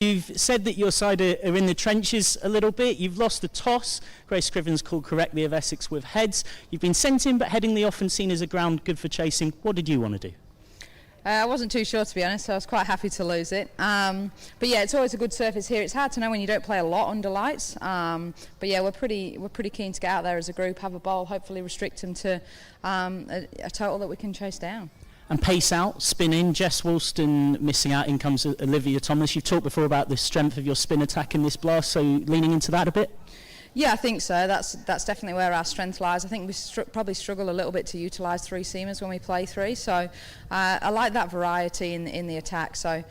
You've said that your side are in the trenches a little bit. You've lost the toss. Grace Scrivens called correctly of Essex with heads. You've been sent in, but Headingley often seen as a ground good for chasing. What did you want to do? I wasn't too sure, to be honest, so I was quite happy to lose it. But yeah, it's always a good surface here. It's hard to know when you don't play a lot under lights. But yeah, we're pretty keen to get out there as a group, have a ball, hopefully restrict them to a total that we can chase down. And pace out, spin in, Jess Woolston missing out, in comes Olivia Thomas. You've talked before about the strength of your spin attack in this blast, so leaning into that a bit? Yeah, I think so. That's definitely where our strength lies. I think we probably struggle a little bit to utilise three seamers when we play three, so I like that variety in the attack. So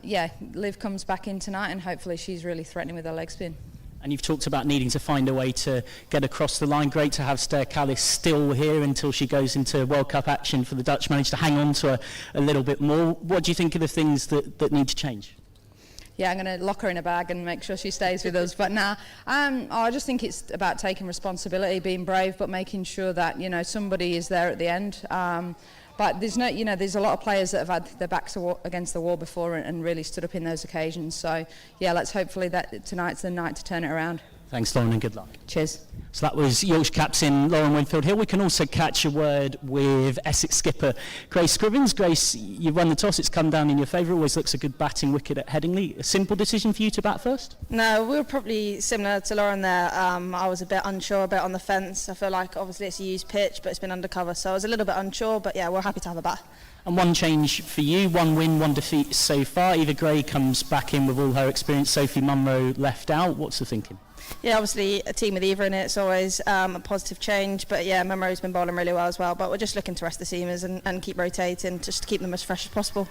yeah, Liv comes back in tonight and hopefully she's really threatening with her leg spin. And you've talked about needing to find a way to get across the line. Great to have Ster Callis still here until she goes into World Cup action for the Dutch. Managed to hang on to her a little bit more. What do you think are the things that need to change? Yeah, I'm going to lock her in a bag and make sure she stays with us. But nah, I just think it's about taking responsibility, being brave, but making sure that, you know, somebody is there at the end. But there's no, you know, there's a lot of players that have had their backs against the wall before and really stood up in those occasions. So yeah, let's hopefully that tonight's the night to turn it around. Thanks, Lauren, and good luck. Cheers. So that was Yorkshire captain Lauren Winfield-Hill. We can also catch a word with Essex skipper Grace Scrivens. Grace, you run the toss, it's come down in your favour. Always looks a good batting wicket at Headingley. A simple decision for you to bat first? No, we were probably similar to Lauren there. I was a bit unsure, a bit on the fence. I feel like obviously it's a used pitch, but it's been undercover, so I was a little bit unsure, but yeah, we're happy to have a bat. And one change for you, one win, one defeat so far. Eva Gray comes back in with all her experience. Sophie Munro left out. What's the thinking? Yeah, obviously a team with Eva in it, it's always a positive change, but yeah, Munro's been bowling really well as well, but we're just looking to rest the seamers and keep rotating just to keep them as fresh as possible.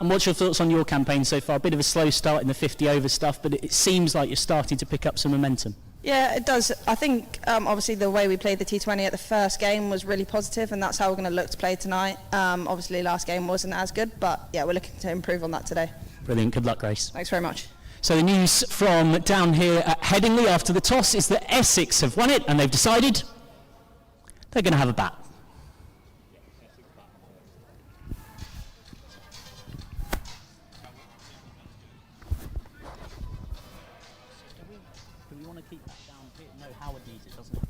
And what's your thoughts on your campaign so far? A bit of a slow start in the 50 over stuff, but it seems like you're starting to pick up some momentum. Yeah, it does. I think obviously the way we played the T20 at the first game was really positive, and that's how we're going to look to play tonight. Obviously last game wasn't as good, but yeah, we're looking to improve on that today. Brilliant, good luck, Grace. Thanks very much. So the news from down here at Headingley after the toss is that Essex have won it and they've decided they're going to have a bat. Do we want to keep that down here? No, Howard needs it, doesn't it?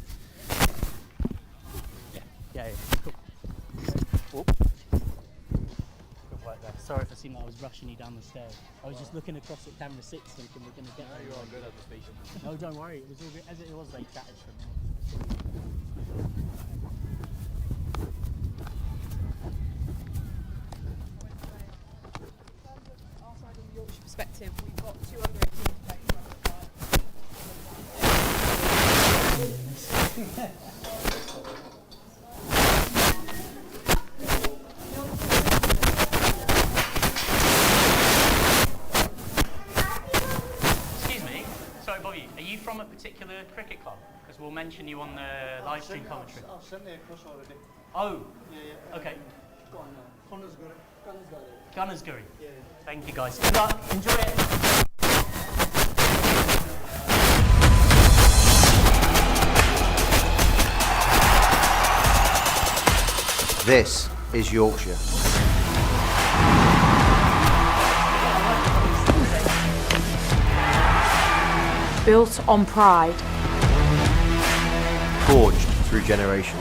Yeah, cool. Oh. Sorry if I seemed like I was rushing you down the stairs. I was just looking across at camera 6 thinking we're going to get there. You're all good at the station. No, don't worry. It was all good. As it was, they chatted for a minute. Outside of the Yorkshire perspective, we've got 2 under 18 players. Are you from a particular cricket club? Because we'll mention you on the live stream commentary. I've sent it across already. Oh. Yeah. Okay. Go on now. Gunnersbury. Yeah. Thank you guys. Good luck. Enjoy it. This is Yorkshire. Built on pride. Forged through generations.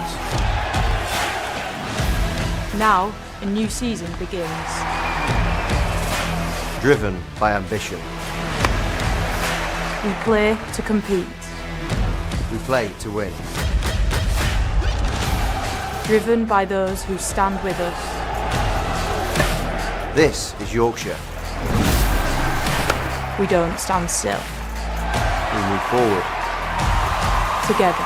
Now, a new season begins. Driven by ambition. We play to compete. We play to win. Driven by those who stand with us. This is Yorkshire. We don't stand still. We move forward. Together.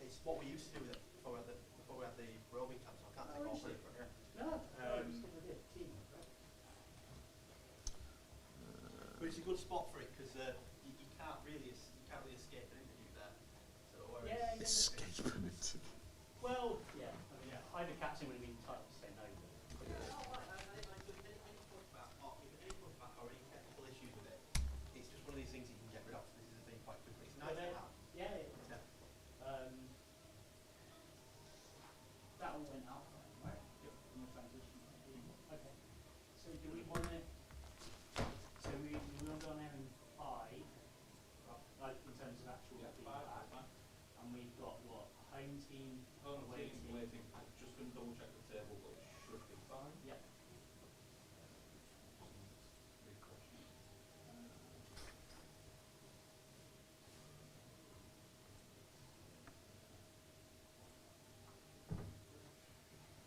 It's what we used to do with it before we had the roving camp, so I can't take all credit for it. But it's a good spot for it because you can't really escape an interview there. So Escape an interview. Well, yeah. I mean, yeah. Either captain would have been tough to say no. Or any technical issues with it, it's just one of these things you can get rid of. This is a thing quite quickly. It's all went out then, right? Yep. In the transition. Okay. So do we want to? So we want to go on there in 5, like in terms of actual feedback, and we've got what, home team, away team. I'm just going to double check the table, but it should be fine. Yep.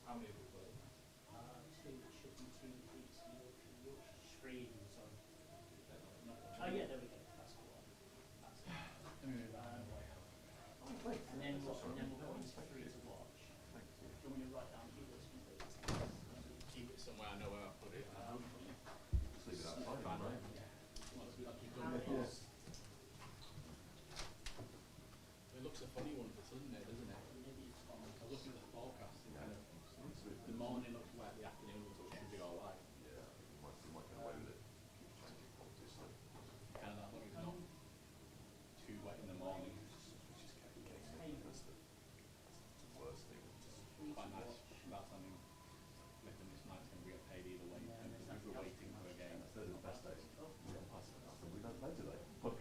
How many have we played? 2, it should be 2 defeats for Yorkshire. 3, sorry. Oh yeah, there we go. That's the one. That's it. And then we'll go into 3 to watch. Do you want me to write down keywords completely? Keep it somewhere I know where I put it. Just leave it outside, right? It looks a funny one for Sunday, doesn't it? I was looking at the forecast and kind of the morning looks wet, the afternoon looks like it should be alright. Yeah, you might get away with it. Keep changing quantities, so Kind of that long it's not too wet in the morning. just keep getting it. That's the worst thing. Quite nice. That's something Clifton this night's going to get paid either way because we're waiting for a game. Those are the best days. We don't play today. Off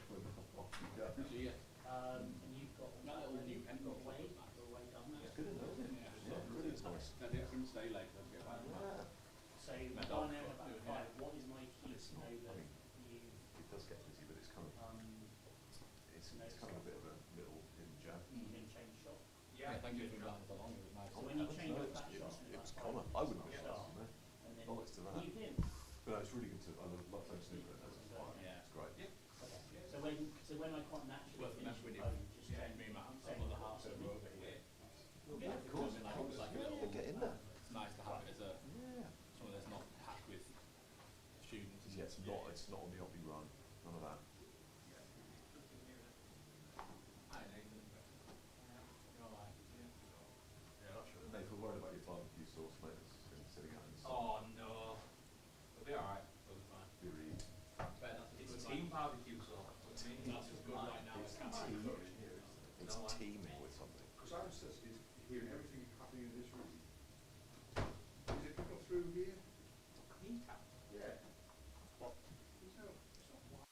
you go. Yeah. And you've got That little new pen got box away, was nice. away done. It's good, isn't it? Yeah, Yeah, really is nice. I couldn't stay late. Let's get back. Yeah. So we've gone there about 5. What is my key to know that you It does get busy, but it's kind of it's kind of a bit of a little hidden gem. you can change shot? Yeah, thank you for that along. It was nice. So when you change No, off that it shot, was Connor. I wouldn't have start, shot, and then Knowledge to that. leave him. But no, it's really good to. I love playing snooker. Yeah. It's great. Okay. So when I quite naturally Well, finish when with you, home, just yeah, change me and Matt, change some of the the halves over here. Yeah, of course. Like a little, Get in there. It's nice to have it as a Yeah. something that's not packed with students. And Yeah, it's not on the oppie run. None of that. Hi, Nathan. You're all right. Yeah, not sure. Mate, we're worried about your barbecue sauce, mate. It's been sitting out in the sun. Oh no. It'll be alright. It'll be fine. Be really. It's team barbecue sauce. That's as good right now. It's teeming with something. Because I was just hearing everything happening in this room. Is it coming through here? Yeah. What? There's no, it's not wide.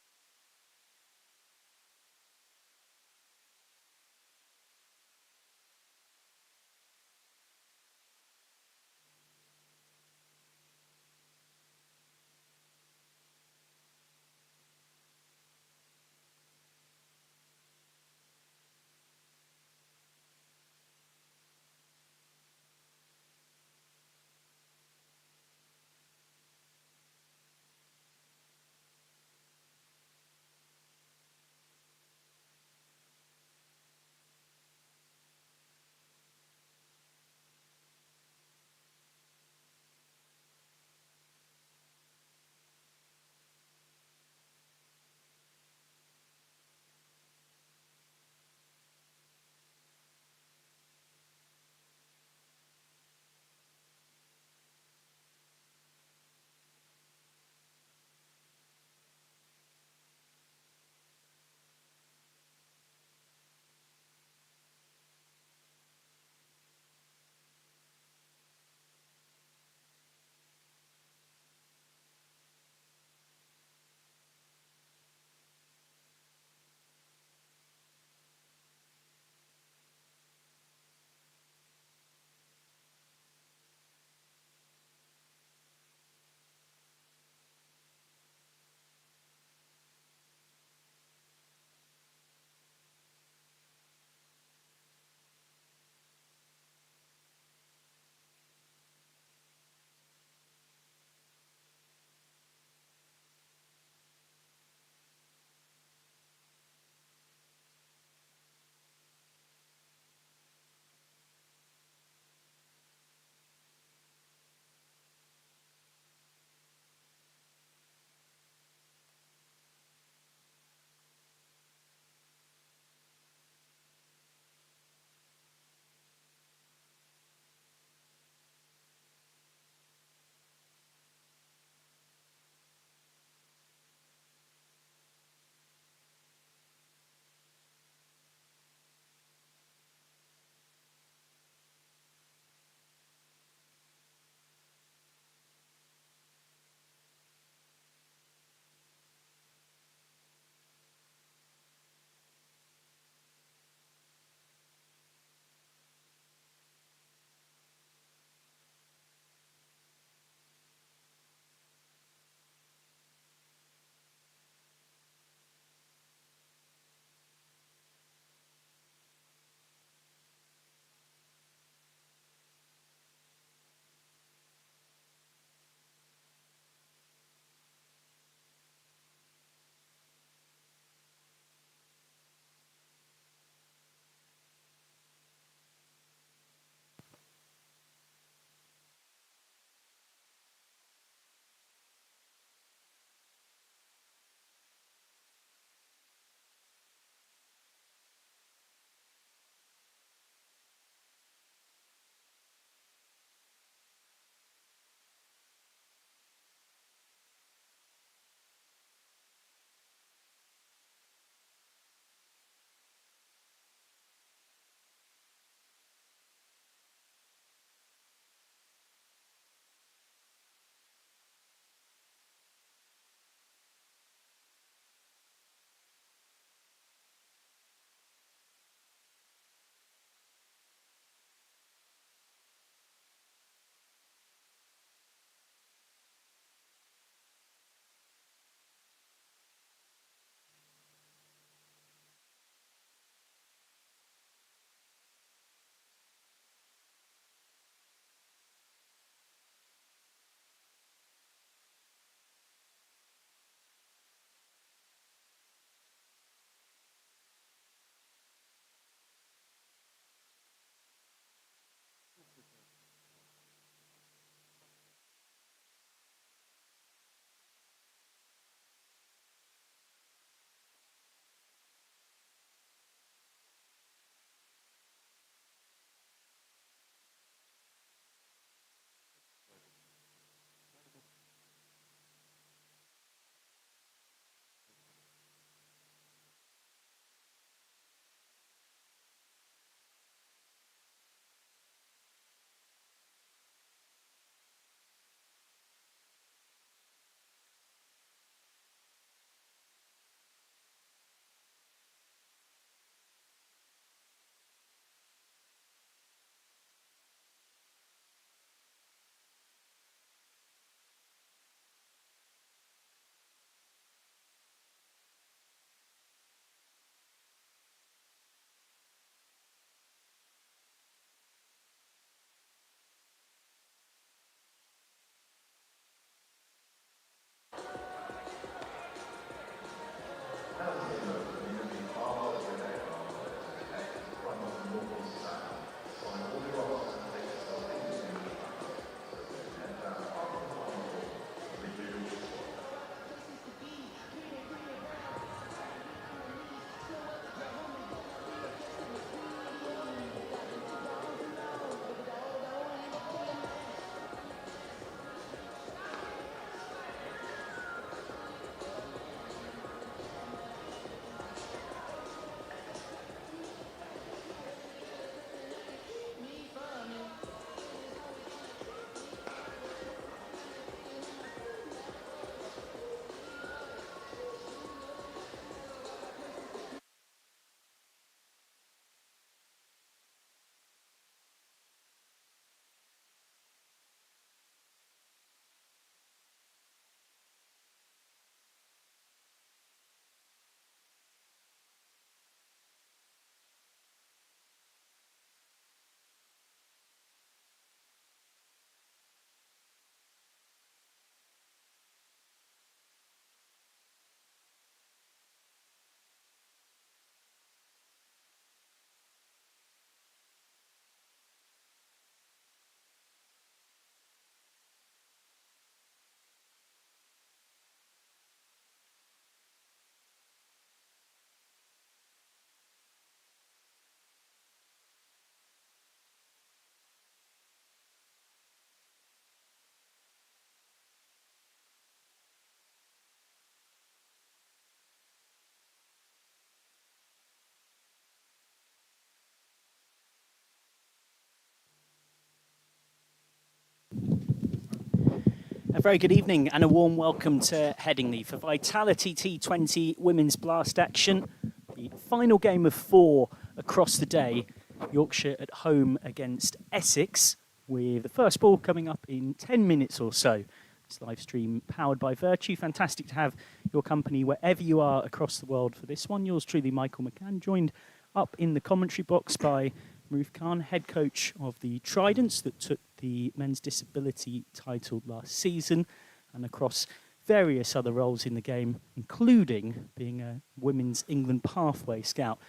A very good evening and a warm welcome to Headingley for Vitality T20 Women's Blast action. The final game of 4 across the day. Yorkshire at home against Essex, with the first ball coming up in 10 minutes or so. This live stream powered by Vertu. Fantastic to have your company wherever you are across the world for this one. Yours truly, Michael McCann, joined up in the commentary box by Maruf Khan, head coach of the Tridents that took the men's disability title last season, and across various other roles in the game, including being a Women's England Pathway scout.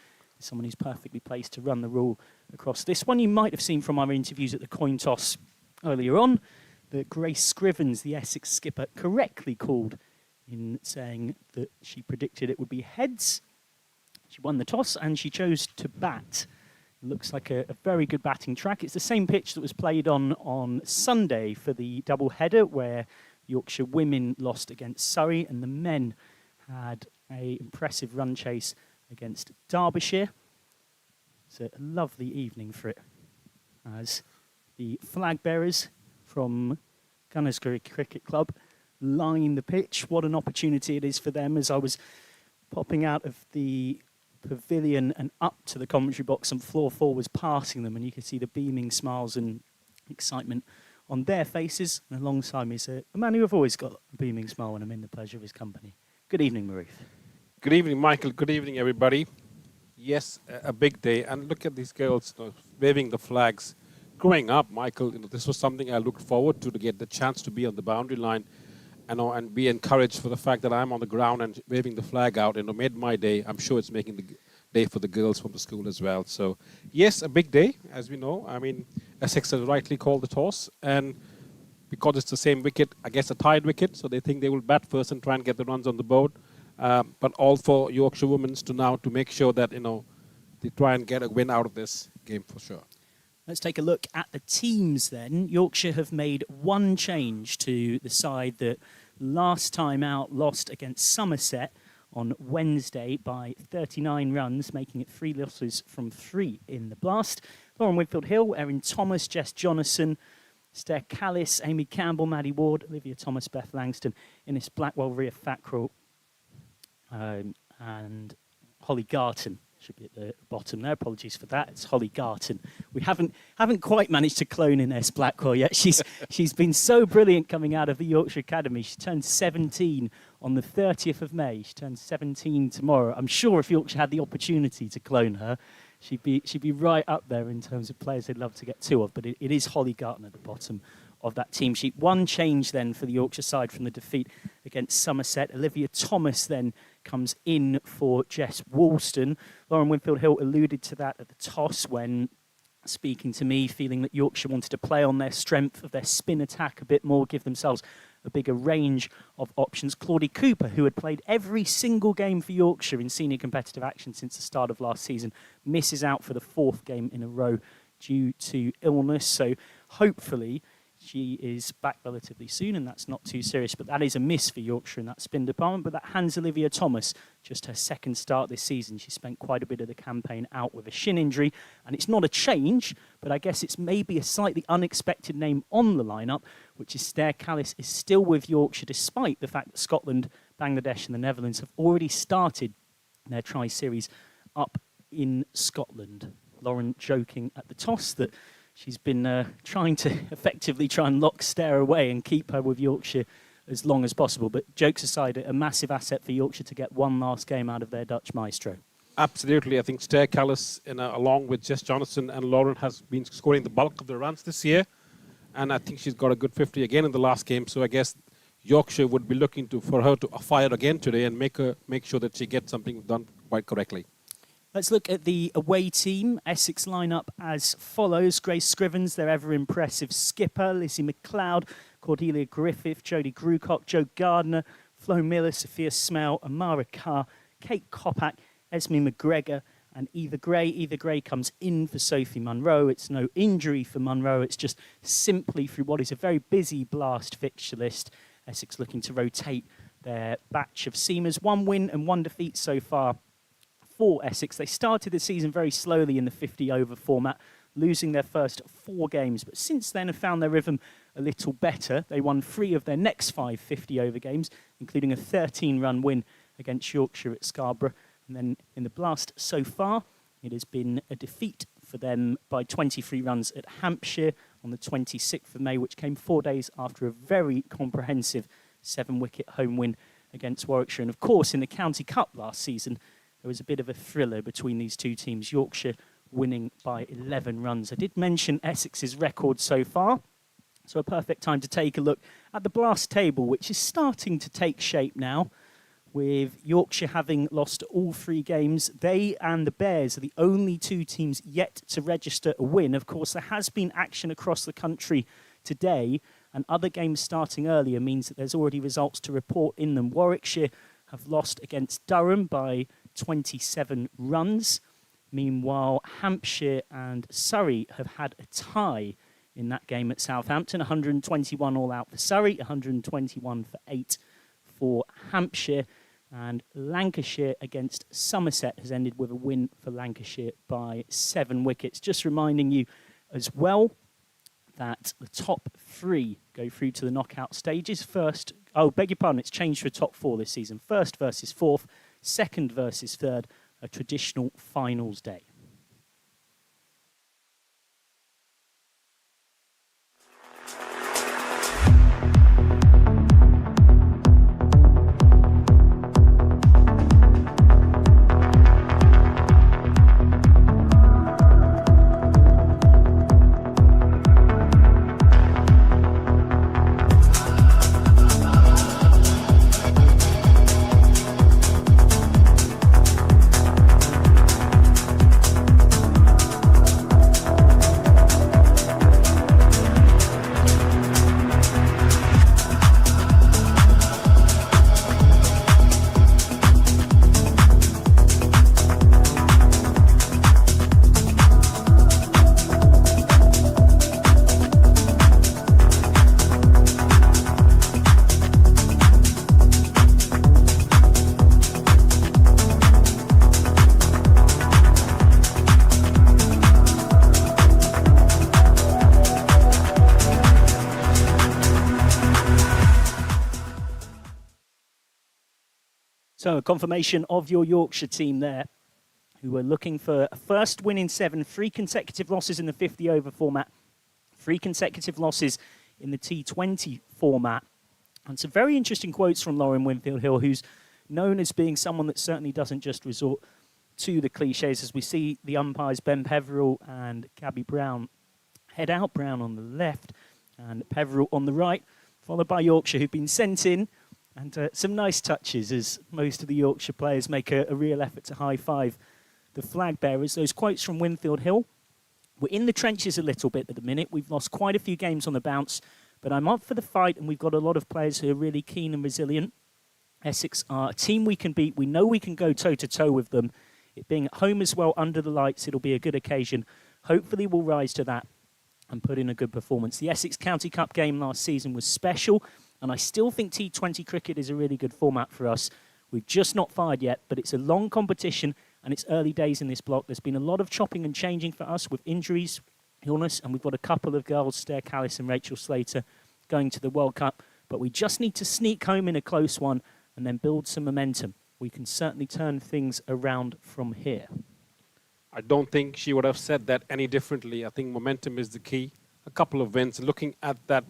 Someone who's perfectly placed to run the rule across this one. You might have seen from our interviews at the coin toss earlier on that Grace Scrivens, the Essex skipper, correctly called in saying that she predicted it would be heads. She won the toss and she chose to bat. It looks like a very good batting track. It's the same pitch that was played on Sunday for the double header, where Yorkshire Women lost against Surrey and the men had an impressive run chase against Derbyshire. It's a lovely evening for it, as the flag bearers from Gunnersbury Cricket Club line the pitch. What an opportunity it is for them. As I was popping out of the pavilion and up to the commentary box, and floor 4 was passing them, and you could see the beaming smiles and excitement on their faces. And alongside me is a man who I've always got a beaming smile when I'm in the pleasure of his company. Good evening, Maruf. Good evening, Michael. Good evening, everybody. Yes, a big day. And look at these girls waving the flags. Growing up, Michael, this was something I looked forward to get the chance to be on the boundary line and be encouraged for the fact that I'm on the ground and waving the flag out. Made my day. I'm sure it's making the day for the girls from the school as well. So, yes, a big day, as we know. I mean, Essex has rightly called the toss. And because it's the same wicket, I guess a tied wicket, so they think they will bat first and try and get the runs on the board. But all for Yorkshire Women to make sure that, they try and get a win out of this game for sure. Let's take a look at the teams then. Yorkshire have made one change to the side that last time out lost against Somerset on Wednesday by 39 runs, making it 3 losses from 3 in the Blast. Lauren Winfield-Hill, Erin Thomas, Jess Jonathan, Esther Callis, Amy Campbell, Maddie Ward, Olivia Thomas, Beth Langston, Innes Blackwell, Ria Thackrell, and Holly Garton should be at the bottom there. Apologies for that. It's Holly Garton. We haven't quite managed to clone Innes Blackwell yet. She's been so brilliant coming out of the Yorkshire Academy. She turned 17 on the 30th of May. She turns 17 tomorrow. I'm sure if Yorkshire had the opportunity to clone her, she'd be right up there in terms of players they'd love to get 2 of. But it is Holly Garton at the bottom of that team sheet. One change then for the Yorkshire side from the defeat against Somerset. Olivia Thomas then comes in for Jess Woolston. Lauren Winfield-Hill alluded to that at the toss when speaking to me, feeling that Yorkshire wanted to play on their strength of their spin attack a bit more, give themselves a bigger range of options. Claudie Cooper, who had played every single game for Yorkshire in senior competitive action since the start of last season, misses out for the 4th game in a row due to illness. So hopefully she is back relatively soon, and that's not too serious. But that is a miss for Yorkshire in that spin department. But that hands Olivia Thomas just her 2nd start this season. She spent quite a bit of the campaign out with a shin injury. And it's not a change, but I guess it's maybe a slightly unexpected name on the lineup, which is Esther Callis is still with Yorkshire, despite the fact that Scotland, Bangladesh and the Netherlands have already started their tri-series up in Scotland. Lauren joking at the toss that she's been trying to effectively try and lock Esther away and keep her with Yorkshire as long as possible. But jokes aside, a massive asset for Yorkshire to get one last game out of their Dutch maestro. Absolutely. I think Esther Callis, along with Jess Jonathan and Lauren, has been scoring the bulk of the runs this year. And I think she's got a good 50 again in the last game. So I guess Yorkshire would be looking for her to fire again today and make sure that she gets something done quite correctly. Let's look at the away team. Essex line up as follows. Grace Scrivens, their ever-impressive skipper. Lizzie McLeod, Cordelia Griffith, Jodie Grucock, Jo Gardner, Flo Miller, Sophia Smell, Amara Carr, Kate Kopak, Esme McGregor, and Eva Gray. Eva Gray comes in for Sophie Munro. It's no injury for Munro. It's just simply through what is a very busy Blast fixture list. Essex looking to rotate their batch of seamers. 1 win and 1 defeat so far for Essex. They started the season very slowly in the 50-over format, losing their first 4 games, but since then have found their rhythm a little better. They won 3 of their next 5 50-over games, including a 13-run win against Yorkshire at Scarborough. And then in the blast so far, it has been a defeat for them by 23 runs at Hampshire on the 26th of May, which came 4 days after a very comprehensive 7-wicket home win against Warwickshire. And of course, in the County Cup last season, there was a bit of a thriller between these two teams, Yorkshire winning by 11 runs. I did mention Essex's record so far, so a perfect time to take a look at the blast table, which is starting to take shape now, with Yorkshire having lost all 3 games. They and the Bears are the only 2 teams yet to register a win. Of course, there has been action across the country today, and other games starting earlier means that there's already results to report in them. Warwickshire have lost against Durham by 27 runs. Meanwhile, Hampshire and Surrey have had a tie in that game at Southampton. 121 all out for Surrey, 121 for 8 for Hampshire. And Lancashire against Somerset has ended with a win for Lancashire by 7 wickets. Just reminding you as well that the top 3 go through to the knockout stages. First, beg your pardon, it's changed for top 4 this season. First versus 4th, second versus 3rd, a traditional finals day. So a confirmation of your Yorkshire team there, who were looking for a first win in 7, 3 consecutive losses in the 50-over format, 3 consecutive losses in the T20 format. And some very interesting quotes from Lauren Winfield-Hill, who's known as being someone that certainly doesn't just resort to the cliches, as we see the umpires Ben Peveril and Gabby Brown head out. Brown on the left and Peveril on the right, followed by Yorkshire, who've been sent in. And some nice touches as most of the Yorkshire players make a real effort to high-five the flag bearers. Those quotes from Winfield-Hill. We're in the trenches a little bit at the minute. We've lost quite a few games on the bounce, but I'm up for the fight, and we've got a lot of players who are really keen and resilient. Essex are a team we can beat. We know we can go toe-to-toe with them. It being at home as well, under the lights, it'll be a good occasion. Hopefully we'll rise to that and put in a good performance. The Essex County Cup game last season was special, and I still think T20 cricket is a really good format for us. We've just not fired yet, but it's a long competition, and it's early days in this block. There's been a lot of chopping and changing for us with injuries, illness, and we've got a couple of girls, Stair Callis and Rachel Slater, going to the World Cup. But we just need to sneak home in a close one and then build some momentum. We can certainly turn things around from here. I don't think she would have said that any differently. I think momentum is the key. A couple of wins. Looking at that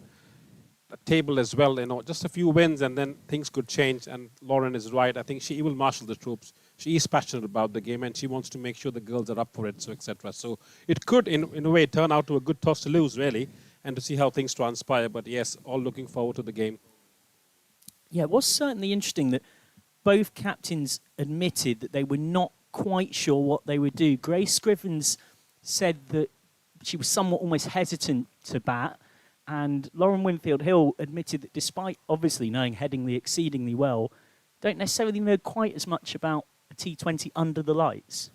table as well, just a few wins and then things could change. And Lauren is right. I think she will marshal the troops. She is passionate about the game and she wants to make sure the girls are up for it, so etc. So it could, in a way, turn out to a good toss to lose, really, and to see how things transpire. But yes, all looking forward to the game. Yeah, it was certainly interesting that both captains admitted that they were not quite sure what they would do. Grace Scrivens said that she was somewhat almost hesitant to bat, and Lauren Winfield-Hill admitted that despite obviously knowing Headingley exceedingly well, don't necessarily know quite as much about a T20 under the lights.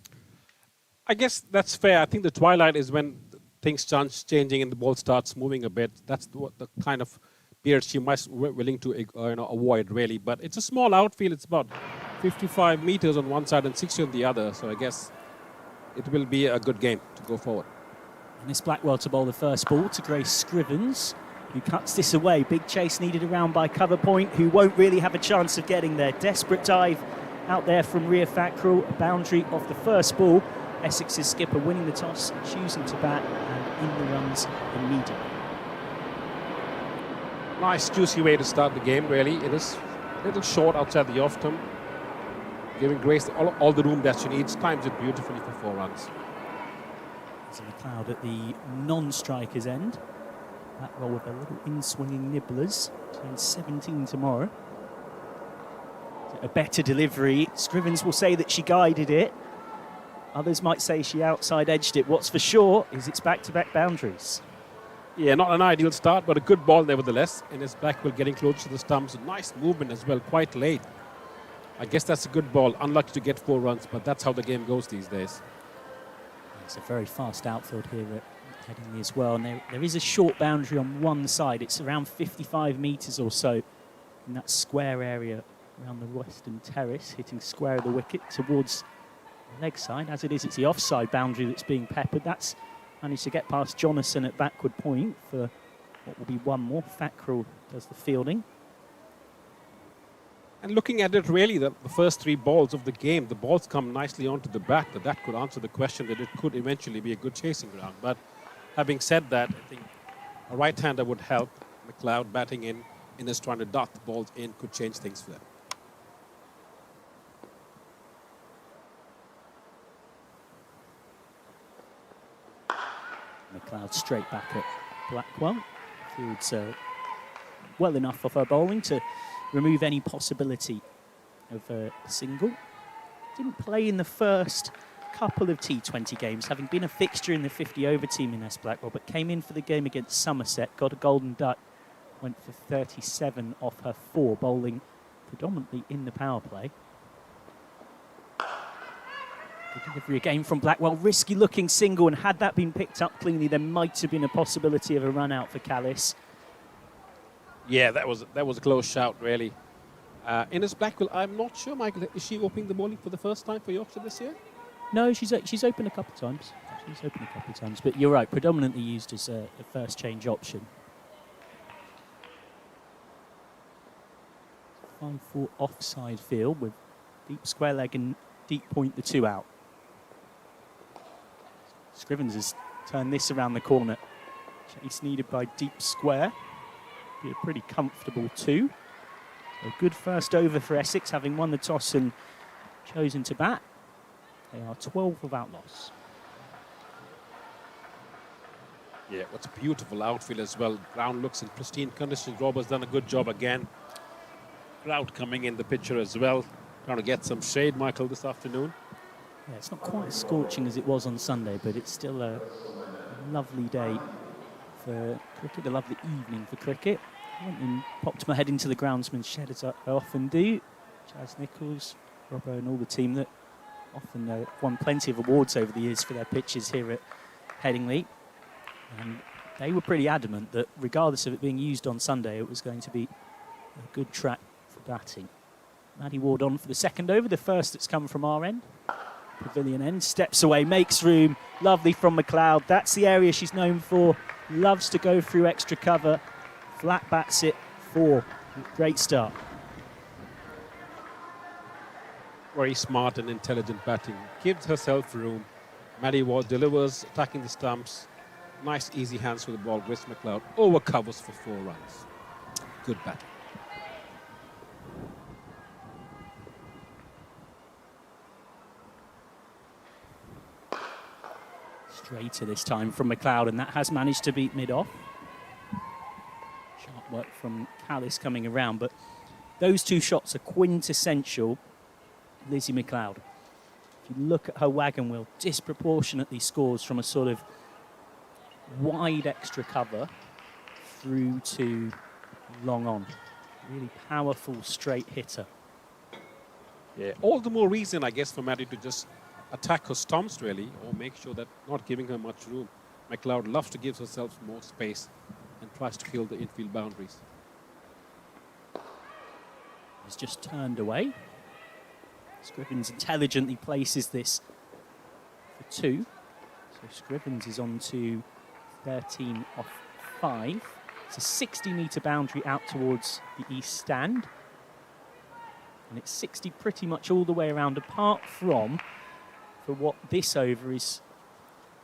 I guess that's fair. I think the twilight is when things start changing and the ball starts moving a bit. That's the kind of period she might be willing to avoid, really. But it's a small outfield. It's about 55 meters on one side and 60 on the other. So I guess it will be a good game to go forward. And it's Blackwell to bowl the first ball to Grace Scrivens. who cuts this away. Big chase needed around by Cover Point, who won't really have a chance of getting there. Desperate dive out there from Ria Fackrell, a boundary off the first ball. Essex's skipper winning the toss, choosing to bat, and in the runs immediately. Nice, juicy way to start the game, really. It is a little short outside the off-stump, giving Grace all the room that she needs. Times it beautifully for 4 runs. There's McLeod at the non-striker's end. That roll with a little in-swinging nibblers. Turns 17 tomorrow. A better delivery. Scrivens will say that she guided it. Others might say she outside edged it. What's for sure is it's back-to-back boundaries. Yeah, not an ideal start, but a good ball nevertheless. And it's Blackwell getting close to the stumps. Nice movement as well, quite late. I guess that's a good ball. Unlucky to get 4 runs, but that's how the game goes these days. It's a very fast outfield here at Headingley as well. And there is a short boundary on one side. It's around 55 metres or so in that square area around the western terrace, hitting square of the wicket towards the leg side. As it is, it's the offside boundary that's being peppered. That's managed to get past Jonathan at backward point for what will be one more. Fackrell does the fielding. And looking at it, really, the first 3 balls of the game, the balls come nicely onto the bat. That could answer the question that it could eventually be a good chasing ground. But having said that, I think a right-hander would help. McLeod batting in is trying to dot the balls in, could change things for them. McLeod straight back at Blackwell. Fields well enough off her bowling to remove any possibility of a single. Didn't play in the first couple of T20 games, having been a fixture in the 50-over team in S Blackwell, but came in for the game against Somerset, got a golden duck, went for 37 off her 4, bowling predominantly in the power play. The delivery again from Blackwell, risky looking single, and had that been picked up cleanly, there might have been a possibility of a run out for Callis. Yeah, that was a close shout, really. Ines Blackwell, I'm not sure, Michael, is she opening the bowling for the first time for Yorkshire this year? No, she's opened a couple of times. But you're right, predominantly used as a first change option. 5-4 offside field with deep square leg and deep point, the 2 out. Scrivens has turned this around the corner. Chase needed by deep square. Be a pretty comfortable 2. A good first over for Essex, having won the toss and chosen to bat. They are 12 without loss. Yeah, what's a beautiful outfield as well. Ground looks in pristine condition. Robert's done a good job again. Crowd coming in the picture as well. Trying to get some shade, Michael, this afternoon. Yeah, it's not quite as scorching as it was on Sunday, but it's still a lovely day for cricket, a lovely evening for cricket. I went and popped my head into the groundsman's shed, as I often do. Chaz Nichols, Robbo and all the team that often won plenty of awards over the years for their pitches here at Headingley. And they were pretty adamant that regardless of it being used on Sunday, it was going to be a good track for batting. Maddie Ward on for the second over, the first that's come from our end. Pavilion end, steps away, makes room. Lovely from McLeod. That's the area she's known for. Loves to go through extra cover. Flat bats it 4. Great start. Very smart and intelligent batting. Gives herself room. Maddie Ward delivers, attacking the stumps. Nice, easy hands with the ball. Grace McLeod overcovers for 4 runs. Good batting. Straighter this time from McLeod, and that has managed to beat mid-off. Sharp work from Callis coming around, but those 2 shots are quintessential Lizzie McLeod. If you look at her wagon wheel, disproportionately scores from a sort of wide extra cover through to long on. Really powerful straight hitter. Yeah, all the more reason, I guess, for Maddie to just attack her stumps, really, or make sure that not giving her much room. McLeod loves to give herself more space and tries to kill the infield boundaries. Has just turned away. Scrivens intelligently places this for 2. So Scrivens is on to 13 off 5. It's a 60-metre boundary out towards the east stand. And it's 60 pretty much all the way around, apart from for what this over is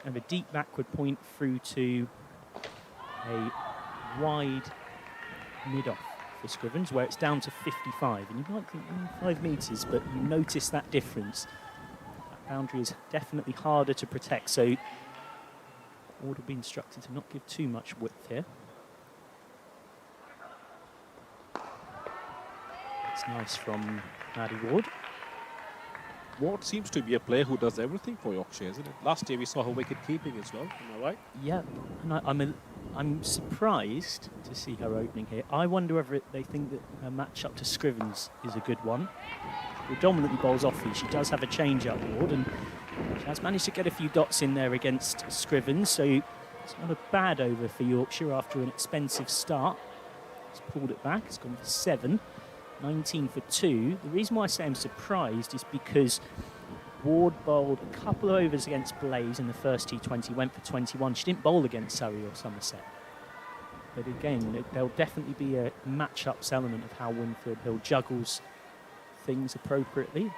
of a deep backward point through to a wide mid-off for Scrivens, where it's down to 55. And you might think 5 metres, but you notice that difference. That boundary is definitely harder to protect, so Ward will be instructed to not give too much width here. It's nice from Maddie Ward. Ward seems to be a player who does everything for Yorkshire, isn't it? Last year we saw her wicket keeping as well, am I right? Yeah, and I'm surprised to see her opening here. I wonder whether they think that her match up to Scrivens is a good one. She predominantly bowls offie. She does have a change-up, Ward, and she has managed to get a few dots in there against Scrivens, so it's not a bad over for Yorkshire after an expensive start. It's pulled it back, it's gone for 7. 19 for 2. The reason why I say I'm surprised is because Ward bowled a couple of overs against Blaze in the first T20, went for 21. She didn't bowl against Surrey or Somerset. But again, there'll definitely be a match-ups element of how Winfield Hill juggles things appropriately.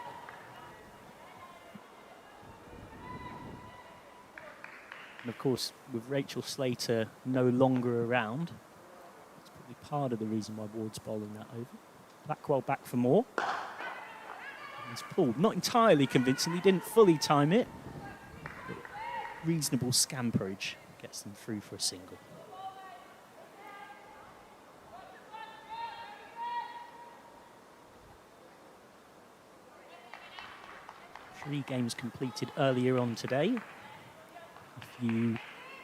And of course, with Rachel Slater no longer around, that's probably part of the reason why Ward's bowling that over. Blackwell back for more. He's pulled, not entirely convincingly, didn't fully time it. But reasonable scamperage gets them through for a single. Three games completed earlier on today. If you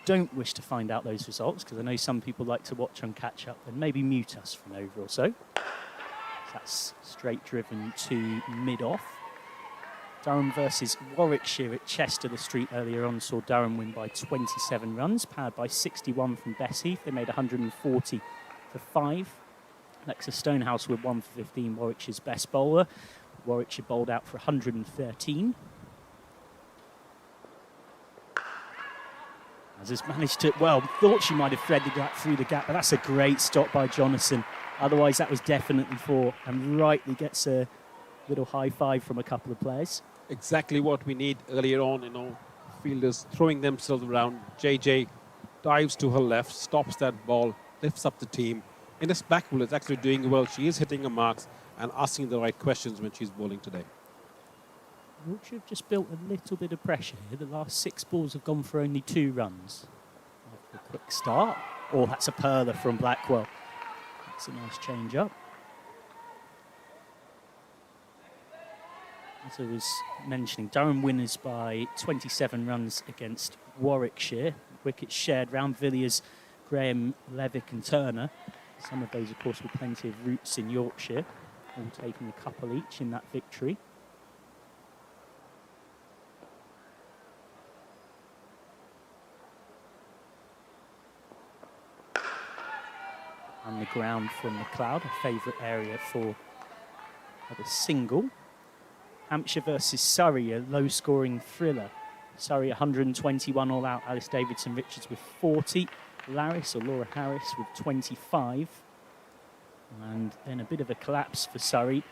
don't wish to find out those results, because I know some people like to watch on catch up, then maybe mute us for an over or so. That's straight driven to mid-off. Durham versus Warwickshire at Chester the Street earlier on saw Durham win by 27 runs, powered by 61 from Bessheath. They made 140 for 5. Alexa Stonehouse with 1 for 15, Warwickshire's best bowler. Warwickshire bowled out for 113. As has managed to, well, thought she might have threaded that through the gap, but that's a great stop by Jonathan. Otherwise, that was definitely 4, and rightly gets a little high five from a couple of players. Exactly what we need earlier on, fielders throwing themselves around. JJ dives to her left, stops that ball, lifts up the team. Ines Blackwell is actually doing well. She is hitting her marks and asking the right questions when she's bowling today. Yorkshire have just built a little bit of pressure here. The last 6 balls have gone for only 2 runs. After a quick start. Oh, that's a perler from Blackwell. That's a nice change up. As I was mentioning, Durham winners by 27 runs against Warwickshire. Wickets shared round Villiers, Graham, Levick and Turner. Some of those, of course, with plenty of roots in Yorkshire, all taking a couple each in that victory. And the ground from McLeod, a favourite area for a single. Hampshire versus Surrey, a low-scoring thriller. Surrey 121 all out. Alice Davidson-Richards with 40. Laris, or Laura Harris, with 25. And then a bit of a collapse for Surrey.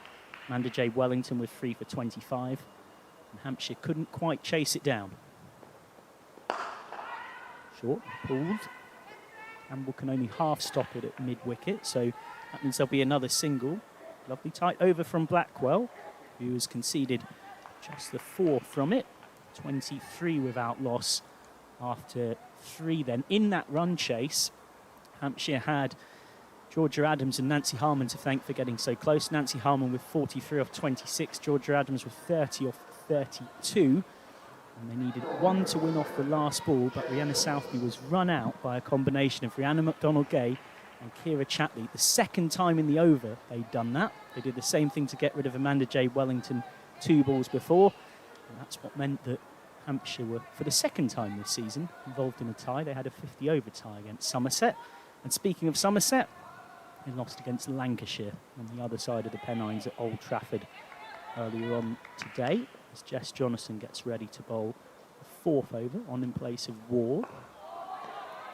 Amanda J. Wellington with 3 for 25. And Hampshire couldn't quite chase it down. Short, pulled. Campbell can only half stop it at mid-wicket, so that means there'll be another single. Lovely tight over from Blackwell, who has conceded just the 4 from it. 23 without loss after 3 then. In that run chase, Hampshire had Georgia Adams and Nancy Harman to thank for getting so close. Nancy Harman with 43 off 26, Georgia Adams with 30 off 32. And they needed 1 to win off the last ball, but Rhianna Southby was run out by a combination of Rhianna McDonald-Gay and Kira Chatley. The second time in the over they'd done that. They did the same thing to get rid of Amanda J. Wellington 2 balls before. And that's what meant that Hampshire were, for the second time this season, involved in a tie. They had a 50-over tie against Somerset. And speaking of Somerset, they lost against Lancashire on the other side of the Pennines at Old Trafford earlier on today, as Jess Jonathan gets ready to bowl the 4th over on in place of Ward.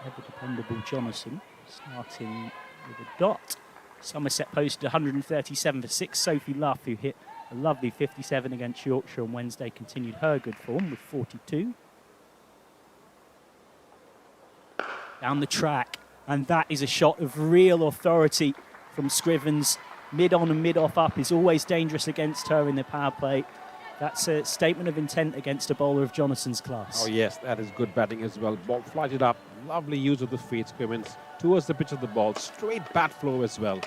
Ever dependable Jonathan. Starting with a dot. Somerset posted 137 for 6. Sophie Luff, who hit a lovely 57 against Yorkshire on Wednesday, continued her good form with 42. Down the track, and that is a shot of real authority from Scrivens. Mid-on and mid-off up is always dangerous against her in the power play. That's a statement of intent against a bowler of Jonathan's class. Oh yes, that is good batting as well. Ball flighted up, lovely use of the feet, Scrivens, towards the pitch of the ball. Straight bat flow as well.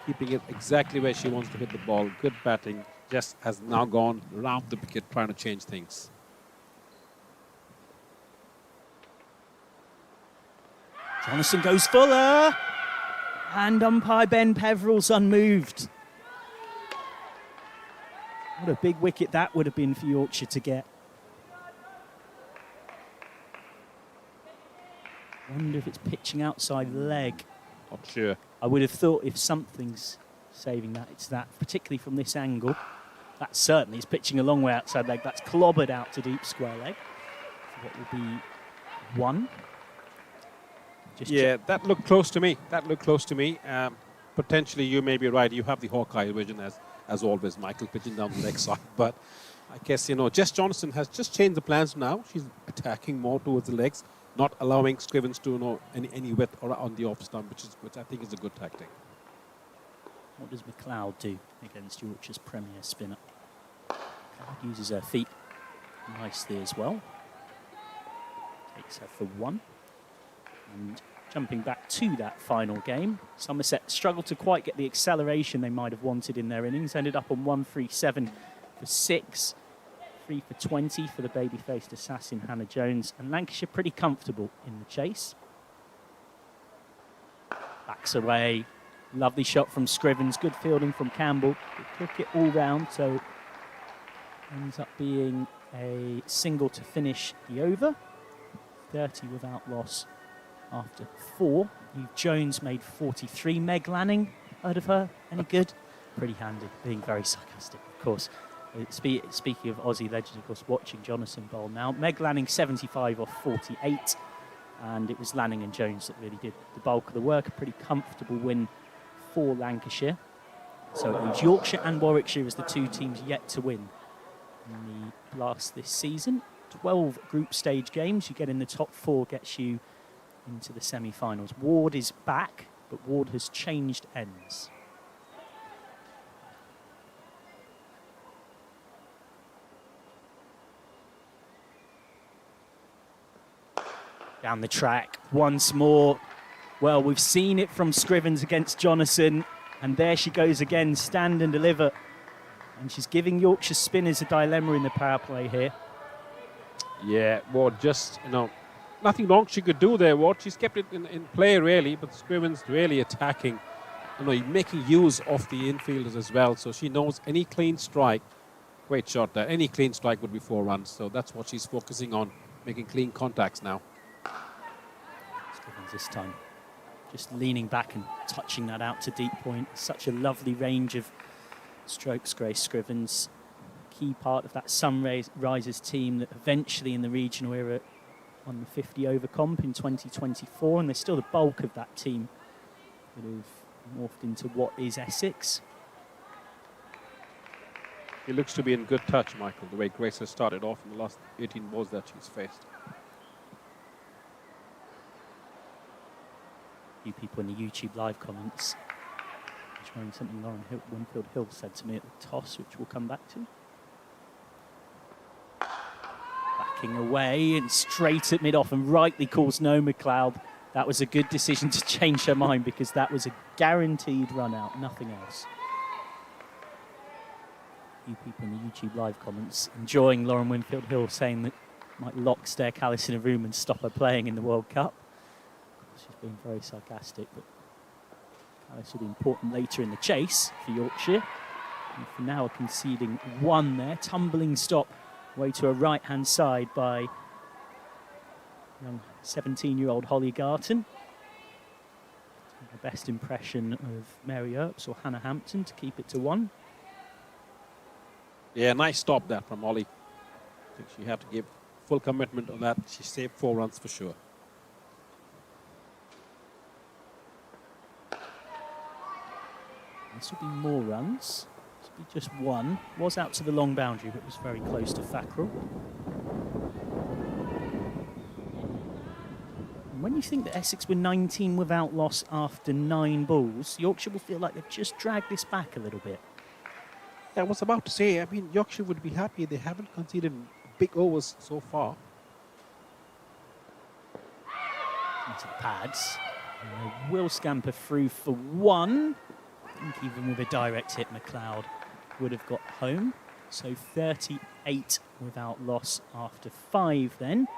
Keeping it exactly where she wants to hit the ball. Good batting, just has now gone round the wicket trying to change things. Jonathan goes fuller, and umpire Ben Peveril's unmoved. What a big wicket that would have been for Yorkshire to get. Wonder if it's pitching outside leg. Not sure. I would have thought if something's saving that, it's that, particularly from this angle. That certainly is pitching a long way outside leg. That's clobbered out to deep square leg. So what will be 1. Yeah, that looked close to me. Potentially, you may be right. You have the Hawkeye vision as always, Michael, pitching down the leg side. But I guess, Jess Johnson has just changed the plans now. She's attacking more towards the legs, not allowing Scrivens to any width or on the off stump, which I think is a good tactic. What does McLeod do against Yorkshire's premier spinner? McLeod uses her feet nicely as well. Takes her for 1. And jumping back to that final game, Somerset struggled to quite get the acceleration they might have wanted in their innings. Ended up on 137 for 6, 3 for 20 for the baby-faced assassin Hannah Jones, and Lancashire pretty comfortable in the chase. Backs away, lovely shot from Scrivens, good fielding from Campbell. Good cricket all round, so ends up being a single to finish the over. 30 without loss. After 4, Eve Jones made 43. Meg Lanning, heard of her? Any good? Pretty handy, being very sarcastic, of course. Speaking of Aussie legends, of course, watching Jonathan bowl now. Meg Lanning, 75 off 48. And it was Lanning and Jones that really did the bulk of the work. A pretty comfortable win for Lancashire. So it leaves Yorkshire and Warwickshire as the 2 teams yet to win in the Blast this season. 12 group stage games. You get in the top 4, gets you into the semi-finals. Ward is back, but Ward has changed ends. Down the track once more. Well, we've seen it from Scrivens against Jonathan, and there she goes again, stand and deliver. And she's giving Yorkshire spinners a dilemma in the power play here. Yeah, Ward just, nothing wrong she could do there, Ward. She's kept it in play, really, but Scrivens really attacking, making use of the infielders as well. So she knows any clean strike, great shot there, any clean strike would be 4 runs. So that's what she's focusing on, making clean contacts now. Scrivens this time just leaning back and touching that out to deep point. Such a lovely range of strokes, Grace Scrivens. Key part of that Sunrisers team that eventually in the regional era won the 50 over comp in 2024, and they're still the bulk of that team that have morphed into what is Essex. He looks to be in good touch, Michael, the way Grace has started off in the last 18 balls that she's faced. A few people in the YouTube live comments showing something Lauren Winfield Hill said to me at the toss, which we'll come back to. Backing away and straight at mid-off, and rightly calls no McLeod. That was a good decision to change her mind, because that was a guaranteed run out, nothing else. A few people in the YouTube live comments enjoying Lauren Winfield Hill saying that might lock Stair Callis in a room and stop her playing in the World Cup. She's been very sarcastic, but Callis will be important later in the chase for Yorkshire. And for now, conceding 1 there. Tumbling stop away to a right-hand side by young 17-year-old Holly Garton. The best impression of Mary Earps or Hannah Hampton to keep it to 1. Yeah, nice stop there from Holly. I think she had to give full commitment on that. She saved 4 runs for sure. This will be more runs. This will be just one. Was out to the long boundary, but was very close to Thackrell. And when you think that Essex were 19 without loss after 9 balls, Yorkshire will feel like they've just dragged this back a little bit. Yeah, I was about to say, I mean, Yorkshire would be happy. They haven't conceded big overs so far. Into the pads. And they will scamper through for 1. I think even with a direct hit, McLeod would have got home. So 38 without loss after 5 then.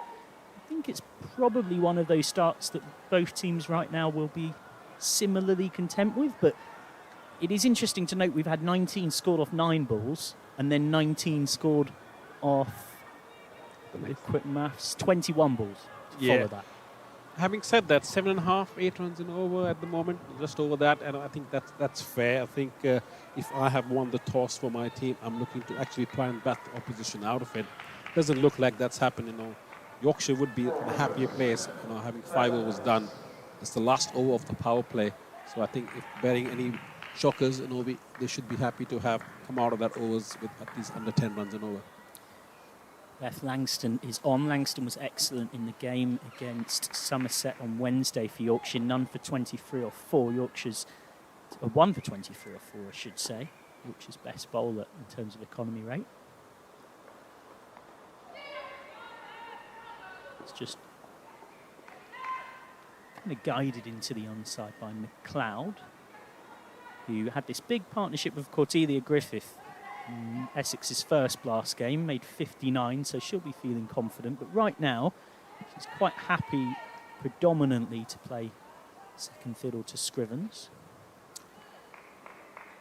I think it's probably one of those starts that both teams right now will be similarly content with, but it is interesting to note we've had 19 scored off 9 balls and then 19 scored off, with quick maths, 21 balls to follow that. Having said that, 7.5, 8 runs in over at the moment, just over that, and I think that's fair. I think if I have won the toss for my team, I'm looking to actually try and bat the opposition out of it. Doesn't look like that's happened, you know. Yorkshire would be in a happier place, you know, having 5 overs done. It's the last over of the power play, so I think if bearing any shockers, you know, they should be happy to have come out of that overs with at least under 10 runs and over. Beth Langston is on. Langston was excellent in the game against Somerset on Wednesday for Yorkshire. None for 23 or 4. Yorkshire's 1 for 23 or 4, I should say. Yorkshire's best bowler in terms of economy rate. It's just kind of guided into the onside by McLeod, who had this big partnership with Cordelia Griffith in Essex's first blast game, made 59, so she'll be feeling confident. But right now, she's quite happy predominantly to play second fiddle to Scrivens.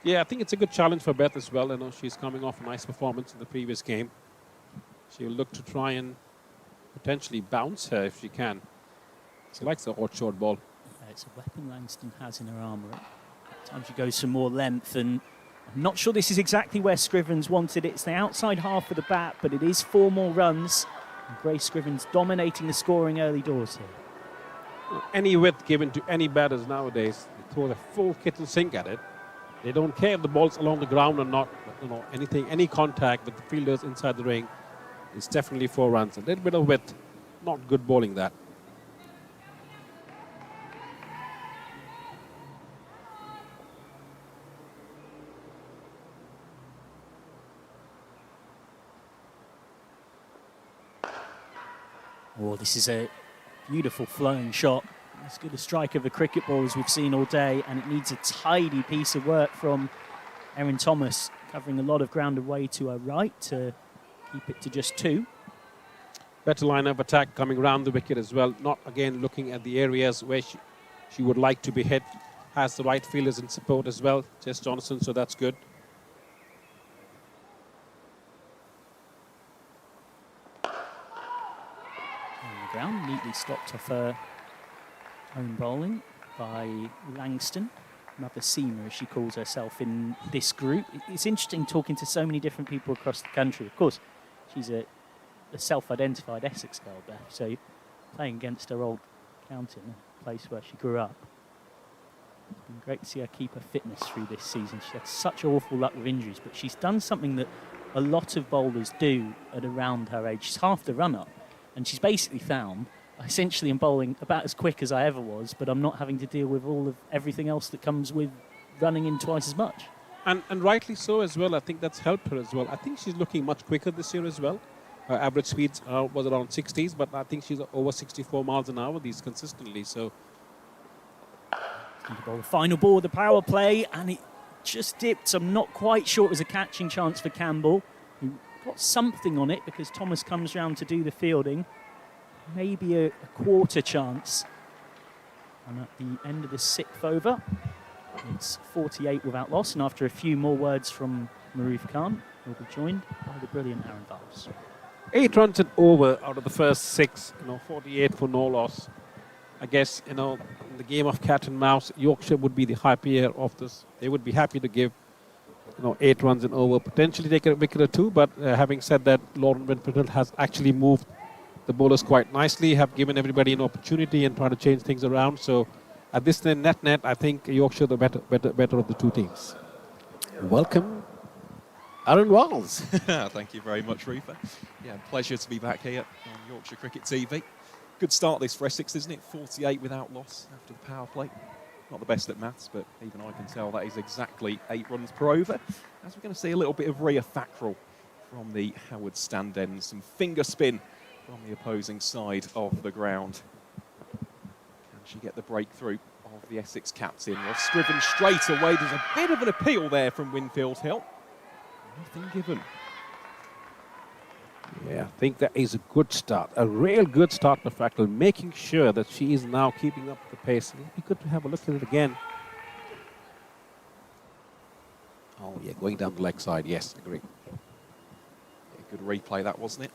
Yeah, I think it's a good challenge for Beth as well. You know, she's coming off a nice performance in the previous game. She will look to try and potentially bounce her if she can. She likes the hot short ball. Yeah, it's a weapon Langston has in her armoury. At times she goes some more length, and I'm not sure this is exactly where Scrivens wanted it. It's the outside half of the bat, but it is 4 more runs. And Grace Scrivens dominating the scoring early doors here. Any width given to any batters nowadays, they throw the full kitchen sink at it. They don't care if the ball's along the ground or not. But, you know, any contact with the fielders inside the ring is definitely 4 runs. A little bit of width, not good bowling that. Oh, this is a beautiful flowing shot. As good a strike of a cricket ball as we've seen all day, and it needs a tidy piece of work from Erin Thomas, covering a lot of ground away to her right to keep it to just 2. Better line of attack coming round the wicket as well. Not again looking at the areas where she would like to be hit. Has the right fielders in support as well, Jess Johnson, so that's good. Ground neatly stopped off her own bowling by Langston, another seamer as she calls herself in this group. It's interesting talking to so many different people across the country. Of course, she's a self-identified Essex girl, Beth, so playing against her old county, a place where she grew up. It's been great to see her keep her fitness through this season. She had such awful luck with injuries, but she's done something that a lot of bowlers do at around her age. She's half the run-up. And she's basically found, essentially I'm bowling about as quick as I ever was, but I'm not having to deal with all of everything else that comes with running in twice as much. And rightly so as well. I think that's helped her as well. I think she's looking much quicker this year as well. Her average speeds was around 60s, but I think she's over 64 miles an hour these consistently. So The final ball of the power play, and it just dipped. I'm not quite sure it was a catching chance for Campbell, who got something on it because Thomas comes round to do the fielding. Maybe a quarter chance. And at the end of the 6th over, it's 48 without loss. And after a few more words from Maroof Khan, we'll be joined by the brilliant Aaron Vowles. 8 runs and over out of the first 6, 48 for no loss. I guess, in the game of cat and mouse, Yorkshire would be the happier of this. They would be happy to give 8 runs and over, potentially take a wicket or 2, but having said that, Lauren Winfield has actually moved the bowlers quite nicely, have given everybody an opportunity and trying to change things around. So at this net, I think Yorkshire the better of the 2 teams. welcome, Aaron Wiles. Thank you very much, Rupert. Yeah, pleasure to be back here on Yorkshire Cricket TV. Good start this for Essex, isn't it? 48 without loss after the power play. Not the best at maths, but even I can tell that is exactly 8 runs per over. As we're going to see a little bit of Rhea Thackrell from the Howard stand end. Some finger spin from the opposing side of the ground. Can she get the breakthrough of the Essex captain? Well, Scriven straight away. There's a bit of an appeal there from Winfield Hill. Nothing given. Yeah, I think that is a good start. A real good start for Thackrell, making sure that she is now keeping up the pace. It'll be good to have a look at it again. Oh, yeah, going down the leg side. Yes, agree. Yeah, good replay that, wasn't it?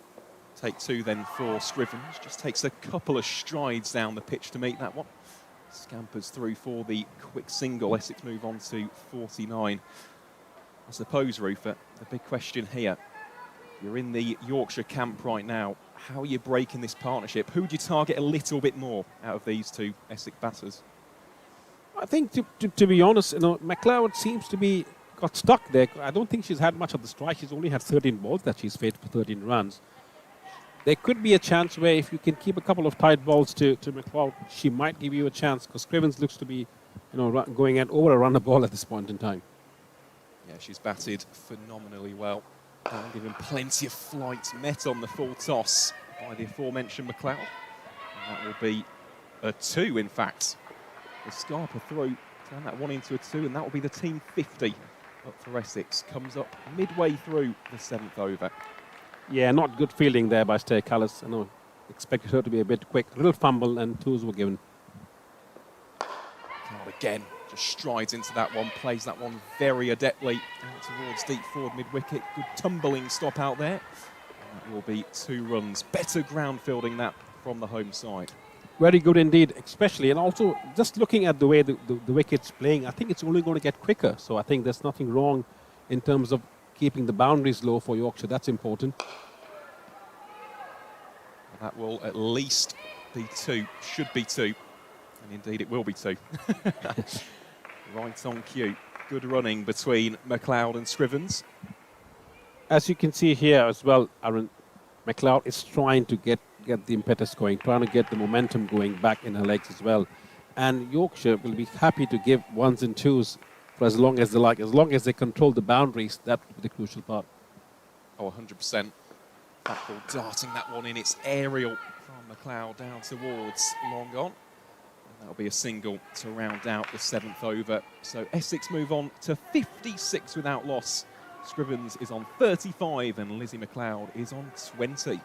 Take 2 then for Scriven. Just takes a couple of strides down the pitch to meet that one. Scampers through for the quick single. Essex move on to 49. I suppose, Rupert, the big question here, you're in the Yorkshire camp right now. How are you breaking this partnership? Who would you target a little bit more out of these 2 Essex batters? I think, to be honest, McLeod seems to be got stuck there. I don't think she's had much of the strike. She's only had 13 balls that she's faced for 13 runs. There could be a chance where if you can keep a couple of tight balls to McLeod, she might give you a chance, because Scrivens looks to be going at over a run a ball at this point in time. Yeah, she's batted phenomenally well. And given plenty of flight, met on the full toss by the aforementioned McLeod. And that will be a 2, in fact. The Scarpa through, turn that 1 into a 2, and that will be the team 50 up for Essex. Comes up midway through the 7th over. Yeah, not good fielding there by Stair Callis. Expected her to be a bit quick. A little fumble and 2s were given. Card again. Just strides into that one, plays that one very adeptly out towards deep forward mid-wicket. Good tumbling stop out there. And that will be 2 runs. Better ground fielding that from the home side. Very good indeed, especially. And also, just looking at the way the wicket's playing, I think it's only going to get quicker. So I think there's nothing wrong in terms of keeping the boundaries low for Yorkshire. That's important. That will at least be 2. Should be 2. And indeed it will be 2. Right on cue. Good running between McLeod and Scrivens. As you can see here as well, Aaron, McLeod is trying to get the impetus going, trying to get the momentum going back in her legs as well. And Yorkshire will be happy to give 1s and 2s for as long as they like. As long as they control the boundaries, that will be the crucial part. Oh, 100%. Thackrell darting that one in. It's aerial from McLeod down towards long on. That'll be a single to round out the 7th over. So Essex move on to 56 without loss. Scrivens is on 35 and Lizzie McLeod is on 20. You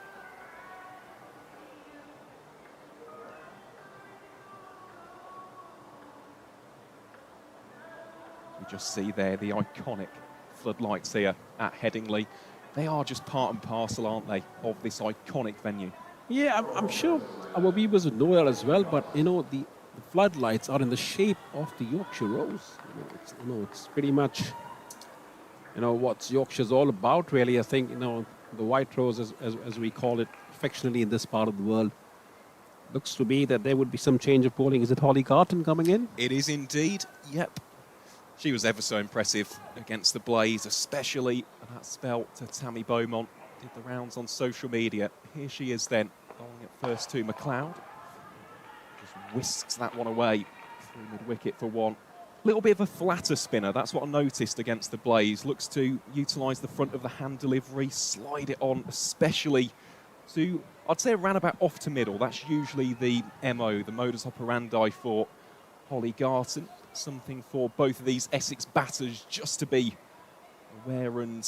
just see there the iconic floodlights here at Headingley. They are just part and parcel, aren't they, of this iconic venue? Yeah, I'm sure our viewers would know that as well, but the floodlights are in the shape of the Yorkshire Rose. It's pretty much, what Yorkshire's all about, really. I think, the White Rose, as we call it affectionately in this part of the world. Looks to be that there would be some change of bowling. Is it Holly Garton coming in? It is indeed, yep. She was ever so impressive against the Blaze, especially that spell to Tammy Beaumont. Did the rounds on social media. Here she is then, bowling at first to McLeod. Whisks that one away through mid-wicket for 1. Little bit of a flatter spinner, that's what I noticed against the Blaze. Looks to utilise the front of the hand delivery, slide it on, especially to, I'd say, around about off to middle. That's usually the MO, the modus operandi for Holly Garton. Something for both of these Essex batters just to be aware and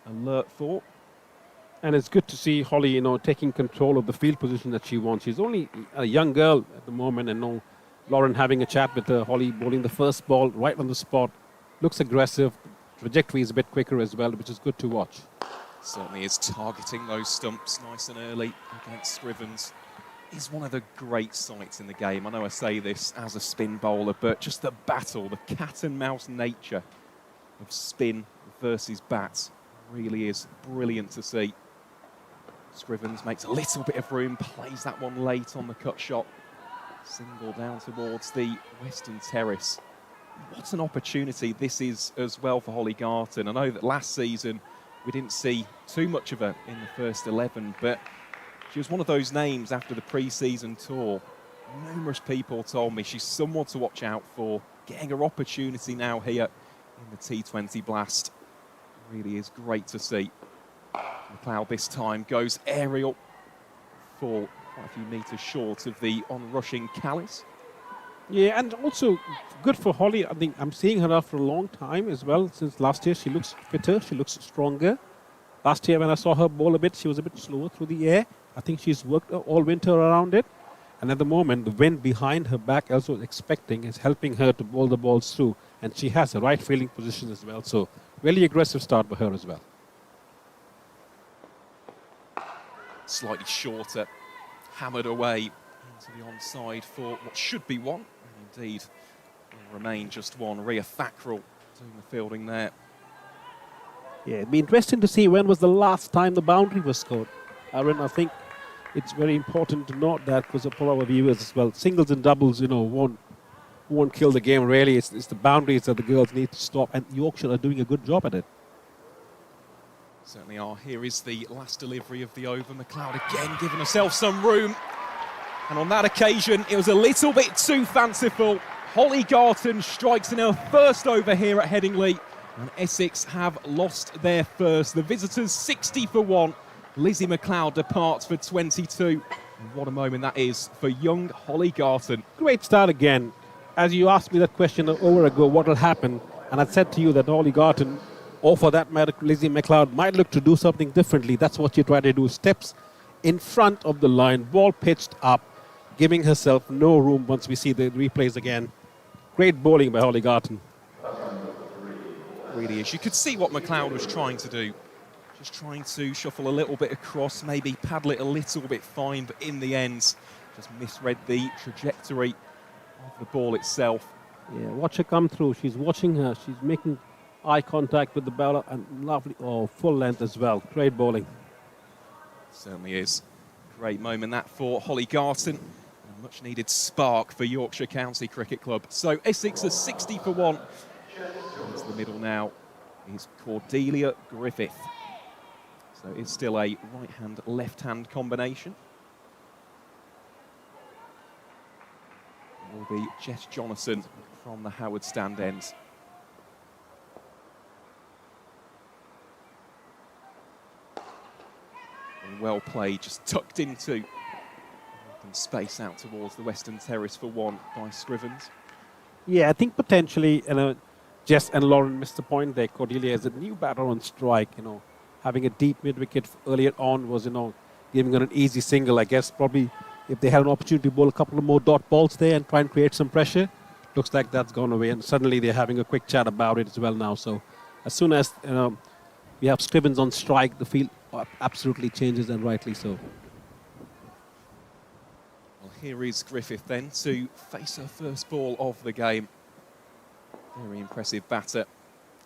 alert for. And it's good to see Holly, taking control of the field position that she wants. She's only a young girl at the moment, and Lauren having a chat with her. Holly bowling the first ball right on the spot. Looks aggressive. Trajectory is a bit quicker as well, which is good to watch. Certainly is targeting those stumps nice and early against Scrivens. Is one of the great sights in the game. I know I say this as a spin bowler, but just the battle, the cat and mouse nature of spin versus bat really is brilliant to see. Scrivens makes a little bit of room, plays that one late on the cut shot. Single down towards the western terrace. what an opportunity this is as well for Holly Garton. I know that last season we didn't see too much of her in the first 11, but she was one of those names after the pre-season tour. Numerous people told me she's someone to watch out for. Getting her opportunity now here in the T20 Blast really is great to see. McLeod this time goes aerial, fall quite a few metres short of the on-rushing Callis. Yeah, and also good for Holly. I think I'm seeing her after a long time as well. Since last year, she looks fitter, she looks stronger. Last year when I saw her bowl a bit, she was a bit slower through the air. I think she's worked all winter around it. And at the moment, the wind behind her back, as I was expecting, is helping her to bowl the balls through. And she has the right fielding position as well. So really aggressive start for her as well. Slightly shorter, hammered away into the onside for what should be one. And indeed, will remain just one. Rhea Thackrell doing the fielding there. Yeah, it'd be interesting to see when was the last time the boundary was scored. Aaron, I think it's very important to note that because for our viewers as well. Singles and doubles, won't kill the game really. It's the boundaries that the girls need to stop, and Yorkshire are doing a good job at it. Certainly are. Here is the last delivery of the over. McLeod again giving herself some room. And on that occasion, it was a little bit too fanciful. Holly Garton strikes in her first over here at Headingley. And Essex have lost their first. The visitors 60 for 1. Lizzie McLeod departs for 22. And what a moment that is for young Holly Garton. Great start again. As you asked me that question an hour ago, what will happen? And I said to you that Holly Garton, or for that matter, Lizzie McLeod, might look to do something differently. That's what you try to do. Steps in front of the line, ball pitched up, giving herself no room once we see the replays again. Great bowling by Holly Garton. Really is. You could see what McLeod was trying to do. Just trying to shuffle a little bit across, maybe paddle it a little bit fine, but in the end, just misread the trajectory of the ball itself. Yeah, watch her come through. She's watching her. She's making eye contact with the bowler, and lovely, full length as well. Great bowling. Certainly is. Great moment that for Holly Garton. A much needed spark for Yorkshire County Cricket Club. So Essex are 60 for 1. Into the middle now is Cordelia Griffith. So it's still a right-hand, left-hand combination. It will be Jess Jonathan from the Howard stand end. And well played, just tucked into open space out towards the Western Terrace for 1 by Scrivens. Yeah, I think potentially, Jess and Lauren missed the point there. Cordelia is a new batter on strike, having a deep mid-wicket earlier on was, giving her an easy single. I guess probably if they had an opportunity to bowl a couple of more dot balls there and try and create some pressure, looks like that's gone away. And suddenly they're having a quick chat about it as well now. So as soon as, we have Scrivens on strike, the field absolutely changes, and rightly so. Well, here is Griffith then to face her first ball of the game. Very impressive batter.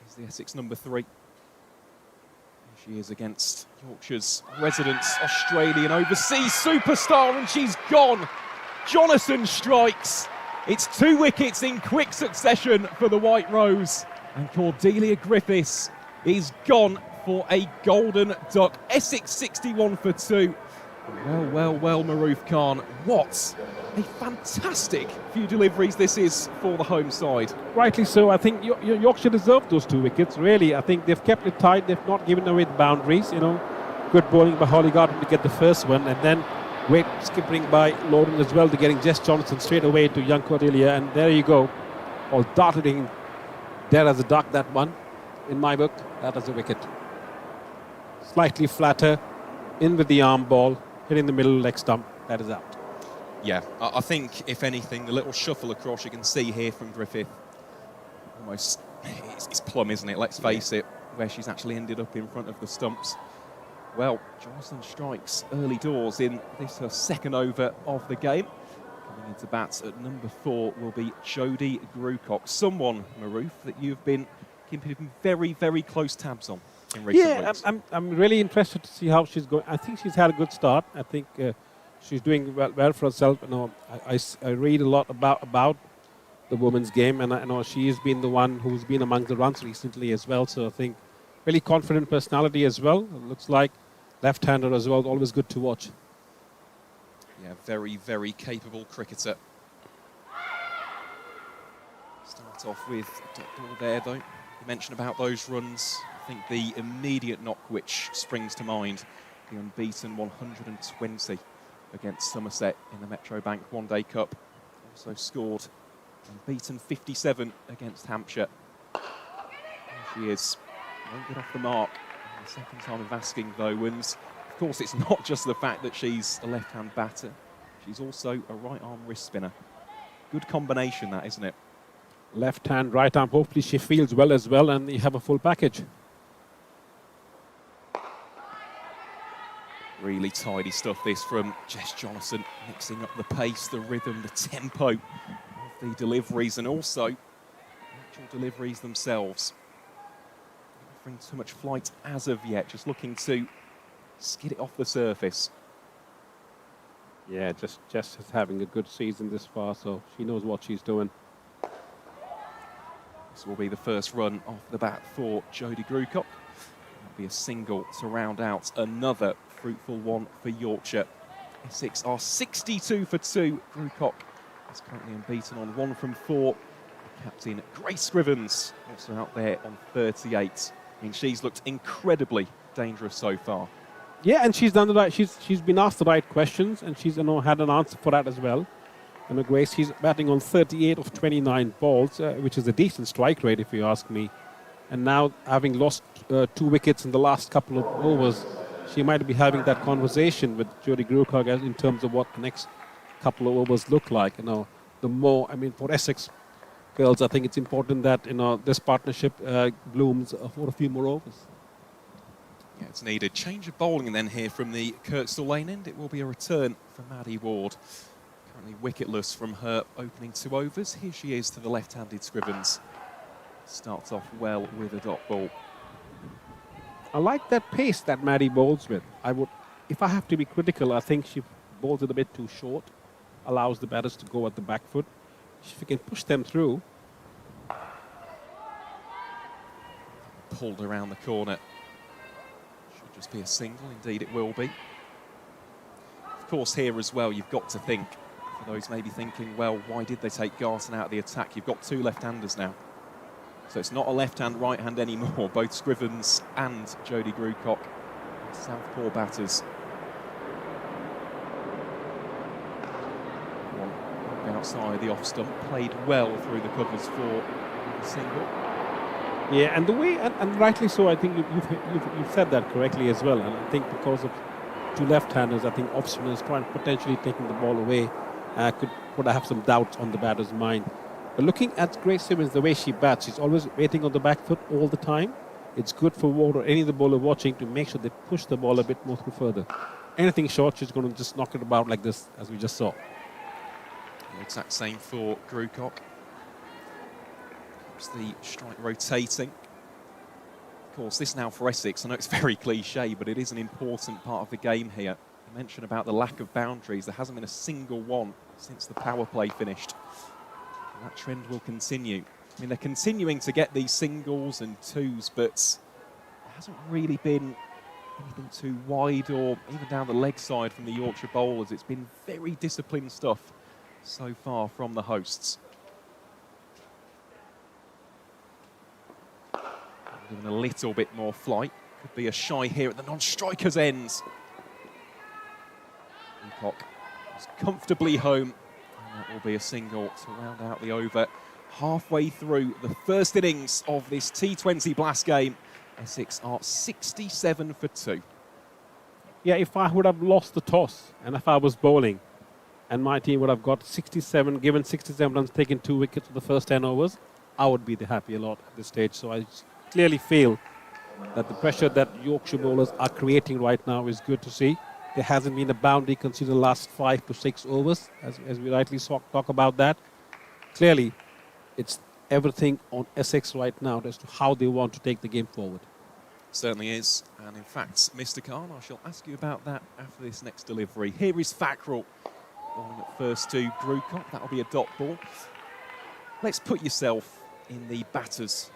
Is the Essex number 3. She is against Yorkshire's resident Australian overseas superstar, and she's gone. Jonathan strikes. It's 2 wickets in quick succession for the White Rose. And Cordelia Griffiths is gone for a golden duck. Essex 61 for 2. Well, Maroof Khan. What a fantastic few deliveries this is for the home side. Rightly so. I think Yorkshire deserved those 2 wickets, really. I think they've kept it tight. They've not given away the boundaries, Good bowling by Holly Garton to get the first one, and then great skipping by Lauren as well to getting Jess Johnson straight away to young Cordelia, and there you go. All darted in there as a duck, that one. In my book, that is a wicket. Slightly flatter, in with the arm ball, hitting the middle leg stump, that is out. Yeah, I think, if anything, the little shuffle across you can see here from Griffith, almost, it's plumb, isn't it? Let's face it, where she's actually ended up in front of the stumps. Well, Jonathan strikes early doors in this, her second over of the game. Coming into bats at number 4 will be Jodie Grucock, someone, Maroof, that you've been keeping very, very close tabs on in recent weeks. I'm really interested to see how she's going. I think she's had a good start. I think she's doing well for herself. I read a lot about the women's game, and I know she's been the one who's been among the runs recently as well. So I think really confident personality as well. It looks like left-hander as well. Always good to watch. Yeah, very, very capable cricketer. Start off with a dot ball there, though. You mentioned about those runs. I think the immediate knock which springs to mind, the unbeaten 120 against Somerset in the Metro Bank One Day Cup. Also scored unbeaten 57 against Hampshire. There she is. Won't get off the mark. The second time of asking, though, and of course it's not just the fact that she's a left-hand batter. She's also a right-arm wrist spinner. Good combination, that, isn't it? Left hand, right arm. Hopefully she feels well as well, and you have a full package. Really tidy stuff, this from Jess Jonathan, mixing up the pace, the rhythm, the tempo of the deliveries, and also the actual deliveries themselves. Not offering too much flight as of yet, just looking to skid it off the surface. Yeah, Jess is having a good season this far, so she knows what she's doing. This will be the first run off the bat for Jodie Grewcock. That'll be a single to round out another fruitful one for Yorkshire. Essex are 62 for 2. Grewcock is currently unbeaten on 1 from 4. Captain Grace Scrivens also out there on 38. I mean, she's looked incredibly dangerous so far. Yeah, and she's done the right. She's been asked the right questions, and she's had an answer for that as well. And Grace, she's batting on 38 of 29 balls, which is a decent strike rate, if you ask me. And now, having lost 2 wickets in the last couple of overs, she might be having that conversation with Jodie Grewcock in terms of what the next couple of overs look like. The more, for Essex girls, I think it's important that this partnership blooms for a few more overs. Yeah, it's needed. Change of bowling, and then here from the Kirkstall Lane end, it will be a return for Maddie Ward. Currently wicketless from her opening 2 overs. Here she is to the left-handed Scrivens. Starts off well with a dot ball. I like that pace that Maddie bowls with. If I have to be critical, I think she bowls it a bit too short, allows the batters to go at the back foot. If you can push them through. Pulled around the corner. Should just be a single, indeed it will be. Of course, here as well, you've got to think, for those maybe thinking, well, why did they take Garson out of the attack? You've got 2 left-handers now. So it's not a left-hand, right-hand anymore. Both Scrivens and Jodie Grewcock, southpaw batters. One outside the off stump, played well through the covers for a single. Yeah, and the way, and rightly so, I think you've said that correctly as well. And I think because of 2 left-handers, I think off-spinners trying potentially taking the ball away could have some doubts on the batter's mind. But looking at Grace Scrivens, the way she bats, she's always waiting on the back foot all the time. It's good for Ward or any of the bowler watching to make sure they push the ball a bit more through further. Anything short, she's going to just knock it about like this, as we just saw. The exact same for Grewcock. Keeps the strike rotating. Of course, this now for Essex, I know it's very cliche, but it is an important part of the game here. You mentioned about the lack of boundaries. There hasn't been a single one since the power play finished. And that trend will continue. I mean, they're continuing to get these singles and 2s, but there hasn't really been anything too wide or even down the leg side from the Yorkshire bowlers. It's been very disciplined stuff so far from the hosts. Given a little bit more flight. Could be a shy here at the non-striker's end. Grewcock is comfortably home. And that will be a single to round out the over. Halfway through the first innings of this T20 Blast game, Essex are 67 for 2. Yeah, if I would have lost the toss and if I was bowling and my team would have got 67, given 67 runs, taken 2 wickets for the first 10 overs, I would be the happy a lot at this stage. So I clearly feel that the pressure that Yorkshire bowlers are creating right now is good to see. There hasn't been a boundary considered the last 5 to 6 overs, as we rightly talk about that. Clearly, it's everything on Essex right now as to how they want to take the game forward. Certainly is. And in fact, Mr. Khan, I shall ask you about that after this next delivery. Here is Fackrell bowling at first to Grewcock. That'll be a dot ball. let's put yourself in the batter's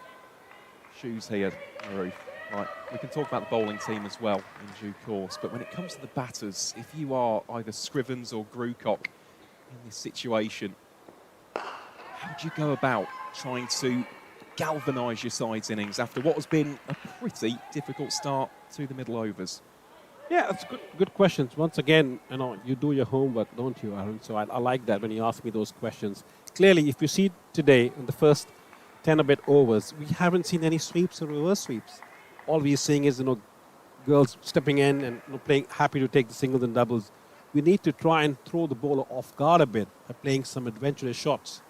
shoes here, Maroof. Right, we can talk about the bowling team as well in due course, but when it comes to the batters, if you are either Scrivens or Grewcock in this situation, how do you go about trying to galvanise your side's innings after what has been a pretty difficult start to the middle overs? Yeah, that's good questions. Once again, you do your homework, don't you, Aaron? So I like that when you ask me those questions. Clearly, if you see today in the first 10 a bit overs, we haven't seen any sweeps or reverse sweeps. All we're seeing is, girls stepping in and playing, happy to take the singles and doubles. We need to try and throw the bowler off guard a bit by playing some adventurous shots.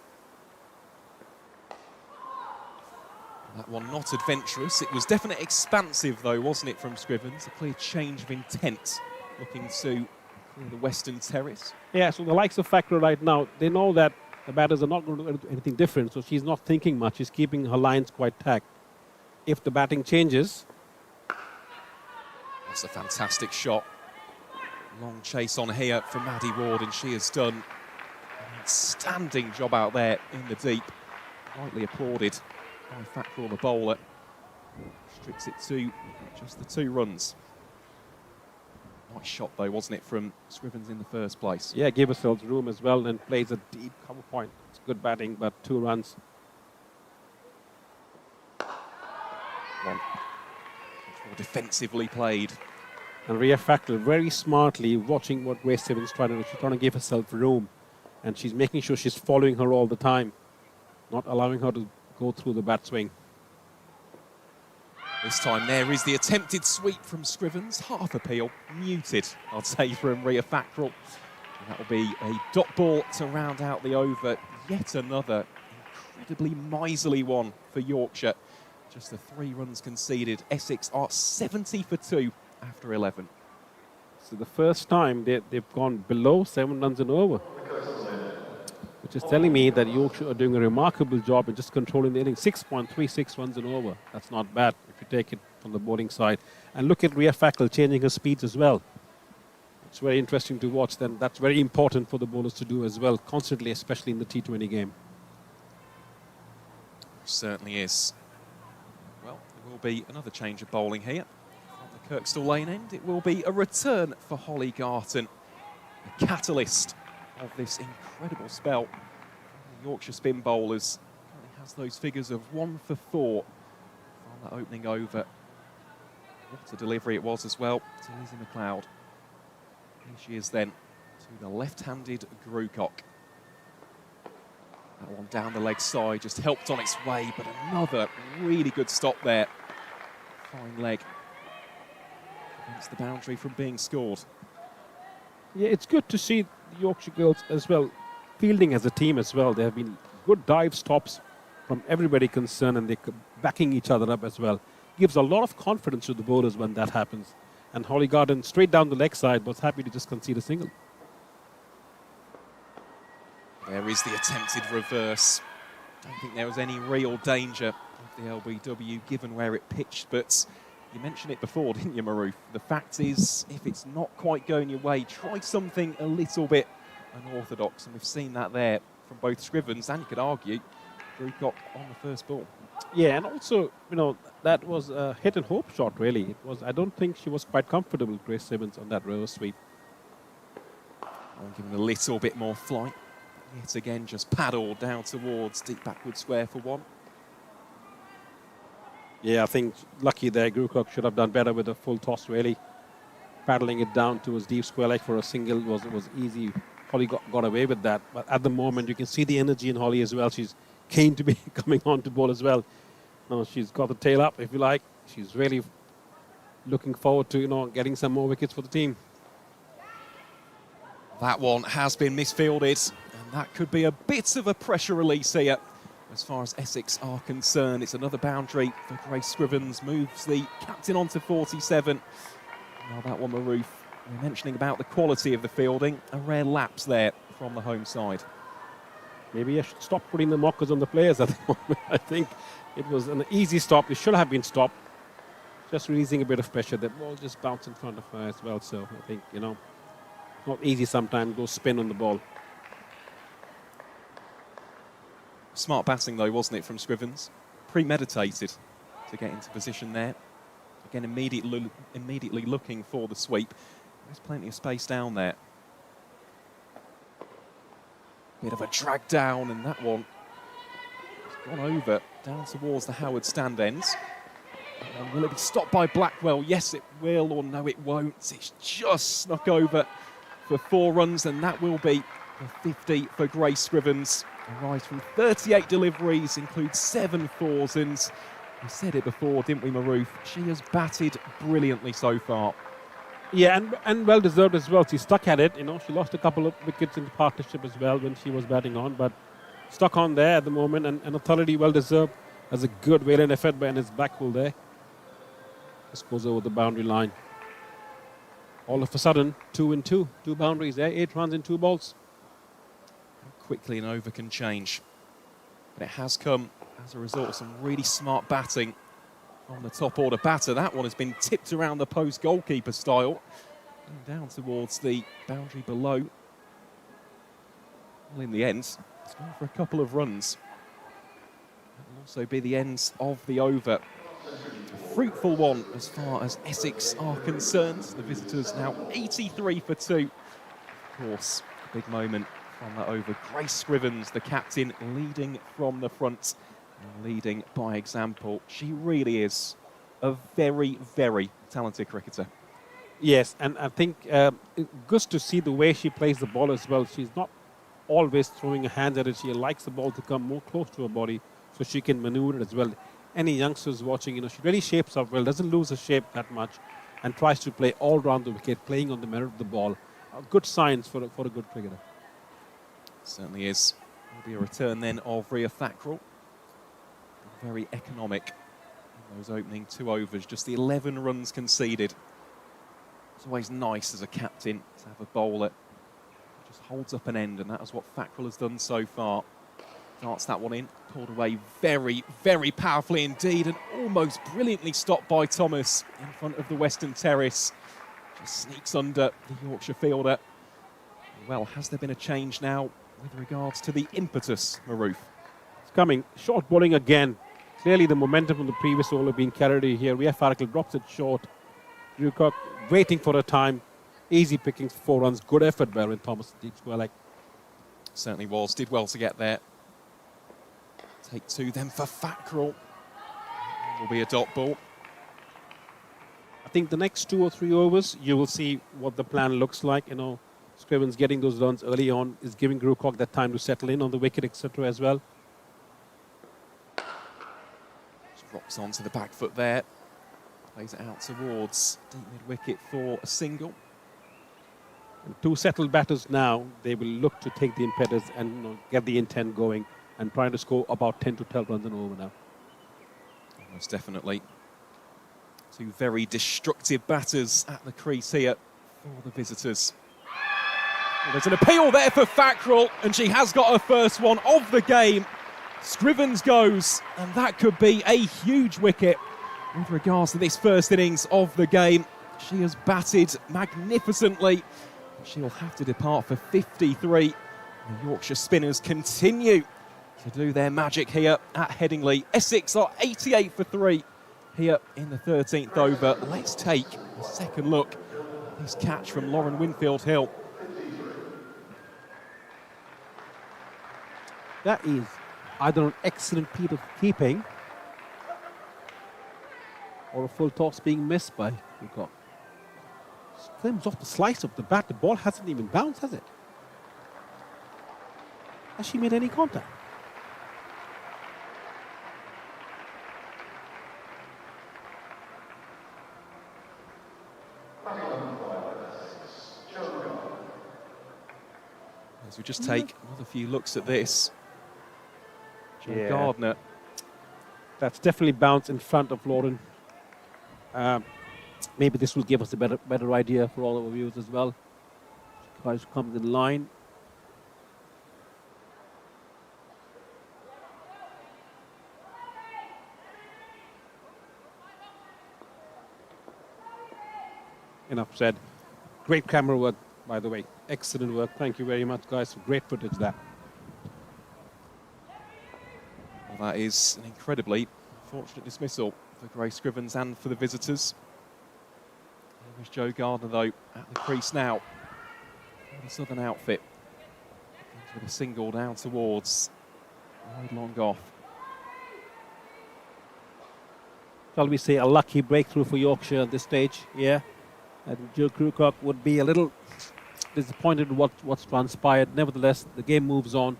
That one not adventurous. It was definitely expansive, though, wasn't it, from Scrivens? A clear change of intent, looking to clear the Western Terrace. Yeah, so the likes of Factor right now, they know that the batters are not going to do anything different, so she's not thinking much. She's keeping her lines quite tacked. If the batting changes... That's a fantastic shot. Long chase on here for Maddie Ward, and she has done an outstanding job out there in the deep. Rightly applauded by Fackrell, the bowler. Restricts it to just the 2 runs. Nice shot, though, wasn't it, from Scrivens in the first place? Yeah, gave herself room as well and plays a deep cover point. It's good batting, but 2 runs. One. Much more defensively played. And Rhea Fackrell very smartly watching what Grace Simmons trying to do. She's trying to give herself room. And she's making sure she's following her all the time. Not allowing her to go through the bat swing. This time there is the attempted sweep from Scrivens. Half appeal, muted, I'd say, from Rhea Fackrell. And that'll be a dot ball to round out the over. Yet another incredibly miserly one for Yorkshire. Just the 3 runs conceded. Essex are 70 for 2 after 11. So the first time they've gone below 7 runs and over. Which is telling me that Yorkshire are doing a remarkable job in just controlling the innings. 6.36 runs and over. That's not bad if you take it from the bowling side. And look at Rhea Fackrell changing her speeds as well. It's very interesting to watch. Then that's very important for the bowlers to do as well, constantly, especially in the T20 game. Certainly is. Well, there will be another change of bowling here. From the Kirkstall Lane end, it will be a return for Holly Garton, the catalyst of this incredible spell. The Yorkshire spin bowlers currently has those figures of 1 for 4 from that opening over. What a delivery it was as well to Lizzie McLeod. Here she is then to the left-handed Grewcock. That one down the leg side, just helped on its way, but another really good stop there. Fine leg. Prevents the boundary from being scored. Yeah, it's good to see the Yorkshire girls as well, fielding as a team as well. There have been good dive stops from everybody concerned, and they're backing each other up as well. Gives a lot of confidence to the bowlers when that happens. And Holly Garden, straight down the leg side, was happy to just concede a single. There is the attempted reverse. Don't think there was any real danger of the LBW given where it pitched, but you mentioned it before, didn't you, Maroof? The fact is, if it's not quite going your way, try something a little bit unorthodox, and we've seen that there from both Scrivens and, you could argue, Grewcock on the first ball. Yeah, and also, that was a hit and hope shot, really. It was. I don't think she was quite comfortable, Grace Simmons, on that reverse sweep. I'm giving a little bit more flight. Yet again, just paddle down towards deep backward square for 1. Yeah, I think lucky there. Grewcock should have done better with a full toss, really. Paddling it down towards deep square leg for a single was easy. Holly got away with that. But at the moment, you can see the energy in Holly as well. She's keen to be coming on to bowl as well. She's got the tail up, if you like. She's really looking forward to, getting some more wickets for the team. That one has been misfielded, and that could be a bit of a pressure release here. As far as Essex are concerned, it's another boundary for Grace Scrivens. Moves the captain on to 47. Now that one, Maroof, we're mentioning about the quality of the fielding. A rare lapse there from the home side. Maybe I should stop putting the mockers on the players at the moment. I think it was an easy stop. It should have been stopped. Just releasing a bit of pressure. The ball just bounced in front of her as well. So I think, not easy sometimes. Go spin on the ball. Smart batting, though, wasn't it, from Scrivens? Premeditated to get into position there. Again, immediately looking for the sweep. There's plenty of space down there. Bit of a drag down, and that one has gone over down towards the Howard stand ends. And will it be stopped by Blackwell? Yes, it will, or no, it won't. It's just snuck over for 4 runs, and that will be the 50 for Grace Scrivens. A rise from 38 deliveries, includes 7 fours, and we said it before, didn't we, Maroof? She has batted brilliantly so far. Yeah, and well deserved as well. She stuck at it. You know, she lost a couple of wickets in the partnership as well when she was batting on, but stuck on there at the moment, and a thoroughly well deserved as a good weighted effort by his backfill there. This goes over the boundary line. All of a sudden, 2 and 2, 2 boundaries there, 8 runs in 2 balls. How quickly an over can change, but it has come as a result of some really smart batting from the top order batter. That one has been tipped around the post goalkeeper style and down towards the boundary below. Well, in the end, it's gone for a couple of runs. That will also be the end of the over. A fruitful one as far as Essex are concerned. The visitors now 83 for 2. Of course, a big moment from that over. Grace Scrivens, the captain, leading from the front and leading by example. She really is a very, very talented cricketer. Yes, and I think good to see the way she plays the ball as well. She's not always throwing her hands at it. She likes the ball to come more close to her body so she can maneuver it as well. Any youngsters watching, you know, she really shapes up well, doesn't lose her shape that much, and tries to play all round the wicket, playing on the merit of the ball. Good signs for a good cricketer. Certainly is. Will be a return then of Rhea Thackrell. Very economic in those opening 2 overs. Just the 11 runs conceded. It's always nice as a captain to have a bowler who just holds up an end, and that is what Thackrell has done so far. Darts that one in, pulled away very, very powerfully indeed, and almost brilliantly stopped by Thomas in front of the Western Terrace. Just sneaks under the Yorkshire fielder. Well, has there been a change now with regards to the impetus, Maroof? It's coming. Short bowling again. Clearly the momentum from the previous over being carried here. Rhea Thackrell drops it short. Newcock waiting for a time. Easy pickings for 4 runs. Good effort by Thomas, deep square leg. Certainly was. Did well to get there. Take 2 then for Thackrell. Will be a dot ball. I think the next 2 or 3 overs, you will see what the plan looks like. You know, Scrivens getting those runs early on is giving Newcock that time to settle in on the wicket, etc. as well. Just rocks onto the back foot there. Plays it out towards deep mid-wicket for a single. And 2 settled batters now, they will look to take the impetus and, you know, get the intent going and trying to score about 10 to 12 runs an over now. Most definitely. 2 very destructive batters at the crease here for the visitors. Well, there's an appeal there for Thackrell, and she has got her first one of the game. Scrivens goes, and that could be a huge wicket with regards to this first innings of the game. She has batted magnificently. She'll have to depart for 53. The Yorkshire spinners continue to do their magic here at Headingley. Essex are 88 for 3 here in the 13th over. Let's take a second look at this catch from Lauren Winfield-Hill. That is either an excellent piece of keeping or a full toss being missed by Newcock. Comes off the slice of the bat. The ball hasn't even bounced, has it? Has she made any contact? As we just take another few looks at this. Joe Yeah. Gardner. That's definitely bounced in front of Lauren. Maybe this will give us a better idea for all our viewers as well. She comes in line. Enough said. Great camera work, by the way. Excellent work. Thank you very much, guys. Great footage there. That is an incredibly unfortunate dismissal for Grace Scrivens and for the visitors. There's Joe Gardner, though, at the crease now. For the Southern outfit. With a single down towards wide long off. Shall we say a lucky breakthrough for Yorkshire at this stage? Yeah. And Joe Krukok would be a little disappointed with what's transpired. Nevertheless, the game moves on.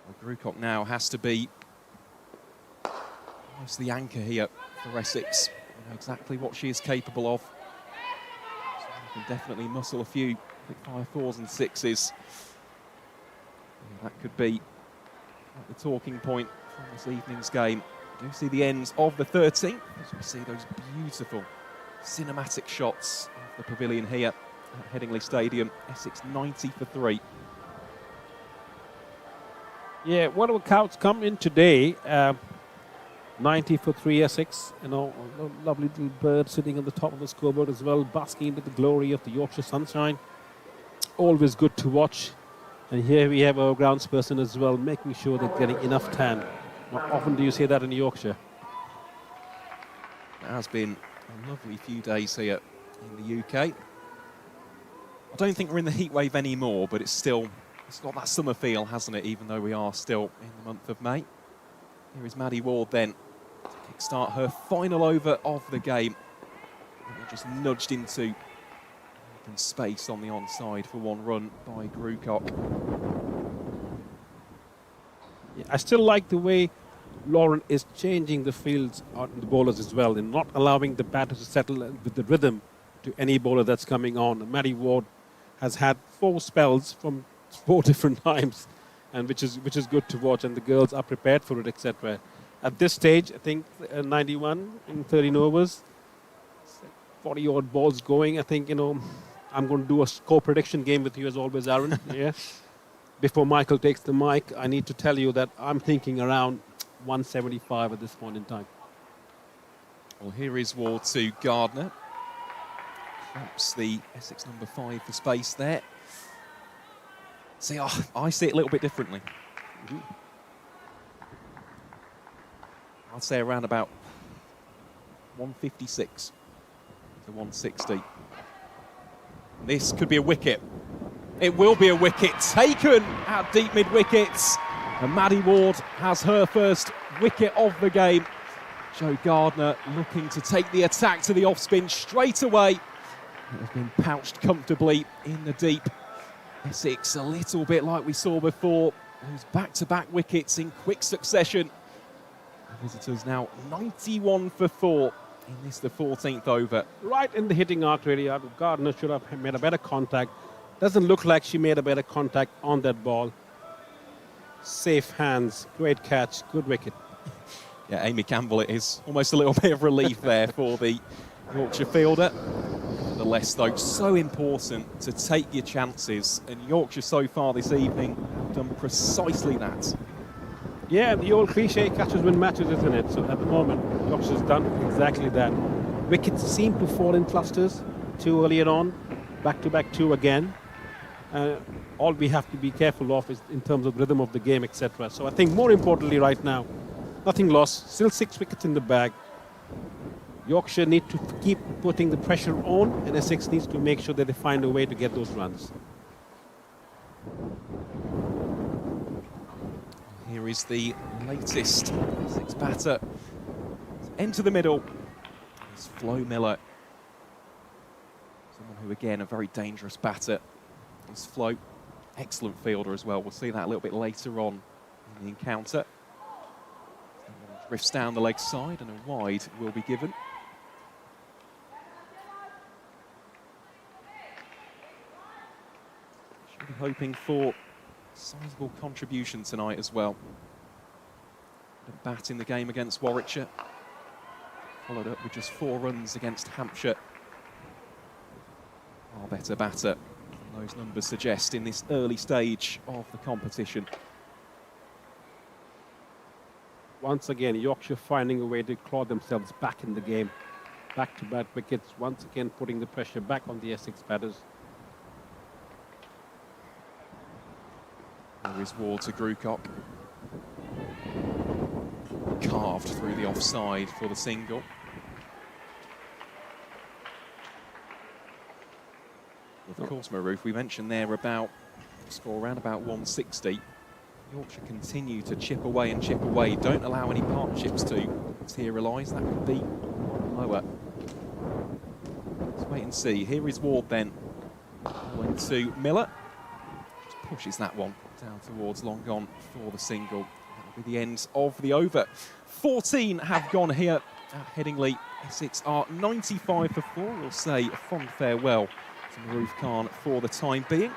Well, Krukok now has to be almost the anchor here for Essex. You know exactly what she is capable of. So you can definitely muscle a few quick fire 4s and 6s. That could be the talking point from this evening's game. We do see the ends of the 13th as we see those beautiful cinematic shots of the pavilion here at Headingley Stadium. Essex 90 for 3. Yeah, whatever counts come in today. 90 for 3 Essex. You know, a lovely little bird sitting on the top of the scoreboard as well, basking into the glory of the Yorkshire sunshine. Always good to watch. And here we have our groundsperson as well, making sure they're getting enough tan. Not often do you see that in Yorkshire. It has been a lovely few days here in the UK. I don't think we're in the heat wave anymore, but it's got that summer feel, hasn't it, even though we are still in the month of May. Here is Maddie Ward then to kickstart her final over of the game. And just nudged into open space on the onside for one run by Krukok. Yeah, I still like the way Lauren is changing the fields on the bowlers as well, and not allowing the batter to settle with the rhythm to any bowler that's coming on. Maddie Ward has had 4 spells from 4 different times, and which is good to watch, and the girls are prepared for it, etc. At this stage, I think 91 in 13 overs, 40 odd balls going. I think, you know, I'm going to do a score prediction game with you as always, Aaron. Yeah. Before Michael takes the mic, I need to tell you that I'm thinking around 175 at this point in time. Well, here is Ward to Gardner. Perhaps the Essex number 5 for space there. See, I see it a little bit differently. I'd say around about 156 to 160. This could be a wicket. It will be a wicket taken at deep mid-wickets. And Maddie Ward has her first wicket of the game. Joe Gardner looking to take the attack to the off-spin straight away. It has been pouched comfortably in the deep. Essex, a little bit like we saw before, who's back-to-back wickets in quick succession. The visitors now 91 for 4 in this, the 14th over. Right in the hitting arc, really. Gardner should have made a better contact. Doesn't look like she made a better contact on that ball. Safe hands, great catch, good wicket. Yeah, Amy Campbell, it is almost a little bit of relief there for the Yorkshire fielder. Nevertheless, though, so important to take your chances, and Yorkshire so far this evening have done precisely that. Yeah, the old cliche, catches win matches, isn't it? So at the moment, Yorkshire's done exactly that. Wickets seem to fall in clusters, 2 earlier on, back-to-back 2 again. All we have to be careful of is in terms of rhythm of the game, etc. So I think more importantly right now, nothing lost, still 6 wickets in the bag. Yorkshire need to keep putting the pressure on, and Essex needs to make sure that they find a way to get those runs. Here is the latest Essex batter. Into the middle is Flo Miller. Someone who, again, a very dangerous batter. Is Flo, excellent fielder as well. We'll see that a little bit later on in the encounter. Drifts down the leg side, and a wide will be given. Should be hoping for a sizable contribution tonight as well. A bat in the game against Warwickshire. Followed up with just 4 runs against Hampshire. Far better batter than those numbers suggest in this early stage of the competition. Once again, Yorkshire finding a way to claw themselves back in the game. Back-to-back wickets, once again putting the pressure back on the Essex batters. There is Ward to Grucock. Carved through the offside for the single. Of course, Maroof, we mentioned there about score around about 160. Yorkshire continue to chip away and chip away. Don't allow any partnerships to materialise. That could be lower. Let's wait and see. Here is Ward then. Going to Miller. Just pushes that one down towards long gone for the single. That will be the end of the over. 14 have gone here at Headingley. Essex are 95 for 4. We'll say a fond farewell to Maroof Khan for the time being.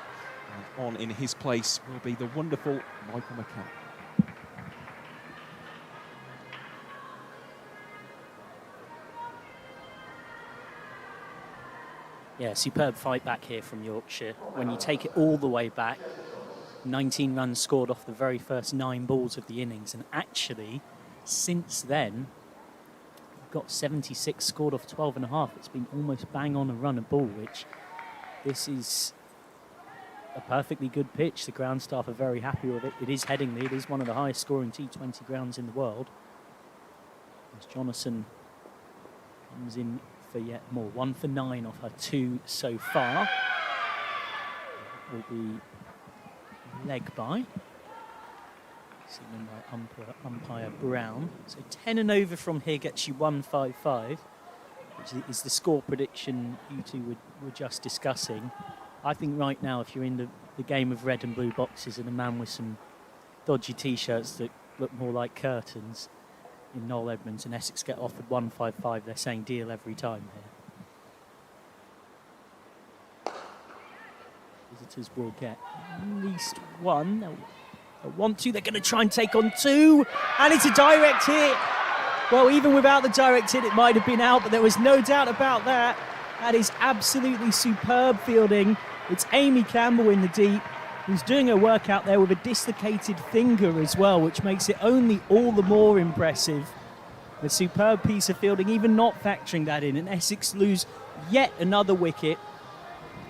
And on in his place will be the wonderful Michael McCann. Yeah, superb fight back here from Yorkshire. When you take it all the way back, 19 runs scored off the very first 9 balls of the innings. And actually, since then, we've got 76 scored off 12.5. It's been almost bang on a run a ball, which this is a perfectly good pitch. The ground staff are very happy with it. It is Headingley. It is one of the highest scoring T20 grounds in the world. As Jonathan comes in for yet more. 1 for 9 off her 2 so far. Will be leg by. Seen by umpire Brown. So 10 and over from here gets you 155, which is the score prediction you two were just discussing. I think right now, if you're in the game of red and blue boxes and a man with some dodgy T-shirts that look more like curtains in Noel Edmonds and Essex get offered 155, they're saying deal every time here. Visitors will get at least 1. They'll want to. They're going to try and take on 2. And it's a direct hit. Well, even without the direct hit, it might have been out, but there was no doubt about that. That is absolutely superb fielding. It's Amy Campbell in the deep, who's doing her work out there with a dislocated finger as well, which makes it only all the more impressive. A superb piece of fielding, even not factoring that in. And Essex lose yet another wicket.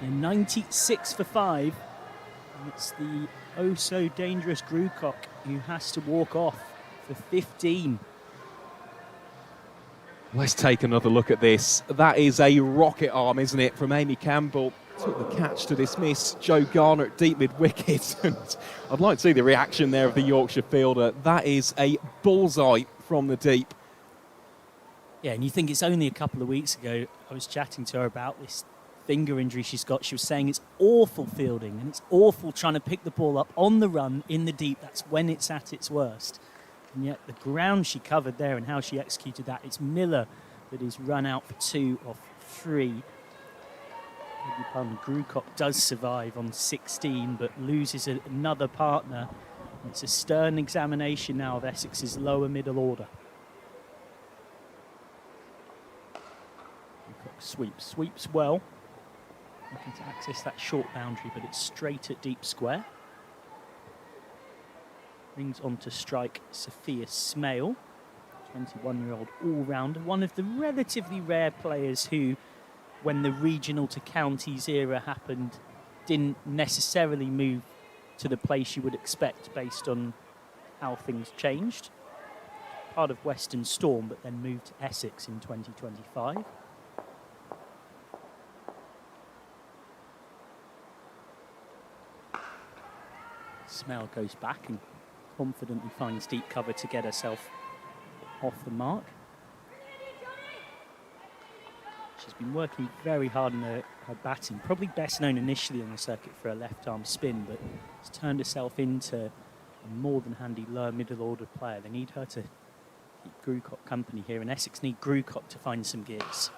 And 96 for 5. And it's the oh-so-dangerous Grucock who has to walk off for 15. Let's take another look at this. That is a rocket arm, isn't it, from Amy Campbell. Took the catch to dismiss Joe Garner at deep mid-wicket. And I'd like to see the reaction there of the Yorkshire fielder. That is a bullseye from the deep. Yeah, and you think it's only a couple of weeks ago, I was chatting to her about this finger injury she's got. She was saying it's awful fielding and it's awful trying to pick the ball up on the run in the deep. That's when it's at its worst. And yet the ground she covered there and how she executed that, it's Miller that is run out for 2 off 3. Grucock does survive on 16 but loses another partner. It's a stern examination now of Essex's lower middle order. Grucock sweeps well. Looking to access that short boundary, but it's straight at deep square. Brings on to strike Sophia Smale, 21-year-old all-rounder, one of the relatively rare players who, when the regional to counties era happened, didn't necessarily move to the place you would expect based on how things changed. Part of Western Storm, but then moved to Essex in 2025. Smell goes back and confidently finds deep cover to get herself off the mark. She's been working very hard on her batting, probably best known initially on the circuit for her left-arm spin, but has turned herself into a more than handy lower middle order player. They need her to keep Grucock company here, and Essex need Grucock to find some gears.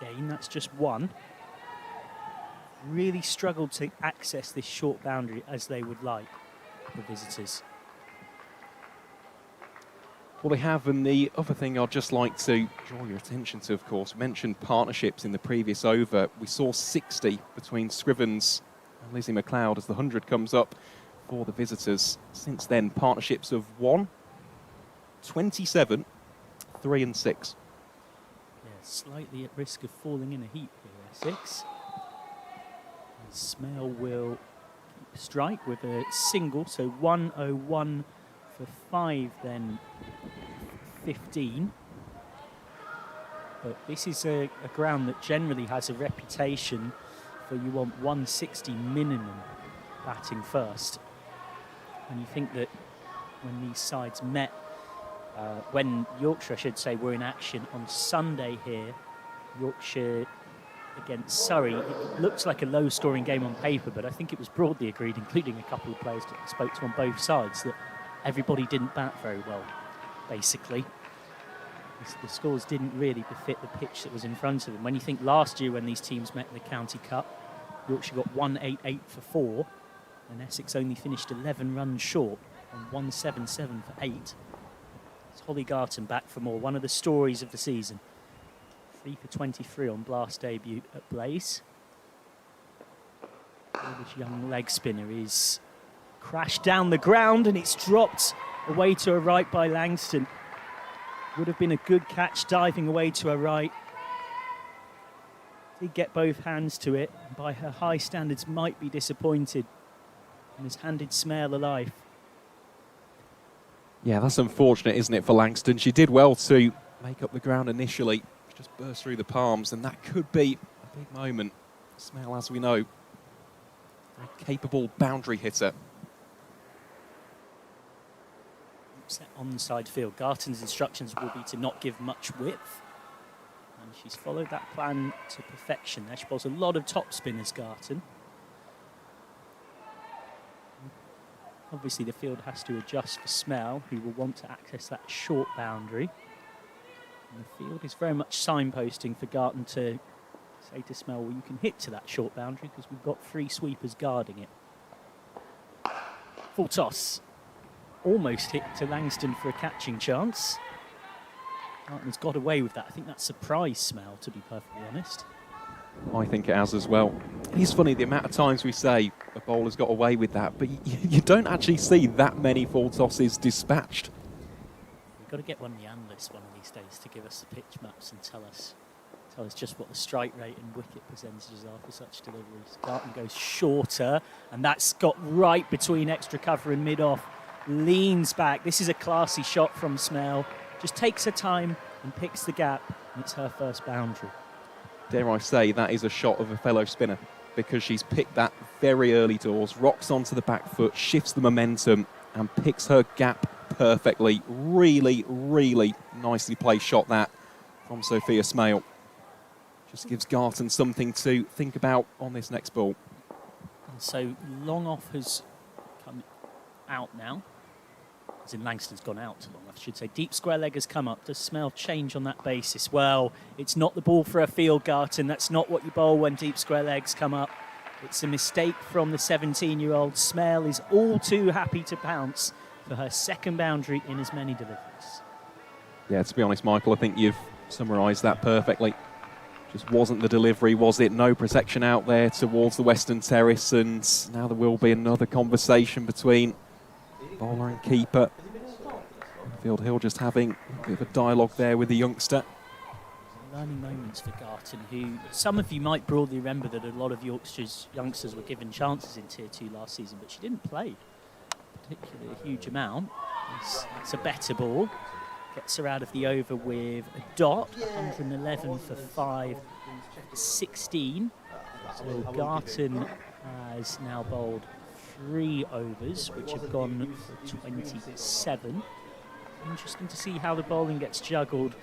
Again, that's just 1. Really struggled to access this short boundary as they would like, the visitors. Well, they have, and the other thing I'd just like to draw your attention to, of course, we mentioned partnerships in the previous over. We saw 60 between Scrivens and Lizzie McLeod as the 100 comes up for the visitors. Since then, partnerships of 1, 27, 3 and 6. Yeah, slightly at risk of falling in a heap here, Essex. And Smale will keep strike with a single, so 101 for 5 then 15. But this is a ground that generally has a reputation for you want 160 minimum batting first. And you think that when these sides met, when Yorkshire, I should say, were in action on Sunday here, Yorkshire against Surrey, it looks like a low-scoring game on paper, but I think it was broadly agreed, including a couple of players that I spoke to on both sides, that everybody didn't bat very well, basically. The scores didn't really befit the pitch that was in front of them. When you think last year when these teams met in the County Cup, Yorkshire got 188 for 4, and Essex only finished 11 runs short on 177 for 8. It's Holly Garton back for more, one of the stories of the season. 3 for 23 on Blast debut at Blaze. This young leg spinner is crashed down the ground and it's dropped away to her right by Langston. Would have been a good catch diving away to her right. Did get both hands to it, and by her high standards might be disappointed, and has handed Smale a life. Yeah, that's unfortunate, isn't it, for Langston? She did well to make up the ground initially. She just burst through the palms, and that could be a big moment. Smale, as we know, a capable boundary hitter. Set on the side field. Garton's instructions will be to not give much width, and she's followed that plan to perfection. There she bowls a lot of top spinners, Garton. Obviously the field has to adjust for Smale, who will want to access that short boundary. And the field is very much signposting for Garton to say to Smale, well, you can hit to that short boundary because we've got 3 sweepers guarding it. Full toss. Almost hit to Langston for a catching chance. Garton's got away with that. I think that surprised Smale, to be perfectly honest. I think it has as well. It is funny the amount of times we say a bowler's got away with that, but you don't actually see that many full tosses dispatched. We've got to get one of the analysts one of these days to give us the pitch maps and tell us just what the strike rate and wicket percentages are for such deliveries. Garton goes shorter, and that's got right between extra cover and mid-off. Leans back. This is a classy shot from Smale. Just takes her time and picks the gap, and it's her first boundary. Dare I say, that is a shot of a fellow spinner, because she's picked that very early doors, rocks onto the back foot, shifts the momentum, and picks her gap perfectly. Really, really nicely placed shot that from Sophia Smale. Just gives Garton something to think about on this next ball. And so long off has come out now. As in Langston's gone out to long off, I should say. Deep square leg has come up. Does Smale change on that basis? Well, it's not the ball for a field, Garton. That's not what you bowl when deep square legs come up. It's a mistake from the 17-year-old. Smale is all too happy to pounce for her second boundary in as many deliveries. Yeah, to be honest, Michael, I think you've summarised that perfectly. Just wasn't the delivery, was it? No protection out there towards the Western Terrace, and now there will be another conversation between bowler and keeper. Field Hill just having a bit of a dialogue there with the youngster. Learning moments for Garton, who some of you might broadly remember that a lot of Yorkshire's youngsters were given chances in Tier 2 last season, but she didn't play particularly a huge amount. It's a better ball. Gets her out of the over with a dot, 111 for 5, 16. So Garton has now bowled 3 overs, which have gone for 27. Interesting to see how the bowling gets juggled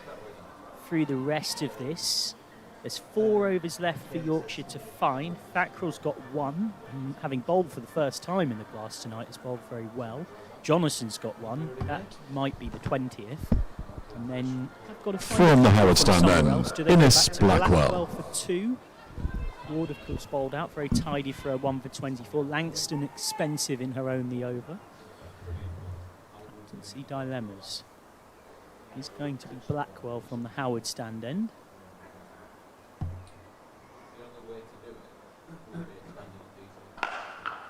through the rest of this. There's 4 overs left for Yorkshire to find. Thackrell's got 1, and having bowled for the first time in the Glass tonight, has bowled very well. Jonason's got 1. That might be the 20th. And then I've got to find from the Howard stand then, Innes Blackwell for 2. Ward, of course, bowled out very tidy for a 1 for 24. Langston expensive in her only over. Captaincy dilemmas. He's going to be Blackwell from the Howard stand end.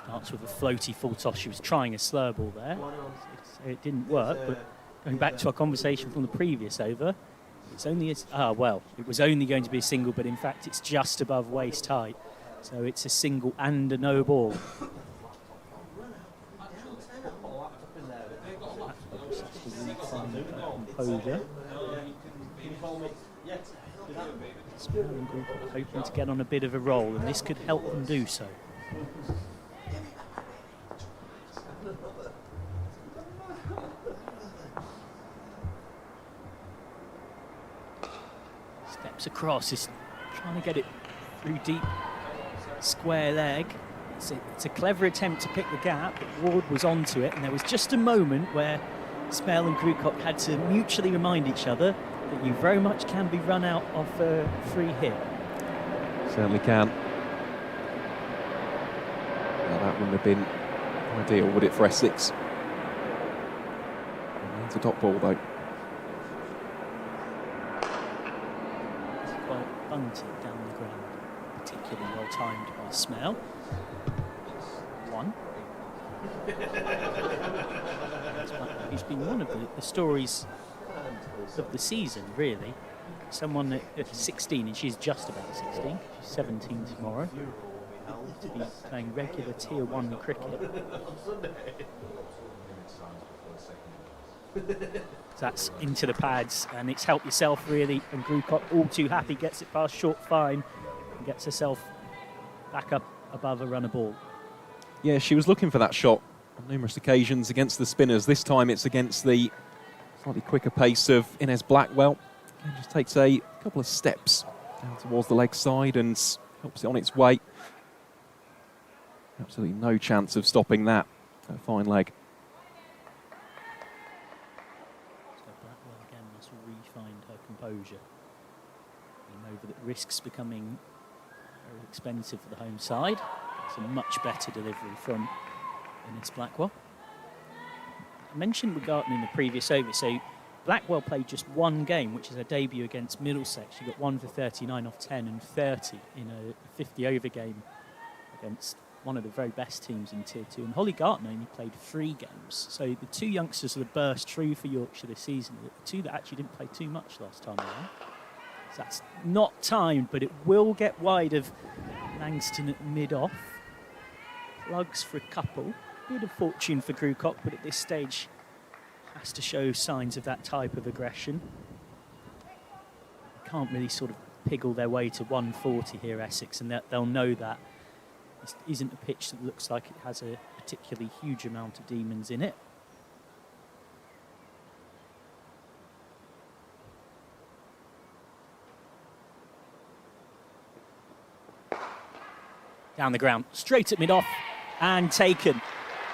Starts with a floaty full toss. She was trying a slur ball there, so it didn't work. But going back to our conversation from the previous over, it's only it was only going to be a single, but in fact it's just above waist height, so it's a single and a no ball. composure. Smell and Group are hoping to get on a bit of a roll, and this could help them do so. Steps across, is trying to get it through deep square leg. It's a clever attempt to pick the gap, but Ward was onto it, and there was just a moment where Smell and Grewcock had to mutually remind each other that you very much can be run out of a free hit. Certainly can. Well, that wouldn't have been ideal, would it, for Essex? It's a dot ball, though. It's quite bunted down the ground, particularly well timed by Smell. One. He's been one of the stories of the season, really. Someone at 16, and she's just about 16, she's 17 tomorrow, to be playing regular Tier 1 cricket. So that's into the pads, and it's help yourself, really, and Grewcock, all too happy, gets it past short fine and gets herself back up above a runner ball. Yeah, she was looking for that shot on numerous occasions against the spinners. This time it's against the slightly quicker pace of Inez Blackwell. Again, just takes a couple of steps down towards the leg side and helps it on its way. Absolutely no chance of stopping that. A fine leg. So Blackwell again must re-find her composure. You know that risks becoming very expensive for the home side. It's a much better delivery from Inez Blackwell. I mentioned Gartner in the previous over, so Blackwell played just one game, which is her debut against Middlesex. She got 1 for 39 off 10 and 30 in a 50-over game against one of the very best teams in Tier 2. And Holly Gartner only played 3 games. So the 2 youngsters that burst through for Yorkshire this season, the 2 that actually didn't play too much last time around. So that's not timed, but it will get wide of Langston at mid-off. Lugs for a couple. Bit of fortune for Grewcock, but at this stage has to show signs of that type of aggression. Can't really sort of piggle their way to 140 here, Essex, and they'll know that. This isn't a pitch that looks like it has a particularly huge amount of demons in it. Down the ground, straight at mid-off, and taken.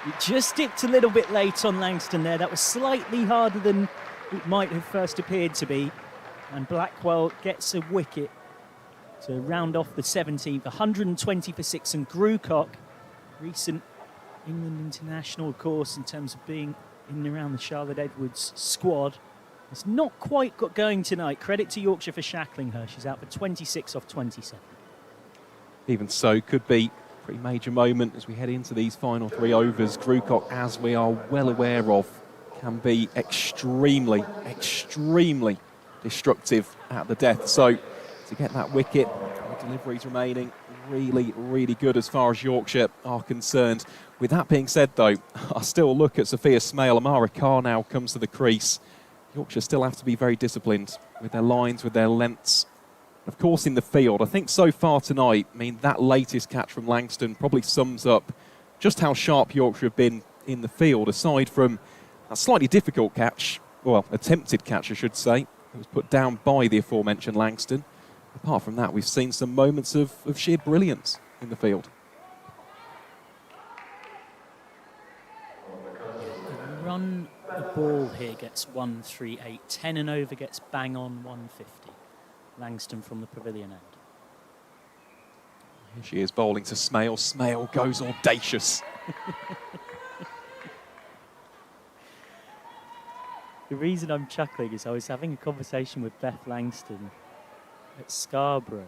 It just dipped a little bit late on Langston there. That was slightly harder than it might have first appeared to be. And Blackwell gets a wicket to round off the 17th. 120 for 6. And Grewcock, recent England international, of course, in terms of being in and around the Charlotte Edwards squad, has not quite got going tonight. Credit to Yorkshire for shackling her. She's out for 26 off 27. Even so, could be a pretty major moment as we head into these final 3 overs. Grewcock, as we are well aware of, can be extremely, extremely destructive at the death. So to get that wicket, the deliveries remaining really, really good as far as Yorkshire are concerned. With that being said, though, I still look at Sophia Smale. Amara Carr now comes to the crease. Yorkshire still have to be very disciplined with their lines, with their lengths. Of course, in the field, I think so far tonight, I mean, that latest catch from Langston probably sums up just how sharp Yorkshire have been in the field, aside from a slightly difficult catch, well, attempted catch, I should say. It was put down by the aforementioned Langston. Apart from that, we've seen some moments of sheer brilliance in the field. The run the ball here gets 138. 10 and over gets bang on 150. Langston from the pavilion end. Here she is bowling to Smale. Smale goes audacious. The reason I'm chuckling is I was having a conversation with Beth Langston at Scarborough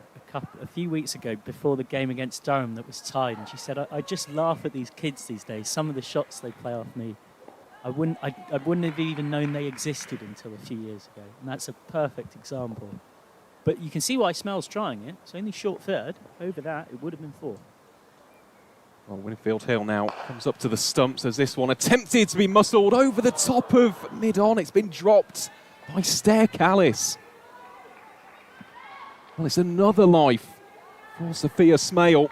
a few weeks ago before the game against Durham that was tied, and she said, I just laugh at these kids these days. Some of the shots they play off me, I wouldn't have even known they existed until a few years ago, and that's a perfect example. But you can see why Smell's trying it. It's only short third. Over that, it would have been 4. Well, Winfield Hill now comes up to the stumps as this one attempted to be muscled over the top of mid-on. It's been dropped by Stair Callis. Well, it's another life for Sophia Smale.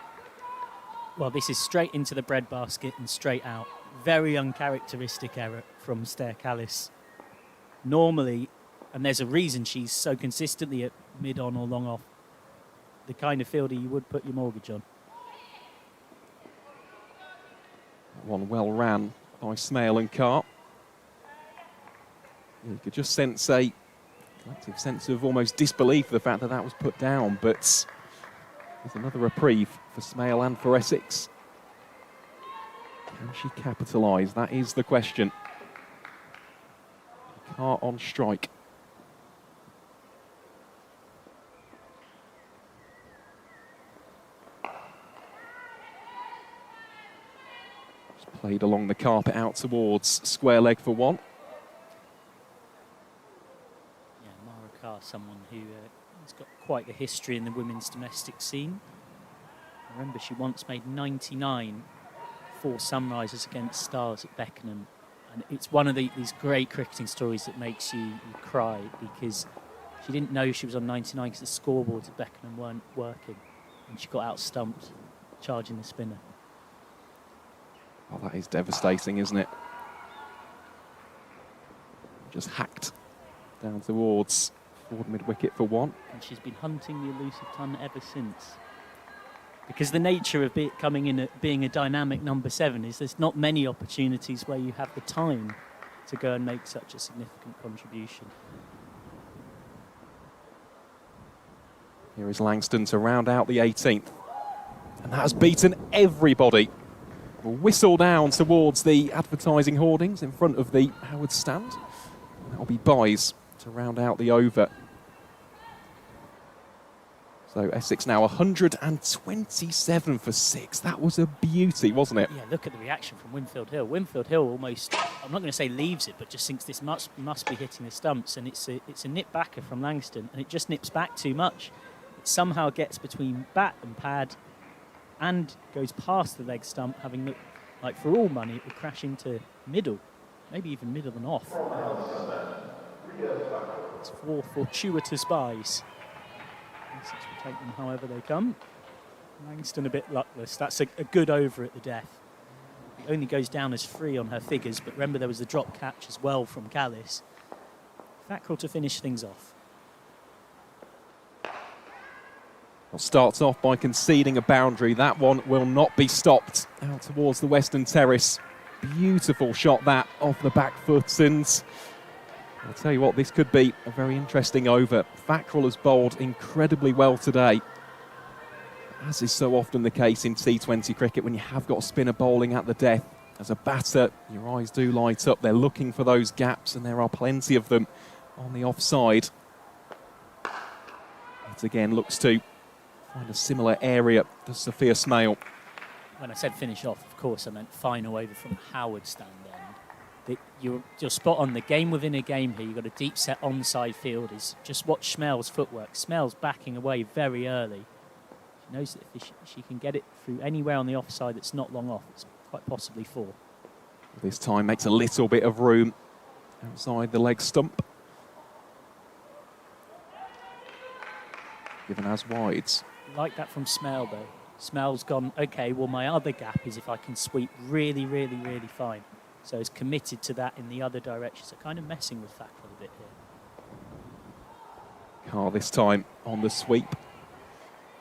Well, this is straight into the breadbasket and straight out. Very uncharacteristic error from Stair Callis. Normally, and there's a reason she's so consistently at mid-on or long-off, the kind of fielder you would put your mortgage on. One well ran by Smale and Carr. You could just sense a collective sense of almost disbelief for the fact that that was put down, but there's another reprieve for Smale and for Essex. Can she capitalise? That is the question. Carr on strike. Just played along the carpet out towards square leg for one. Yeah, Mara Carr, someone who has got quite a history in the women's domestic scene. I remember she once made 99 for Sunrisers against Stars at Beckenham. And it's one of these great cricketing stories that makes you cry, because she didn't know she was on 99 because the scoreboards at Beckenham weren't working. And she got out-stumped, charging the spinner. Oh, that is devastating, isn't it? Just hacked down towards forward mid-wicket for one. And she's been hunting the elusive ton ever since. Because the nature of it coming in being a dynamic number 7 is there's not many opportunities where you have the time to go and make such a significant contribution. Here is Langston to round out the 18th. And that has beaten everybody. A whistle down towards the advertising hoardings in front of the Howard stand. That'll be Buys to round out the over. So Essex now 127 for 6. That was a beauty, wasn't it? Yeah, look at the reaction from Winfield Hill. Winfield Hill almost, I'm not going to say leaves it, but just thinks this must be hitting the stumps. And it's a nip backer from Langston, and it just nips back too much. It somehow gets between bat and pad and goes past the leg stump, having looked like for all money it would crash into middle, maybe even middle and off. It's 4 fortuitous buys. Essex will take them however they come. Langston a bit luckless. That's a good over at the death. It only goes down as 3 on her figures, but remember there was the drop catch as well from Callis. Thackrell to finish things off. Well, starts off by conceding a boundary. That one will not be stopped. Out towards the western terrace. Beautiful shot that off the back foot, and I'll tell you what, this could be a very interesting over. Thackrell has bowled incredibly well today, as is so often the case in T20 cricket when you have got a spinner bowling at the death. As a batter, your eyes do light up. They're looking for those gaps, and there are plenty of them on the offside. It again looks to find a similar area to Sophia Smale. When I said finish off, of course I meant final over from Howard stand end. You're spot on. The game within a game here. You've got a deep set onside fielders. Just watch Smel's footwork. Smel's backing away very early. She knows that if she can get it through anywhere on the offside that's not long off, it's quite possibly 4. This time makes a little bit of room outside the leg stump. Given as wides. Like that from Smell though. Smell's gone, okay, well my other gap is if I can sweep really, really, really fine. So is committed to that in the other direction. So kind of messing with Thackrell a bit here. Carr this time on the sweep.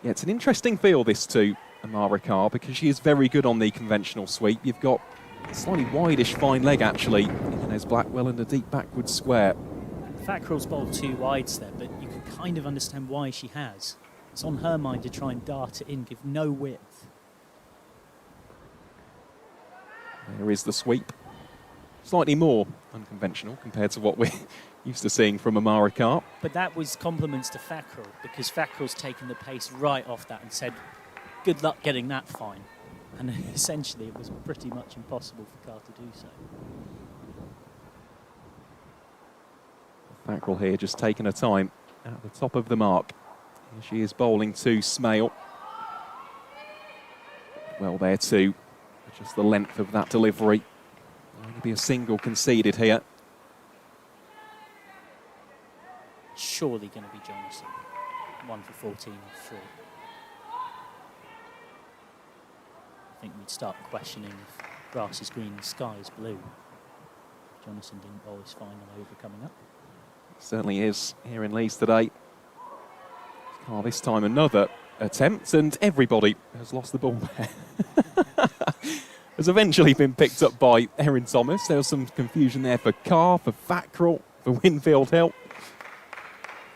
Yeah, it's an interesting feel this to Amara Carr, because she is very good on the conventional sweep. You've got a slightly wideish fine leg actually in Inez Blackwell and a deep backward square. Thackrell's bowled 2 wides there, but you can kind of understand why she has. It's on her mind to try and dart it in, give no width. There is the sweep. Slightly more unconventional compared to what we're used to seeing from Amara Carr. But that was compliments to Thackrell, because Thackrell's taken the pace right off that and said, good luck getting that fine. And essentially it was pretty much impossible for Carr to do so. Thackrell here just taking her time at the top of the mark. Here she is bowling to Smale. Well there too, just the length of that delivery. Only be a single conceded here. surely going to be Jonathan. 1 for 14 off 3. I think we'd start questioning if grass is green, the sky is blue. Jonathan didn't bowl his final over coming up. Certainly is here in Leeds today. Oh, this time another attempt, and everybody has lost the ball there. Has eventually been picked up by Erin Thomas. There was some confusion there for Carr, for Fackrell, for Winfield Hill.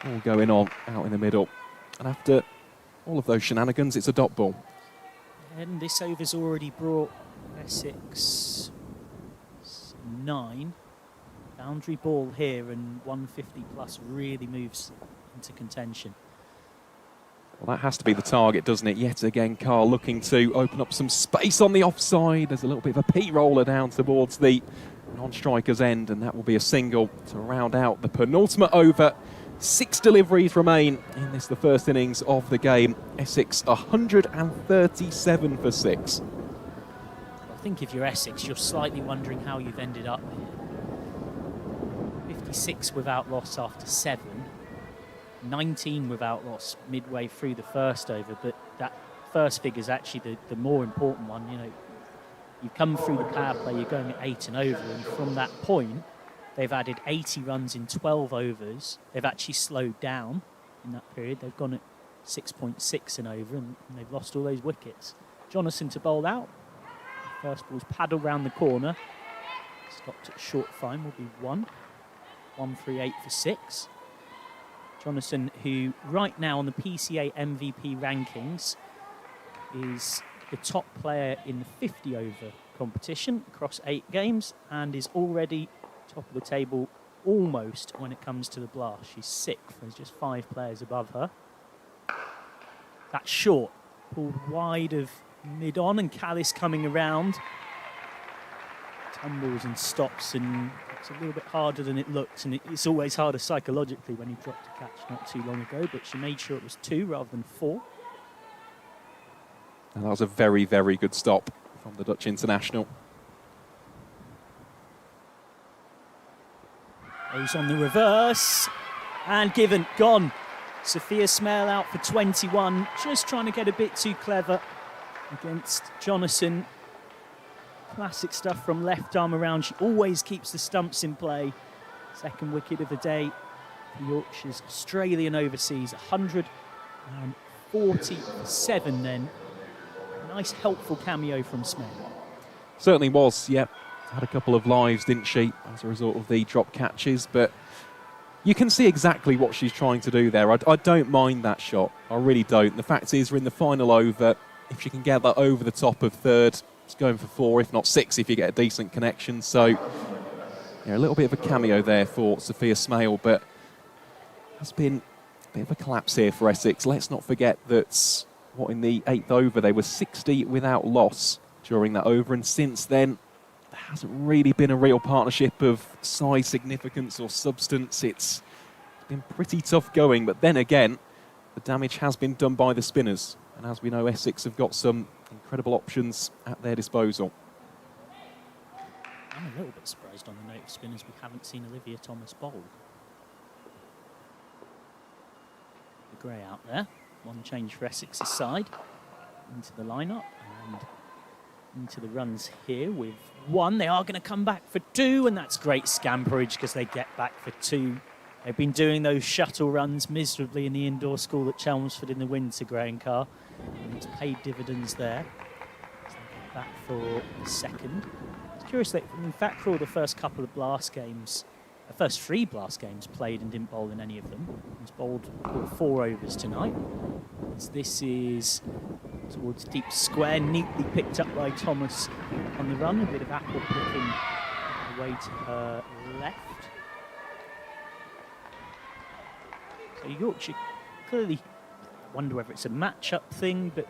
All going on out in the middle. And after all of those shenanigans, it's a dot ball. And this over's already brought Essex 9. Boundary ball here, and 150 plus really moves into contention. Well, that has to be the target, doesn't it? Yet again, Carr looking to open up some space on the offside. There's a little bit of a P-roller down towards the non-striker's end, and that will be a single to round out the penultimate over. 6 deliveries remain in this, the first innings of the game. Essex 137 for 6. I think if you're Essex, you're slightly wondering how you've ended up here. 56 without loss after 7. 19 without loss midway through the first over, but that first figure is actually the more important one. You know, you come through the power play, you're going at 8 and over, and from that point, they've added 80 runs in 12 overs. They've actually slowed down in that period. They've gone at 6.6 and over, and they've lost all those wickets. Jonathan to bowl out. First ball's paddled round the corner. Stopped at short fine, will be 1. 138 for 6. Jonathan, who right now on the PCA MVP rankings is the top player in the 50 over competition across 8 games, and is already top of the table almost when it comes to the blast. She's 6th. There's just 5 players above her. That's short. Pulled wide of mid-on, and Callis coming around. Tumbles and stops, and it's a little bit harder than it looks, and it's always harder psychologically when you dropped a catch not too long ago, but she made sure it was 2 rather than 4. And that was a very, very good stop from the Dutch international. Goes on the reverse, and given, gone. Sophia Smale out for 21, just trying to get a bit too clever against Jonathan. Classic stuff from left arm around. She always keeps the stumps in play. Second wicket of the day for Yorkshire's Australian overseas. 147 then. Nice helpful cameo from Smith. Certainly was, yeah. Had a couple of lives, didn't she, as a result of the drop catches, but you can see exactly what she's trying to do there. I don't mind that shot. I really don't. The fact is, we're in the final over. If she can get that over the top of third, it's going for 4, if not 6, if you get a decent connection. So, yeah, a little bit of a cameo there for Sophia Smale, but has been a bit of a collapse here for Essex. Let's not forget that, in the 8th over, they were 60 without loss during that over, and since then, there hasn't really been a real partnership of size, significance or substance. It's been pretty tough going, but then again, the damage has been done by the spinners. And as we know, Essex have got some incredible options at their disposal. I'm a little bit surprised on the note of spinners we haven't seen Olivia Thomas bowl. The grey out there. One change for Essex's side. Into the lineup and into the runs here with 1. They are going to come back for 2, and that's great scamperage because they get back for 2. They've been doing those shuttle runs miserably in the indoor school at Chelmsford in the winter, Gray and Carr, and it's paid dividends there. So they get back for the second. It's curious that, in fact, for all the first couple of blast games, the first 3 blast games played and didn't bowl in any of them. He's bowled 4 overs tonight. As this is towards deep square, neatly picked up by Thomas on the run. A bit of apple picking away to her left. So Yorkshire clearly, I wonder whether it's a match-up thing, but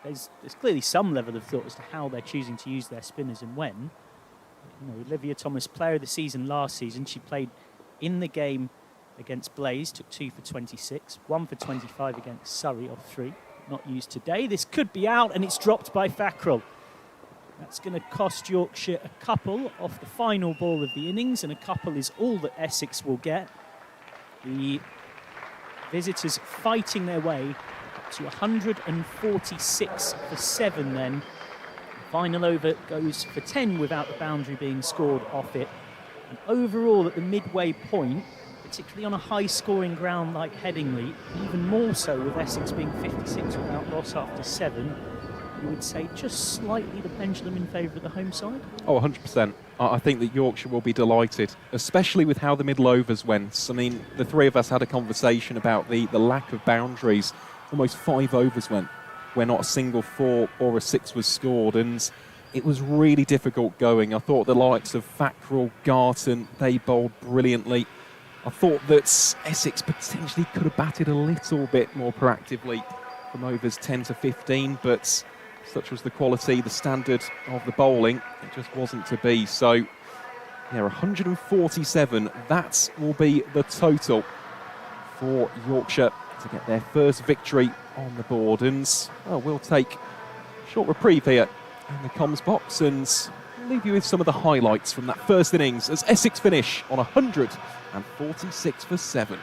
there's clearly some level of thought as to how they're choosing to use their spinners and when. You know, Olivia Thomas, player of the season last season, she played in the game against Blaze, took 2 for 26, 1 for 25 against Surrey off 3. Not used today. This could be out, and it's dropped by Fackrell. That's going to cost Yorkshire a couple off the final ball of the innings, and a couple is all that Essex will get. The Visitors fighting their way up to 146 for 7 then. Final over goes for 10 without the boundary being scored off it. And overall at the midway point, particularly on a high-scoring ground like Headingley, even more so with Essex being 56 without loss after 7, you would say just slightly the pendulum in favour of the home side? Oh, 100%. I think that Yorkshire will be delighted, especially with how the middle overs went. I mean, the three of us had a conversation about the lack of boundaries. Almost 5 overs went where not a single 4 or a 6 was scored, and it was really difficult going. I thought the likes of Fackrell, Garton, they bowled brilliantly. I thought that Essex potentially could have batted a little bit more proactively from overs 10 to 15, but such was the quality, the standard of the bowling, it just wasn't to be. So, yeah, 147, that will be the total for Yorkshire to get their first victory on the board. And, well, we'll take a short reprieve here in the comms box and leave you with some of the highlights from that first innings as Essex finish on 146 for 7.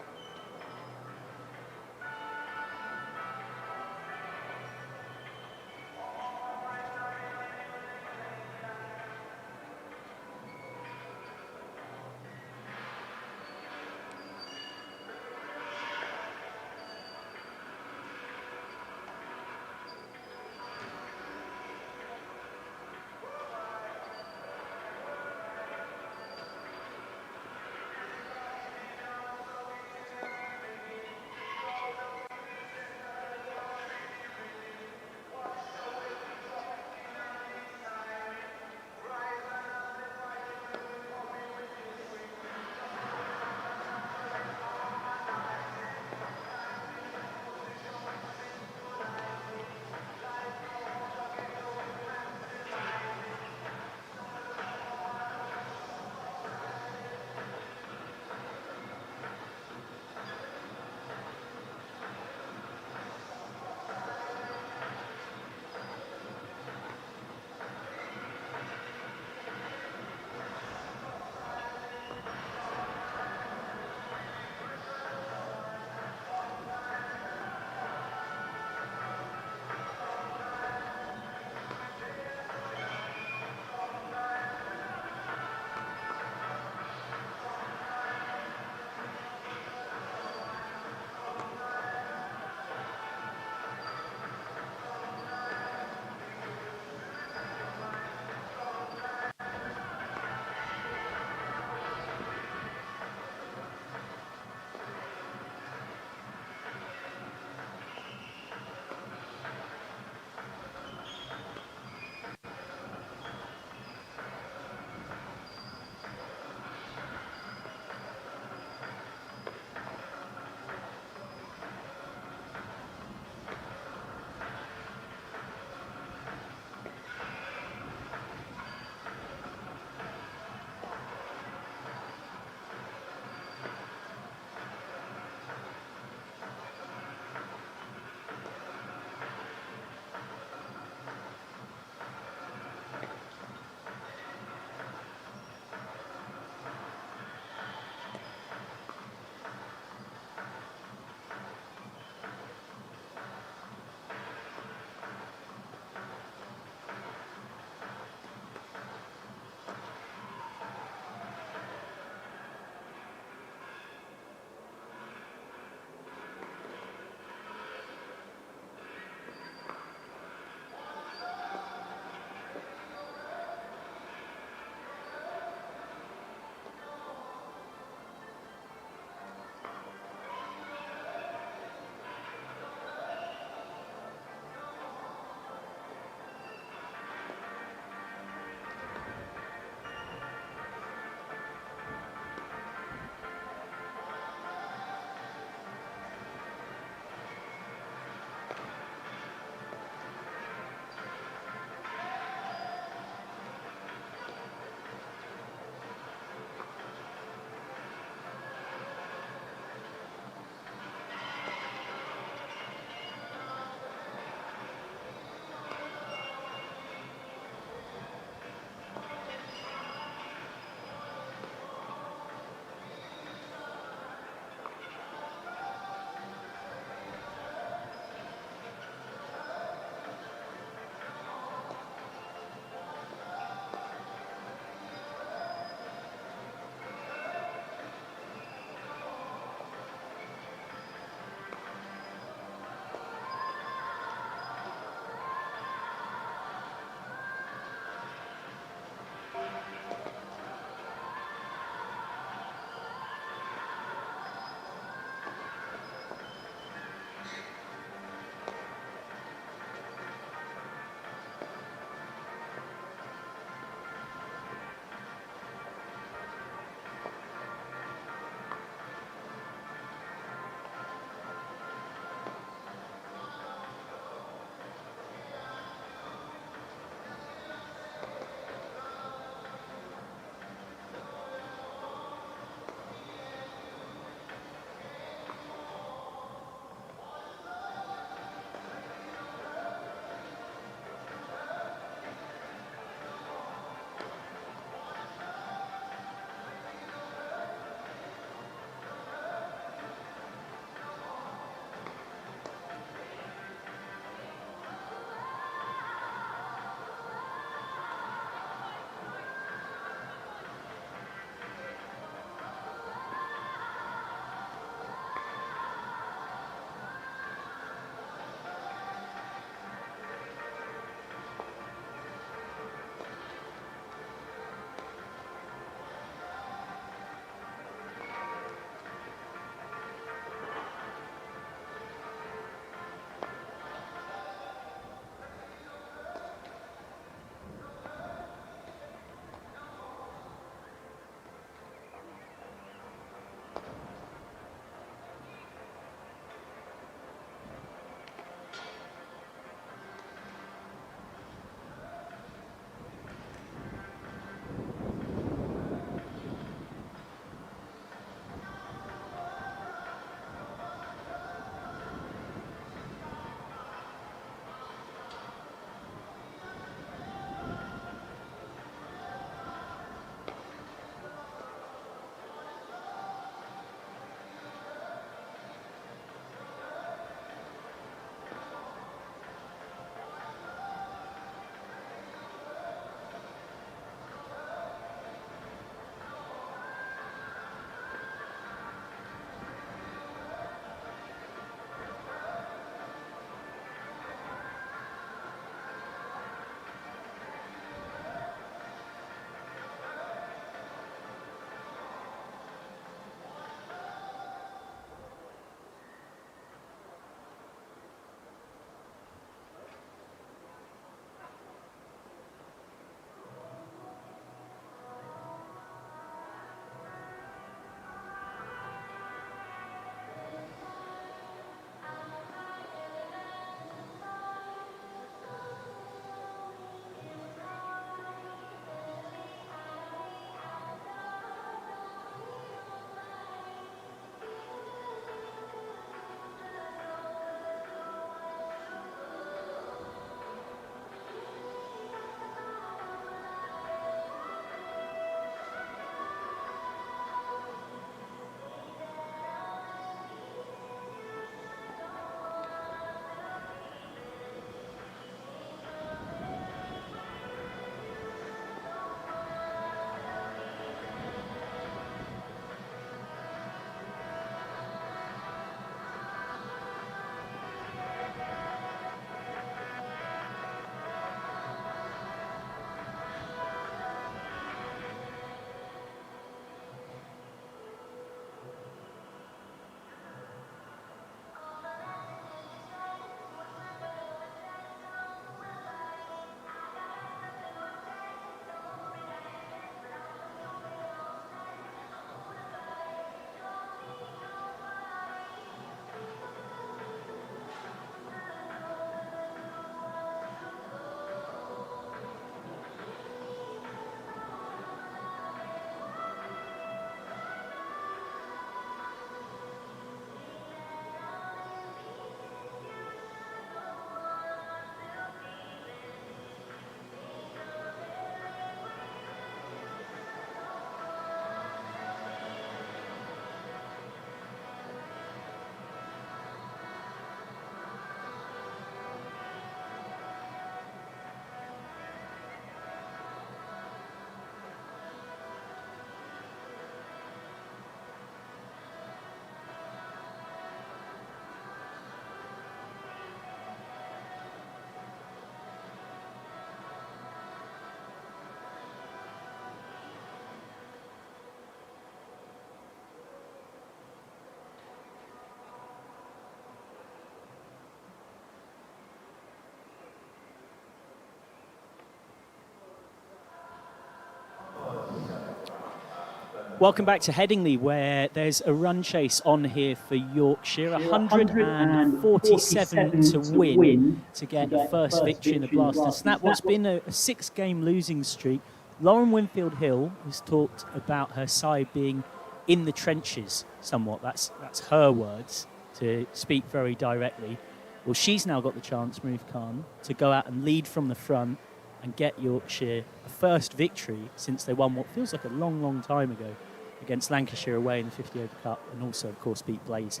Welcome back to Headingley, where there's a run chase on here for Yorkshire. 147 to win to get a first victory in the Blast and snap what's been a 6-game losing streak. Lauren Winfield Hill has talked about her side being in the trenches somewhat. That's her words, to speak very directly. Well, she's now got the chance, Marif Khan, to go out and lead from the front and get Yorkshire a first victory since they won what feels like a long, long time ago against Lancashire away in the 50 over cup, and also, of course, beat Blaze.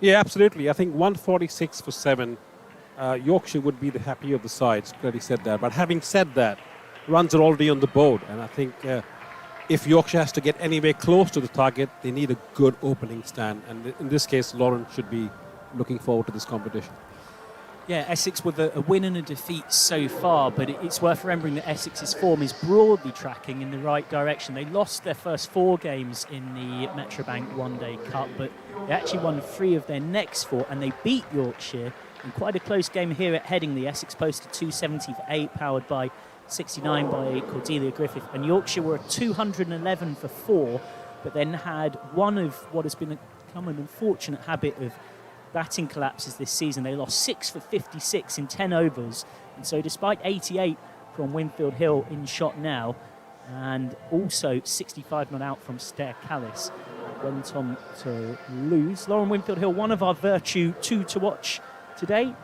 Yeah, absolutely. I think 146 for 7. Yorkshire would be the happier of the sides. Clearly said that. But having said that, runs are already on the board, and I think if Yorkshire has to get anywhere close to the target, they need a good opening stand. And in this case, Lauren should be looking forward to this competition. Yeah, Essex with a win and a defeat so far, but it's worth remembering that Essex's form is broadly tracking in the right direction. They lost their first 4 games in the Metrobank One Day Cup, but they actually won 3 of their next 4, and they beat Yorkshire in quite a close game here at Headingley. Essex posted 270 for 8, powered by 69 by Cordelia Griffith, and Yorkshire were 211 for 4, but then had one of what has become an unfortunate habit of batting collapses this season. They lost 6 for 56 in 10 overs, and so despite 88 from Winfield Hill in shot now, and also 65 not out from Stair Callis, went on to lose. Lauren Winfield Hill, one of our Vertu 2 to watch today.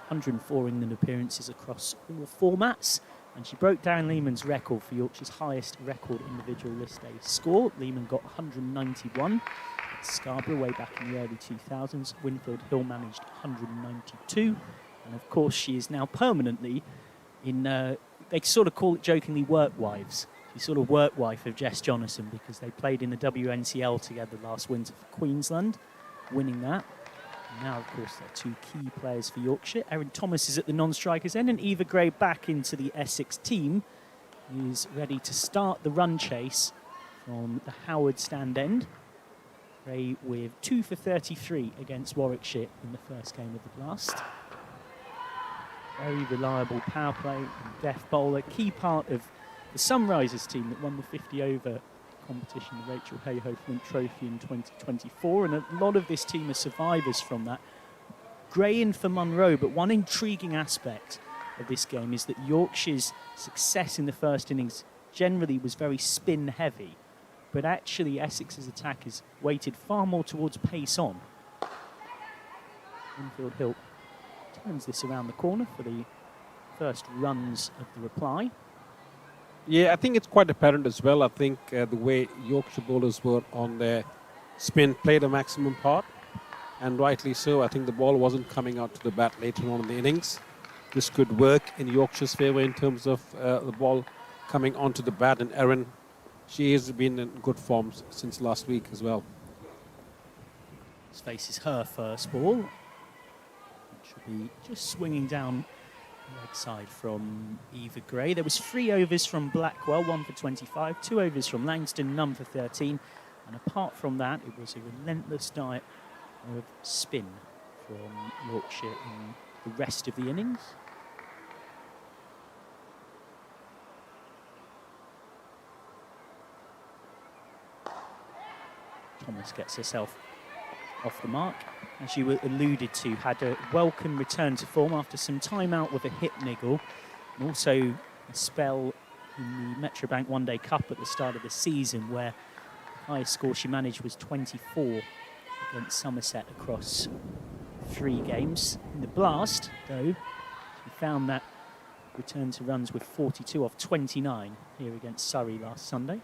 104 England appearances across all formats, and she broke Darren Lehman's record for Yorkshire's highest record individual list day score. Lehman got 191. Scarborough way back in the early 2000s. Winfield Hill managed 192, and of course she is now permanently in, they sort of call it jokingly, work wives. She's sort of work wife of Jess Jonathan, because they played in the WNCL together last winter for Queensland, winning that. And now, of course, they're 2 key players for Yorkshire. Erin Thomas is at the non-strikers end, and Eva Gray back into the Essex team is ready to start the run chase from the Howard stand end. Gray with 2 for 33 against Warwickshire in the first game of the Blast. Very reliable power play and deaf bowler. Key part of the Sunrisers team that won the 50 over competition, the Rachel Hayhoe Flint Trophy in 2024. And a lot of this team are survivors from that. Gray in for Munro, but one intriguing aspect of this game is that Yorkshire's success in the first innings generally was very spin heavy. But actually, Essex's attack is weighted far more towards pace on. Winfield Hill turns this around the corner for the first runs of the reply. Yeah, I think it's quite apparent as well. I think the way Yorkshire bowlers were on their spin played a maximum part, and rightly so. I think the ball wasn't coming out to the bat later on in the innings. This could work in Yorkshire's favour in terms of the ball coming onto the bat, and Erin, she has been in good form since last week as well. This faces her first ball. It should be just swinging down the leg side from Eva Gray. There was 3 overs from Blackwell, 1 for 25, 2 overs from Langston, none for 13. And apart from that, it was a relentless diet of spin from Yorkshire in the rest of the innings. Thomas gets herself off the mark. As you alluded to, had a welcome return to form after some time out with a hip niggle, and also a spell in the Metrobank One Day Cup at the start of the season, where the highest score she managed was 24 against Somerset across 3 games. In the Blast, though, she found that return to runs with 42 off 29 here against Surrey last Sunday.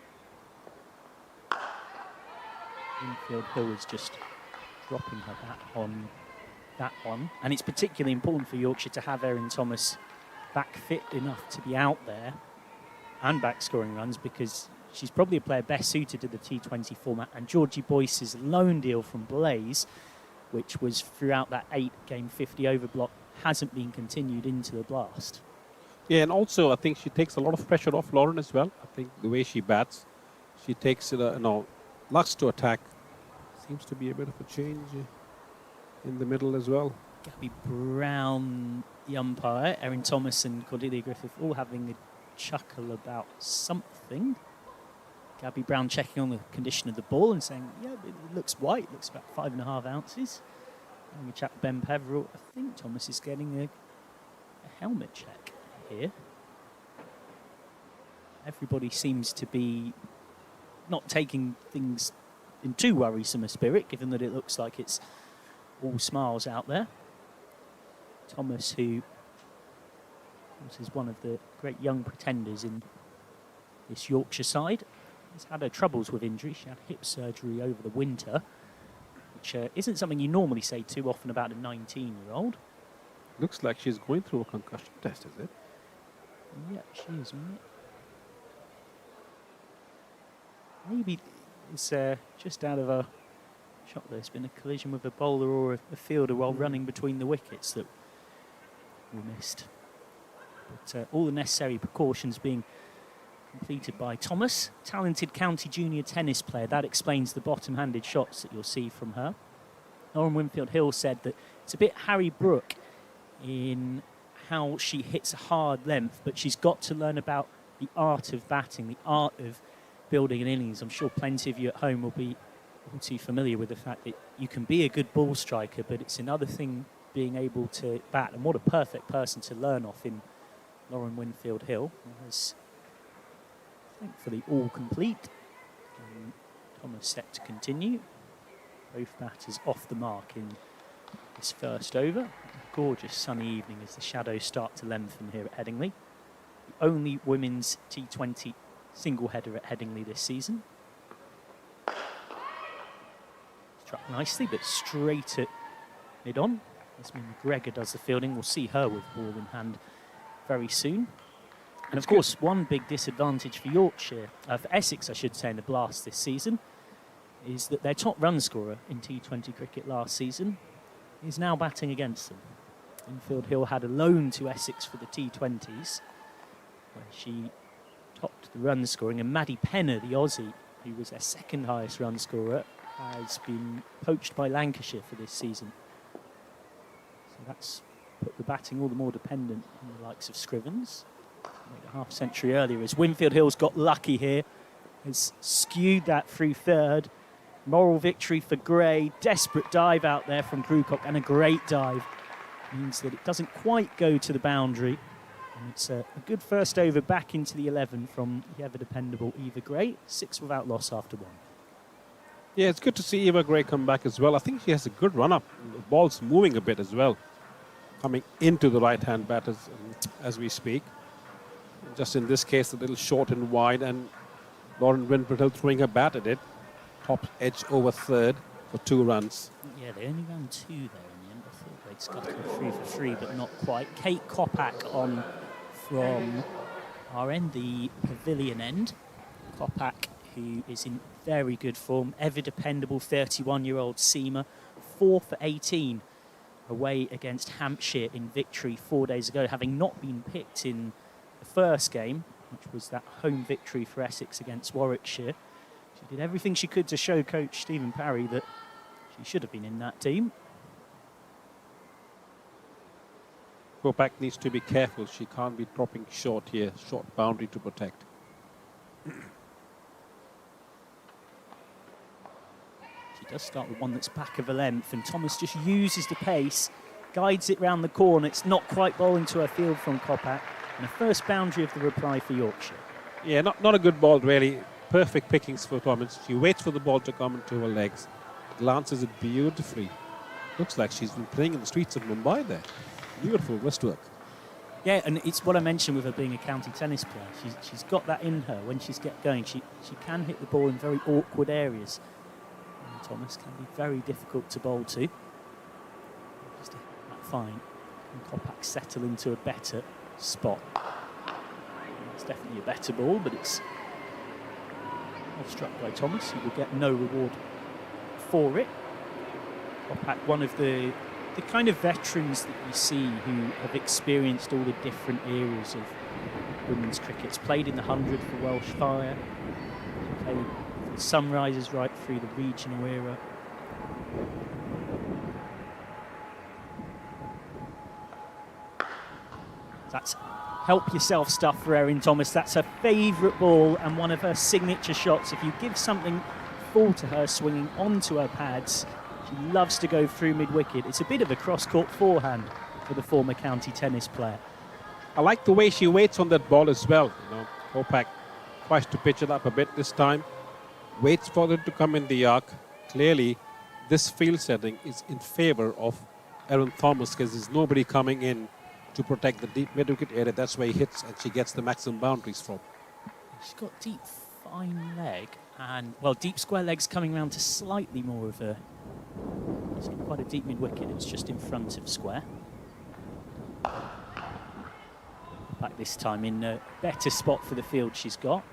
Winfield Hill is just dropping her bat on that one. And it's particularly important for Yorkshire to have Erin Thomas back fit enough to be out there and back scoring runs, because she's probably a player best suited to the T20 format. And Georgie Boyce's loan deal from Blaze, which was throughout that 8-game 50 over block, hasn't been continued into the Blast. Yeah, and also I think she takes a lot of pressure off Lauren as well. I think the way she bats, she takes it, lux to attack. Seems to be a bit of a change in the middle as well. Gabby Brown, the umpire, Erin Thomas and Cordelia Griffith all having a chuckle about something. Gabby Brown checking on the condition of the ball and saying, yeah, it looks white, looks about 5.5 ounces. Having a chat with Ben Peveril. I think Thomas is getting a helmet check here. Everybody seems to be not taking things in too worrisome a spirit, given that it looks like it's all smiles out there. Thomas, who is one of the great young pretenders in this Yorkshire side, has had her troubles with injury. She had hip surgery over the winter, which isn't something you normally say too often about a 19-year-old. Looks like she's going through a concussion test, is it? Yeah, she is. Maybe it's just out of a shot. There's been a collision with a bowler or a fielder while running between the wickets that we missed. But all the necessary precautions being completed by Thomas, talented county junior tennis player. That explains the bottom-handed shots that you'll see from her. Lauren Winfield-Hill said that it's a bit Harry Brook in how she hits a hard length, but she's got to learn about the art of batting, the art of building an innings. I'm sure plenty of you at home will be all too familiar with the fact that you can be a good ball striker, but it's another thing being able to bat. And what a perfect person to learn off in Lauren Winfield-Hill. Has thankfully all complete. And Thomas set to continue. Both batters off the mark in this first over. A gorgeous sunny evening as the shadows start to lengthen here at Headingley. The only women's T20 single header at Headingley this season. Struck nicely, but straight at mid-on. Esme McGregor does the fielding. We'll see her with ball in hand very soon. And of course, one big disadvantage for Yorkshire, for Essex, I should say, in the Blast this season, is that their top run scorer in T20 cricket last season is now batting against them. Winfield-Hill had a loan to Essex for the T20s, where she topped the run scoring, and Maddie Penner, the Aussie, who was their second highest run scorer, has been poached by Lancashire for this season. So that's put the batting all the more dependent on the likes of Scrivens. Made a half-century earlier as Winfield-Hill's got lucky here, has skewed that through third. Moral victory for Gray. Desperate dive out there from Grewcock, and a great dive. Means that it doesn't quite go to the boundary. And it's a good first over back into the 11 from the ever-dependable Eva Gray. 6 without loss after 1. Yeah, it's good to see Eva Gray come back as well. I think she has a good run-up. The ball's moving a bit as well, coming into the right-hand batters as we speak. Just in this case, a little short and wide, and Lauren Winfield-Hill throwing her bat at it. Top edge over third for 2 runs. Yeah, they only ran 2 there in the end. I thought they'd scuttle 3 for 3, but not quite. Kate Kopak on from our end, the pavilion end. Kopak, who is in very good form, ever dependable 31-year-old seamer, 4 for 18 away against Hampshire in victory 4 days ago, having not been picked in the first game, which was that home victory for Essex against Warwickshire. She did everything she could to show coach Stephen Parry that she should have been in that team. Kopak needs to be careful. She can't be dropping short here. Short boundary to protect. She does start with one that's back of a length, and Thomas just uses the pace, guides it round the corner. It's not quite bowling to her field from Kopak. And the first boundary of the reply for Yorkshire. Yeah, not a good ball, really. Perfect pickings for Thomas. She waits for the ball to come into her legs. Glances it beautifully. Looks like she's been playing in the streets of Mumbai there. Beautiful wrist work. Yeah, and it's what I mentioned with her being a county tennis player. She's got that in her. When she's get going, she can hit the ball in very awkward areas. And Thomas can be very difficult to bowl to. Just that fine. And Kopak settle into a better spot. It's definitely a better ball, but it's well struck by Thomas, who will get no reward for it. Kopak, one of the kind of veterans that you see who have experienced all the different eras of women's cricket. It's played in the 100 for Welsh Fire, played for the Sunrisers right through the regional era. That's help yourself stuff for Erin Thomas. That's her favourite ball and one of her signature shots. If you give something full to her, swinging onto her pads, she loves to go through mid-wicket. It's a bit of a cross-court forehand for the former county tennis player. I like the way she waits on that ball as well. Kopak tries to pitch it up a bit this time, waits for it to come in the arc. Clearly, this field setting is in favour of Erin Thomas because there's nobody coming in to protect the deep mid-wicket area. That's where he hits and she gets the maximum boundaries from. She's got deep, fine leg and, well, deep square legs coming around to slightly more of a... It's quite a deep mid-wicket. It's just in front of square. Back this time in a better spot for the field she's got.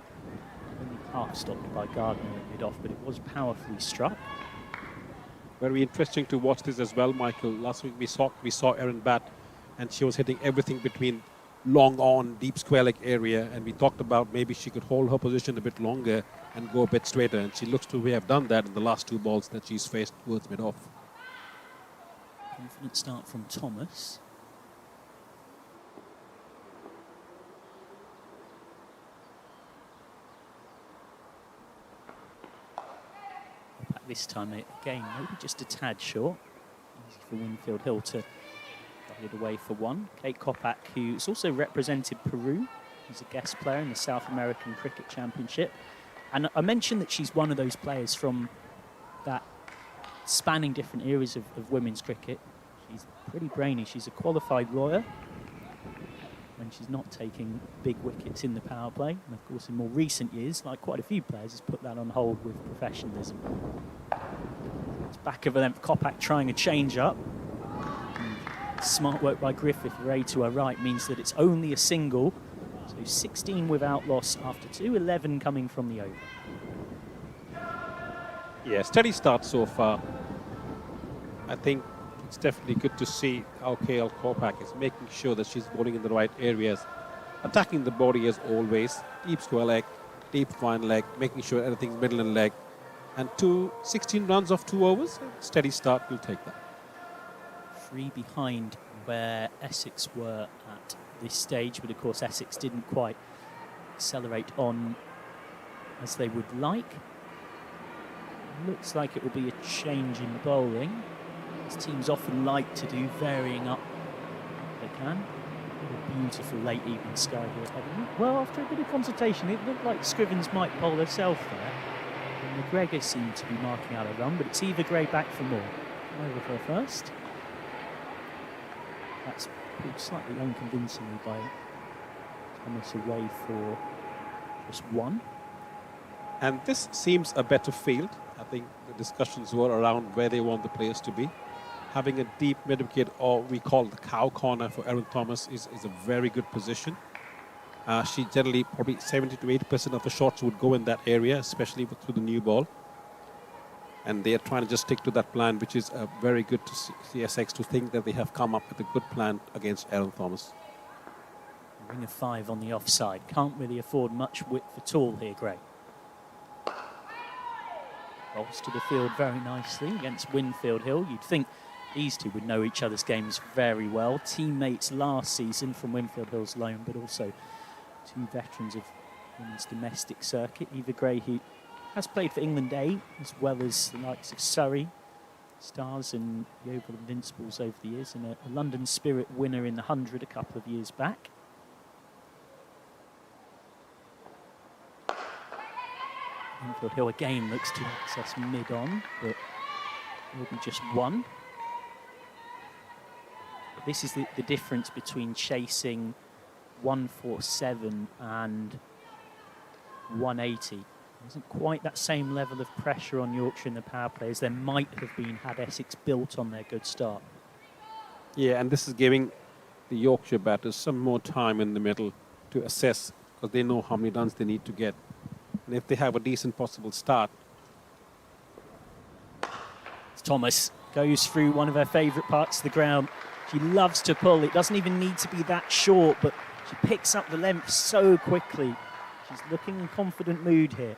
Only half stopped by Gardner at mid-off, but it was powerfully struck. Very interesting to watch this as well, Michael. Last week we saw Erin bat, and she was hitting everything between long on, deep square leg area, and we talked about maybe she could hold her position a bit longer and go a bit straighter, and she looks to have done that in the last 2 balls that she's faced towards mid-off. Confident start from Thomas. Back this time, again, maybe just a tad short. Easy for Winfield Hill to get it away for one. Kate Kopak, who's also represented Peru. He's a guest player in the South American Cricket Championship. And I mentioned that she's one of those players from that spanning different areas of women's cricket. She's pretty brainy. She's a qualified lawyer when she's not taking big wickets in the power play. And of course, in more recent years, like quite a few players, has put that on hold with professionalism. It's back of a length. Kopak trying a change up. Smart work by Griffith. Ray to her right means that it's only a single. So 16 without loss after 2, 11 coming from the over. Yeah, steady start so far. I think it's definitely good to see how KL Kopak is making sure that she's bowling in the right areas, attacking the body as always, deep square leg, deep fine leg, making sure everything's middle and leg. And 16 runs off 2 overs, steady start, we'll take that. 3 behind where Essex were at this stage, but of course Essex didn't quite accelerate on as they would like. Looks like it will be a change in bowling. As teams often like to do, varying up if they can. A beautiful late evening sky here at Headingley. Well, after a bit of consultation, it looked like Scrivens might bowl herself there. And McGregor seemed to be marking out a run, but it's Eva Gray back for more. Over for her first. That's pulled slightly unconvincingly by Thomas away for just 1. And this seems a better field. I think the discussions were around where they want the players to be. Having a deep mid-wicket, or we call the cow corner for Erin Thomas, is a very good position. She generally, probably 70 to 80% of the shots would go in that area, especially through the new ball. And they are trying to just stick to that plan, which is very good to see Essex to think that they have come up with a good plan against Erin Thomas. Ring of 5 on the offside. Can't really afford much width at all here, Gray. Rolls to the field very nicely against Winfield Hill. You'd think these two would know each other's games very well. Teammates last season from Winfield Hill's loan, but also 2 veterans of women's domestic circuit. Eva Gray, who has played for England A, as well as the likes of Surrey Stars and the Oval Invincibles over the years, and a London Spirit winner in the 100 a couple of years back. Winfield Hill again looks to access mid-on, but will be just 1. But this is the difference between chasing 147 and 180. There isn't quite that same level of pressure on Yorkshire in the power play as there might have been had Essex built on their good start. Yeah, and this is giving the Yorkshire batters some more time in the middle to assess, because they know how many runs they need to get. And if they have a decent possible start. Thomas goes through one of her favourite parts of the ground. She loves to pull. It doesn't even need to be that short, but she picks up the length so quickly. She's looking in confident mood here.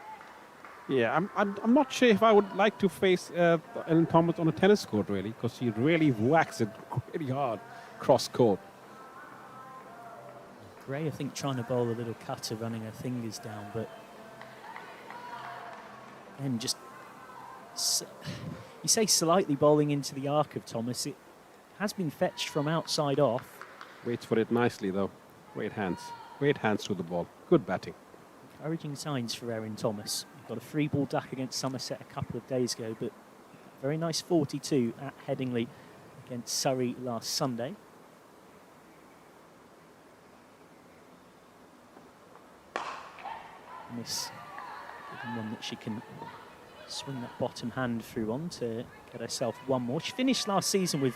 Yeah, I'm not sure if I would like to face Erin Thomas on a tennis court, really, because she really whacks it really hard cross court. Gray, I think, trying to bowl a little cutter, running her fingers down, but then just, you say slightly bowling into the arc of Thomas. It has been fetched from outside off. Waits for it nicely, though. Great hands. Great hands to the ball. Good batting. Encouraging signs for Erin Thomas. Got a free ball duck against Somerset a couple of days ago, but very nice 42 at Headingley against Surrey last Sunday. Miss giving one that she can swing that bottom hand through on to get herself one more. She finished last season with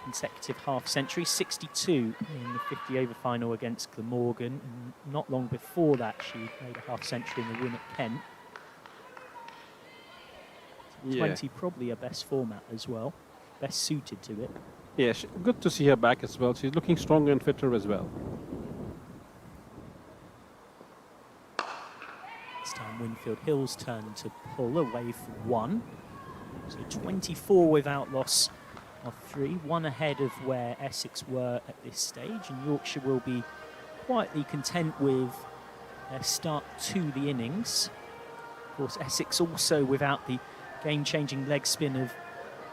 consecutive half century, 62 in the 50 over final against Glamorgan, and not long before that she made a half century in the win at Kent. 20 probably her best format as well, best suited to it. Yeah, good to see her back as well. She's looking stronger and fitter as well. This time Winfield Hill's turn to pull away for one. So 24 without loss of 3, one ahead of where Essex were at this stage, and Yorkshire will be quietly content with their start to the innings. Of course, Essex also without the game-changing leg spin of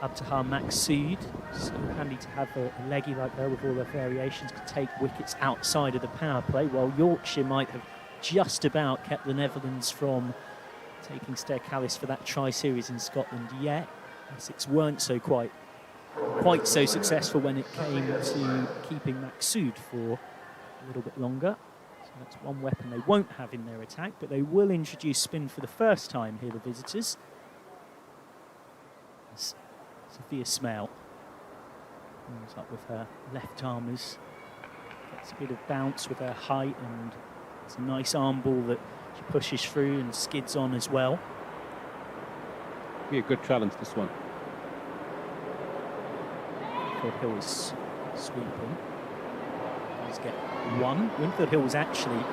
Abtaha Maqsood. So handy to have a leggy like her with all her variations, could take wickets outside of the power play, while Yorkshire might have just about kept the Netherlands from taking Stair Callis for that tri-series in Scotland, yet Essex weren't so quite so successful when it came to keeping Maqsood for a little bit longer. So that's one weapon they won't have in their attack, but they will introduce spin for the first time here, the visitors. As Sophia Smale comes up with her left armers, gets a bit of bounce with her height, and it's a nice arm ball that she pushes through and skids on as well. Be a good challenge, this one. Winfield Hill is sweeping. Does get one. Winfield Hill was actually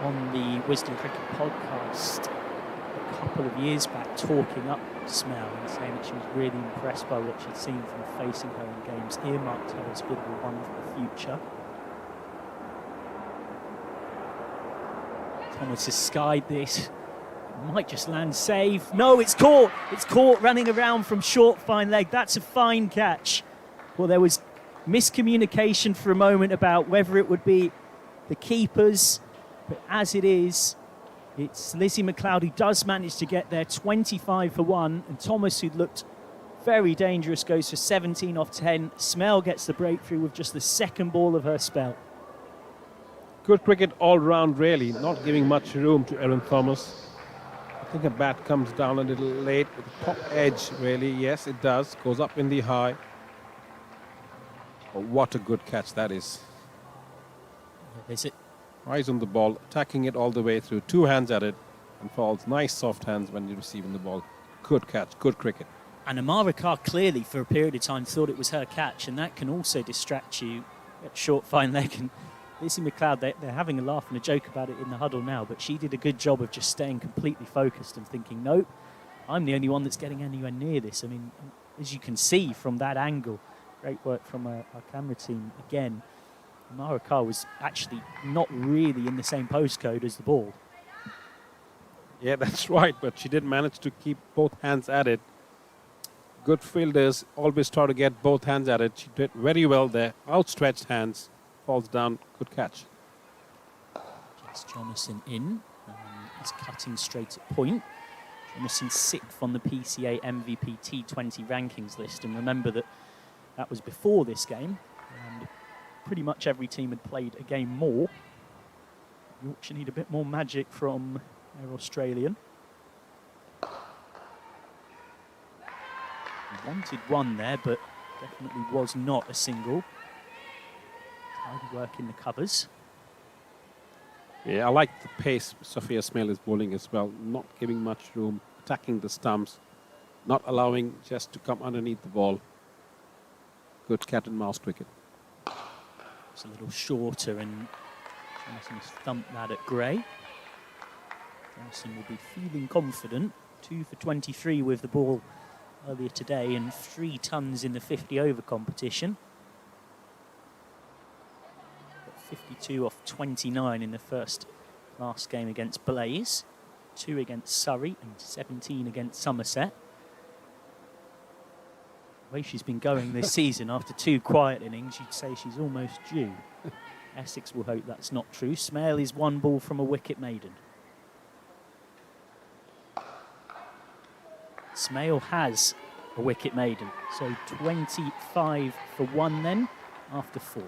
on the Wisdom Cricket podcast a couple of years back talking up Smell and saying that she was really impressed by what she'd seen from facing her in games, earmarked her as a bit of a one for the future. Thomas has skied this. Might just land safe. No, it's caught. It's caught running around from short fine leg. That's a fine catch. Well, there was miscommunication for a moment about whether it would be the keepers, but as it is, it's Lizzie McLeod who does manage to get there, 25 for 1, and Thomas, who looked very dangerous, goes for 17 off 10. Smell gets the breakthrough with just the second ball of her spell. Good cricket all round, really, not giving much room to Erin Thomas. I think her bat comes down a little late with the top edge, really. Yes, it does. Goes up in the high. Oh, what a good catch that is. Is it? Eyes on the ball, attacking it all the way through. 2 hands at it, and falls. Nice soft hands when you're receiving the ball. Good catch, good cricket. And Amara Carr clearly, for a period of time, thought it was her catch, and that can also distract you at short, fine leg. And Lizzie McLeod, they're having a laugh and a joke about it in the huddle now, but she did a good job of just staying completely focused and thinking, nope, I'm the only one that's getting anywhere near this. I mean, as you can see from that angle, great work from our camera team again. Amara Carr was actually not really in the same postcode as the ball. Yeah, that's right, but she did manage to keep both hands at it. Good fielders always try to get both hands at it. She did very well there. Outstretched hands, falls down, good catch. Jess Jonathan in, he's cutting straight at point. Jonathan 6th on the PCA MVP T20 rankings list, and remember that was before this game, and pretty much every team had played a game more. Yorkshire need a bit more magic from their Australian. He wanted one there, but definitely was not a single. Tidy work in the covers. Yeah, I like the pace Sophia Smale is bowling as well. Not giving much room, attacking the stumps, not allowing Jess to come underneath the ball. Good cat and mouse cricket. It's a little shorter, and Jonathan's thumped that at Gray. Jonathan will be feeling confident. 2 for 23 with the ball earlier today, and 3 tons in the 50 over competition. Got 2 off 29 in the last game against Blaze, 2 against Surrey and 17 against Somerset. The way she's been going this season, after 2 quiet innings, you'd say she's almost due. Essex will hope that's not true. Smale is 1 ball from a wicket maiden. Smale has a wicket maiden, so 25 for 1 then, after 4.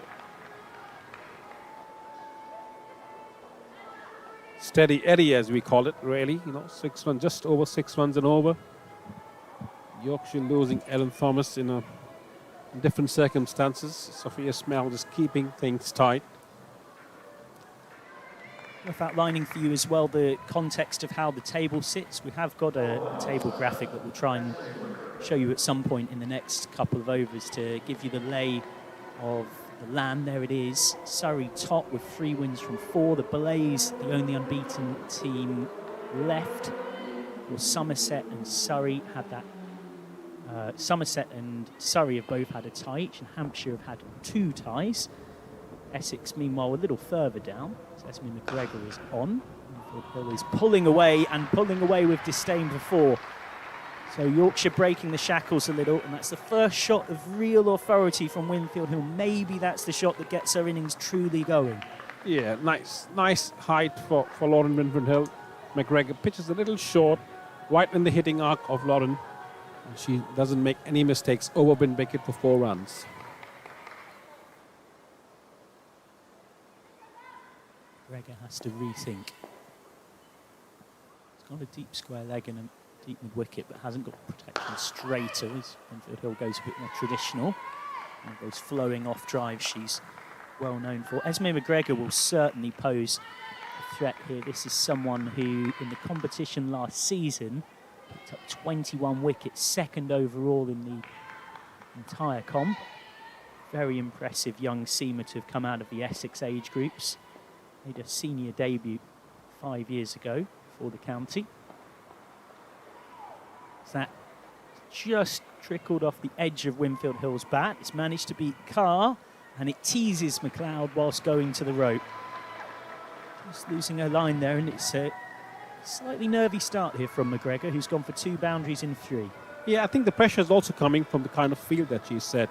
Steady Eddie, as we call it, really. 6 runs, just over 6 runs and over. Yorkshire losing Ellen Thomas in different circumstances. Sophia Smale just keeping things tight. Worth outlining for you as well the context of how the table sits. We have got a table graphic that we'll try and show you at some point in the next couple of overs to give you the lay of the land. There it is. Surrey top with 3 wins from 4. The Blaze, the only unbeaten team left. Well, Somerset and Surrey had that. Somerset and Surrey have both had a tie each, and Hampshire have had 2 ties. Essex, meanwhile, a little further down. So Esme McGregor is on. Winfield Hill is pulling away with disdain before. So Yorkshire breaking the shackles a little, and that's the first shot of real authority from Winfield Hill. Maybe that's the shot that gets her innings truly going. Yeah, nice height for Lauren Winfield Hill. McGregor pitches a little short, right in the hitting arc of Lauren. And she doesn't make any mistakes. Overbin wicket for 4 runs. McGregor has to rethink. He's got a deep square leg and a deep mid-wicket, but hasn't got protection straighter as Winfield Hill goes a bit more traditional. And goes flowing off drive she's well known for. Esme McGregor will certainly pose a threat here. This is someone who, in the competition last season, picked up 21 wickets, 2nd overall in the entire comp. Very impressive young seamer to have come out of the Essex age groups. Made a senior debut 5 years ago for the county. So that just trickled off the edge of Winfield Hill's bat. It's managed to beat Carr, and it teases McLeod whilst going to the rope. Just losing her line there, and it's a slightly nervy start here from McGregor, who's gone for 2 boundaries in 3. Yeah, I think the pressure is also coming from the kind of field that she set.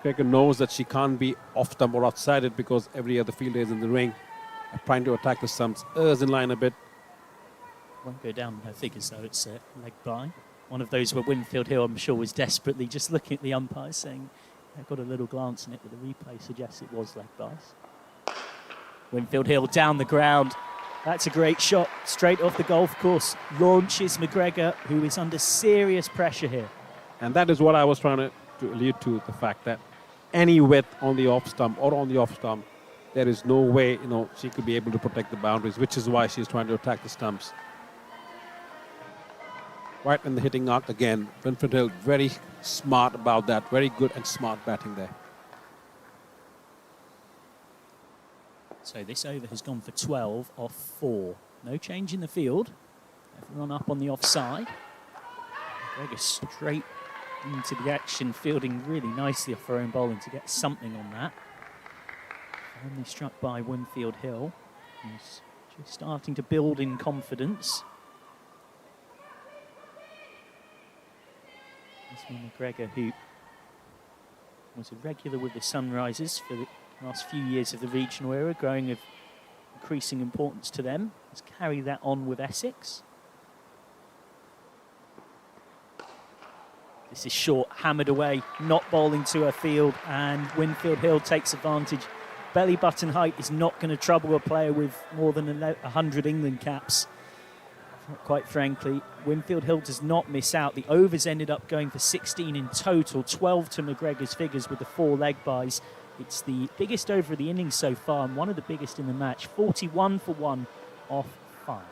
McGregor knows that she can't be off stump or outside it because every other fielder is in the ring, trying to attack the stumps. Errs in line a bit. Won't go down her figures though, it's a leg by. One of those where Winfield Hill, I'm sure, was desperately just looking at the umpires saying, I've got a little glance in it, but the replay suggests it was leg bys. Winfield Hill down the ground. That's a great shot, straight off the golf course. Launches McGregor, who is under serious pressure here. And that is what I was trying to allude to, the fact that any width on the off stump or on the off stump, there is no way, she could be able to protect the boundaries, which is why she's trying to attack the stumps. Right in the hitting arc again. Winfield Hill very smart about that. Very good and smart batting there. So this over has gone for 12 off 4. No change in the field. Everyone up on the offside. McGregor straight into the action, fielding really nicely off her own bowling to get something on that. Only struck by Winfield Hill, who's just starting to build in confidence. Esme McGregor, who was a regular with the Sunrisers for the last few years of the regional era, growing of increasing importance to them, has carried that on with Essex. This is short, hammered away, not bowling to her field, and Winfield Hill takes advantage. Belly button height is not going to trouble a player with more than 100 England caps. Quite frankly, Winfield Hill does not miss out. The overs ended up going for 16 in total, 12 to McGregor's figures with the 4 leg bys. It's the biggest over of the innings so far and one of the biggest in the match. 41 for 1 off 5.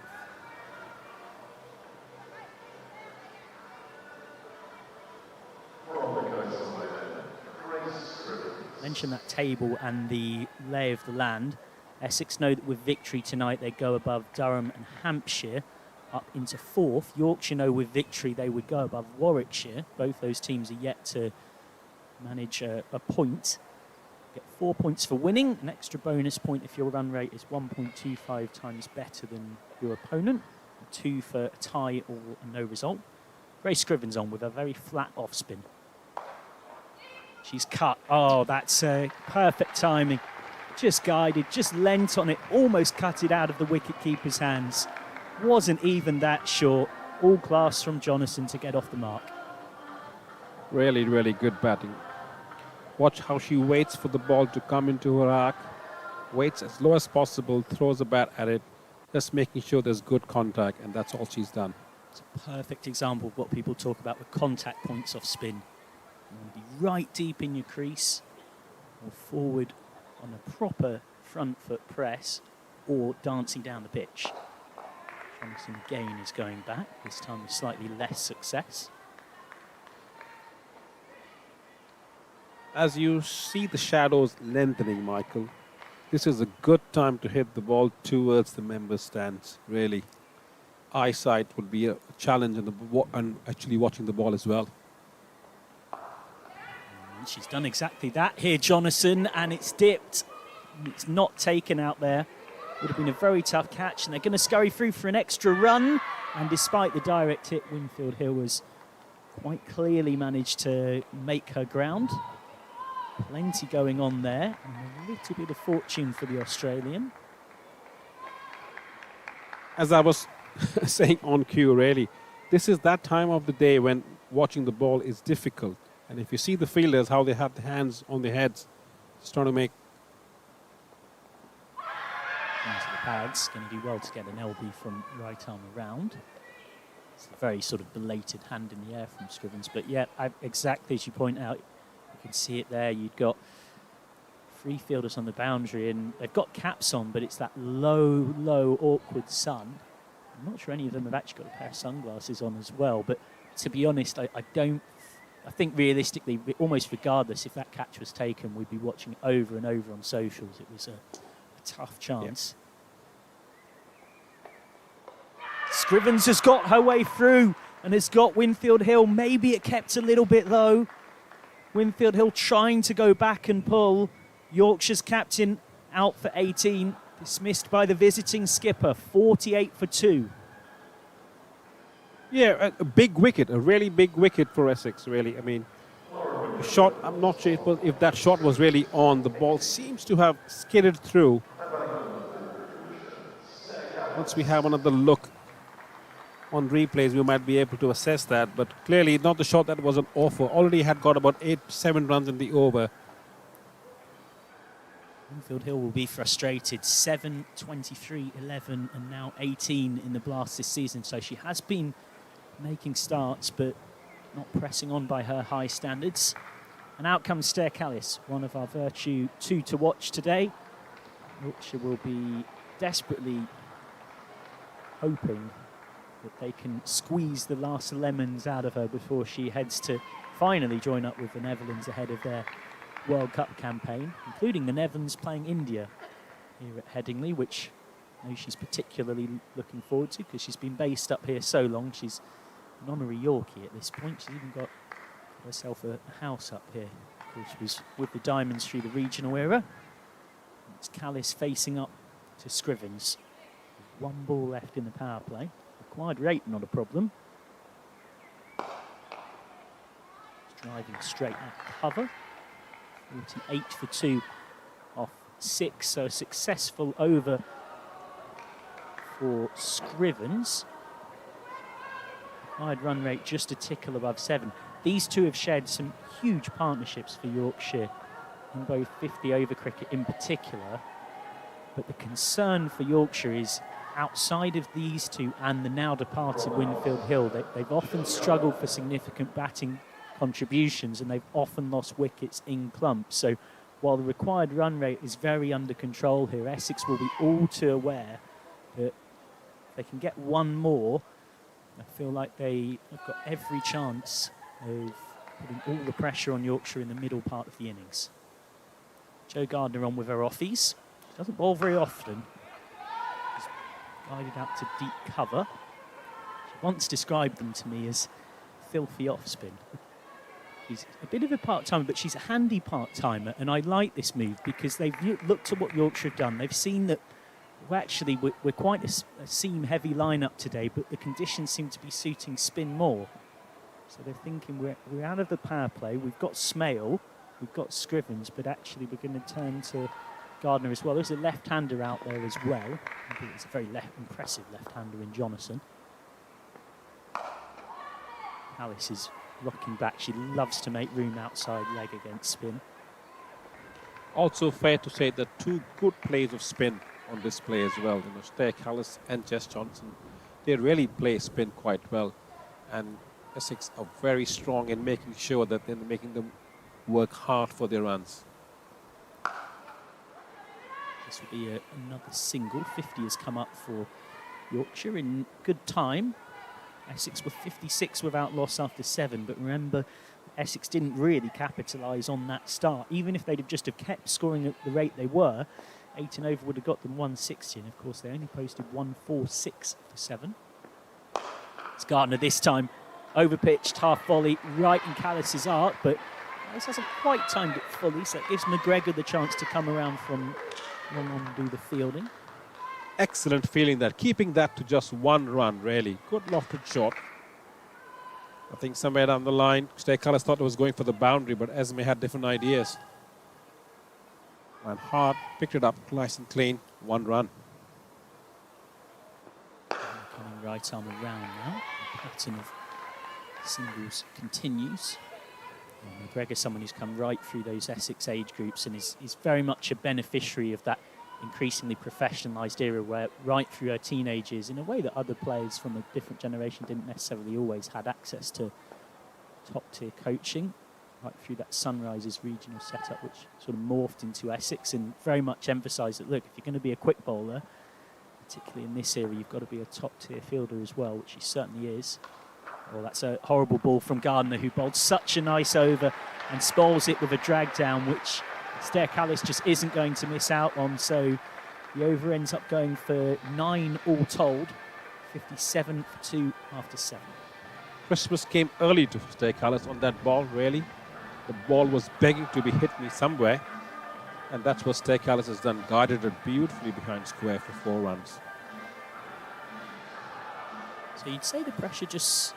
Mention that table and the lay of the land. Essex know that with victory tonight they go above Durham and Hampshire up into 4th. Yorkshire know with victory they would go above Warwickshire. Both those teams are yet to manage a point. Get 4 points for winning, an extra bonus point if your run rate is 1.25 times better than your opponent, 2 for a tie or a no result. Grace Scrivens on with a very flat off spin. She's cut. Oh, that's perfect timing. Just guided, just leant on it, almost cut it out of the wicket-keeper's hands. Wasn't even that short. All class from Jonathan to get off the mark. Really, really good batting. Watch how she waits for the ball to come into her arc. Waits as low as possible, throws a bat at it, just making sure there's good contact, and that's all she's done. It's a perfect example of what people talk about with contact points off spin. You want to be right deep in your crease, or forward on a proper front foot press, or dancing down the pitch. Jonathan again is going back, this time with slightly less success. As you see the shadows lengthening, Michael, this is a good time to hit the ball towards the member stands, really. Eyesight would be a challenge and actually watching the ball as well. And she's done exactly that here, Jonathan, and it's dipped. It's not taken out there. Would have been a very tough catch, and they're going to scurry through for an extra run. And despite the direct hit, Winfield Hill was quite clearly managed to make her ground. Plenty going on there, and a little bit of fortune for the Australian. As I was saying on cue, really, this is that time of the day when watching the ball is difficult. And if you see the fielders, how they have the hands on their heads, just trying to make... Into the pads, going to do well to get an LB from right arm around. It's a very sort of belated hand in the air from Scrivens, but yeah, exactly as you point out, you can see it there. You've got three fielders on the boundary, and they've got caps on, but it's that low, low, awkward sun. I'm not sure any of them have actually got a pair of sunglasses on as well, but to be honest, I think realistically, almost regardless if that catch was taken, we'd be watching it over and over on socials. It was a tough chance. Yeah. Scrivens has got her way through and has got Winfield Hill. Maybe it kept a little bit low. Winfield Hill trying to go back and pull. Yorkshire's captain out for 18. Dismissed by the visiting skipper. 48 for 2. Yeah, a big wicket, a really big wicket for Essex, really. I mean, the shot, I'm not sure if that shot was really on. The ball seems to have skidded through. Once we have another look on replays, we might be able to assess that. But clearly not the shot that was an offer. Already had got about 7 runs in the over. Winfield Hill will be frustrated. 7, 23, 11 and now 18 in the blast this season. So she has been making starts, but not pressing on by her high standards. And out comes Stair Callis, one of our Vertu 2 to watch today. Yorkshire will be desperately hoping that they can squeeze the last lemons out of her before she heads to finally join up with the Netherlands ahead of their World Cup campaign, including the Netherlands playing India here at Headingley, which I know she's particularly looking forward to because she's been based up here so long. She's an honorary Yorkie at this point. She's even got herself a house up here. Of course, she was with the Diamonds through the regional era. It's Callis facing up to Scrivens. 1 ball left in the power play. Required rate, not a problem. Driving straight at cover. 48 for 2 off 6, so a successful over for Scrivens. Required run rate just a tickle above 7. These two have shared some huge partnerships for Yorkshire in both 50 over cricket in particular, but the concern for Yorkshire is outside of these two and the now departed Winfield Hill, they've often struggled for significant batting contributions and they've often lost wickets in clumps. So while the required run rate is very under control here, Essex will be all too aware that if they can get one more, I feel like they have got every chance of putting all the pressure on Yorkshire in the middle part of the innings. Jo Gardner on with her offies. She doesn't bowl very often. She's guided out to deep cover. She once described them to me as filthy off spin. She's a bit of a part-timer, but she's a handy part-timer, and I like this move because they've looked at what Yorkshire have done. They've seen that, well, actually, we're quite a seam-heavy lineup today, but the conditions seem to be suiting spin more. So they're thinking we're out of the power play. We've got Smale, we've got Scrivens, but actually we're going to turn to Gardner as well. There's a left-hander out there as well. I think it's a very impressive left-hander in Jonathan. Alice is rocking back. She loves to make room outside leg against spin. Also fair to say that two good plays of spin on display as well. You know, Stair Callis and Jess Johnson, they really play spin quite well. And Essex are very strong in making sure that they're making them work hard for their runs. This will be another single. 50 has come up for Yorkshire in good time. Essex were 56 without loss after 7, but remember, Essex didn't really capitalise on that start. Even if they'd have just have kept scoring at the rate they were, 8 and over would have got them 160, and of course they only posted 146 for 7. It's Gardner this time, overpitched, half volley, right in Callis's arc, but Callis hasn't quite timed it fully, so it gives McGregor the chance to come around from long on and do the fielding. Excellent feeling that, keeping that to just one run, really. Good lofted shot. I think somewhere down the line, Stair Callis thought it was going for the boundary, but Esme had different ideas. Ran hard, picked it up, nice and clean, one run. Coming right arm around now. The pattern of singles continues. And McGregor, someone who's come right through those Essex age groups and is very much a beneficiary of that increasingly professionalised era where right through her teenagers, in a way that other players from a different generation didn't necessarily always had access to top-tier coaching, right through that Sunrisers regional setup, which sort of morphed into Essex and very much emphasised that, look, if you're going to be a quick bowler, particularly in this era, you've got to be a top-tier fielder as well, which she certainly is. Oh, that's a horrible ball from Gardner, who bowled such a nice over and spoils it with a drag down, which Stair Callis just isn't going to miss out on. So the over ends up going for 9 all told, 57 for 2 after 7. Christmas came early to Stair Callis on that ball, really. The ball was begging to be hit me somewhere, and that's what Stair Callis has done, guided it beautifully behind square for 4 runs. So you'd say the pressure just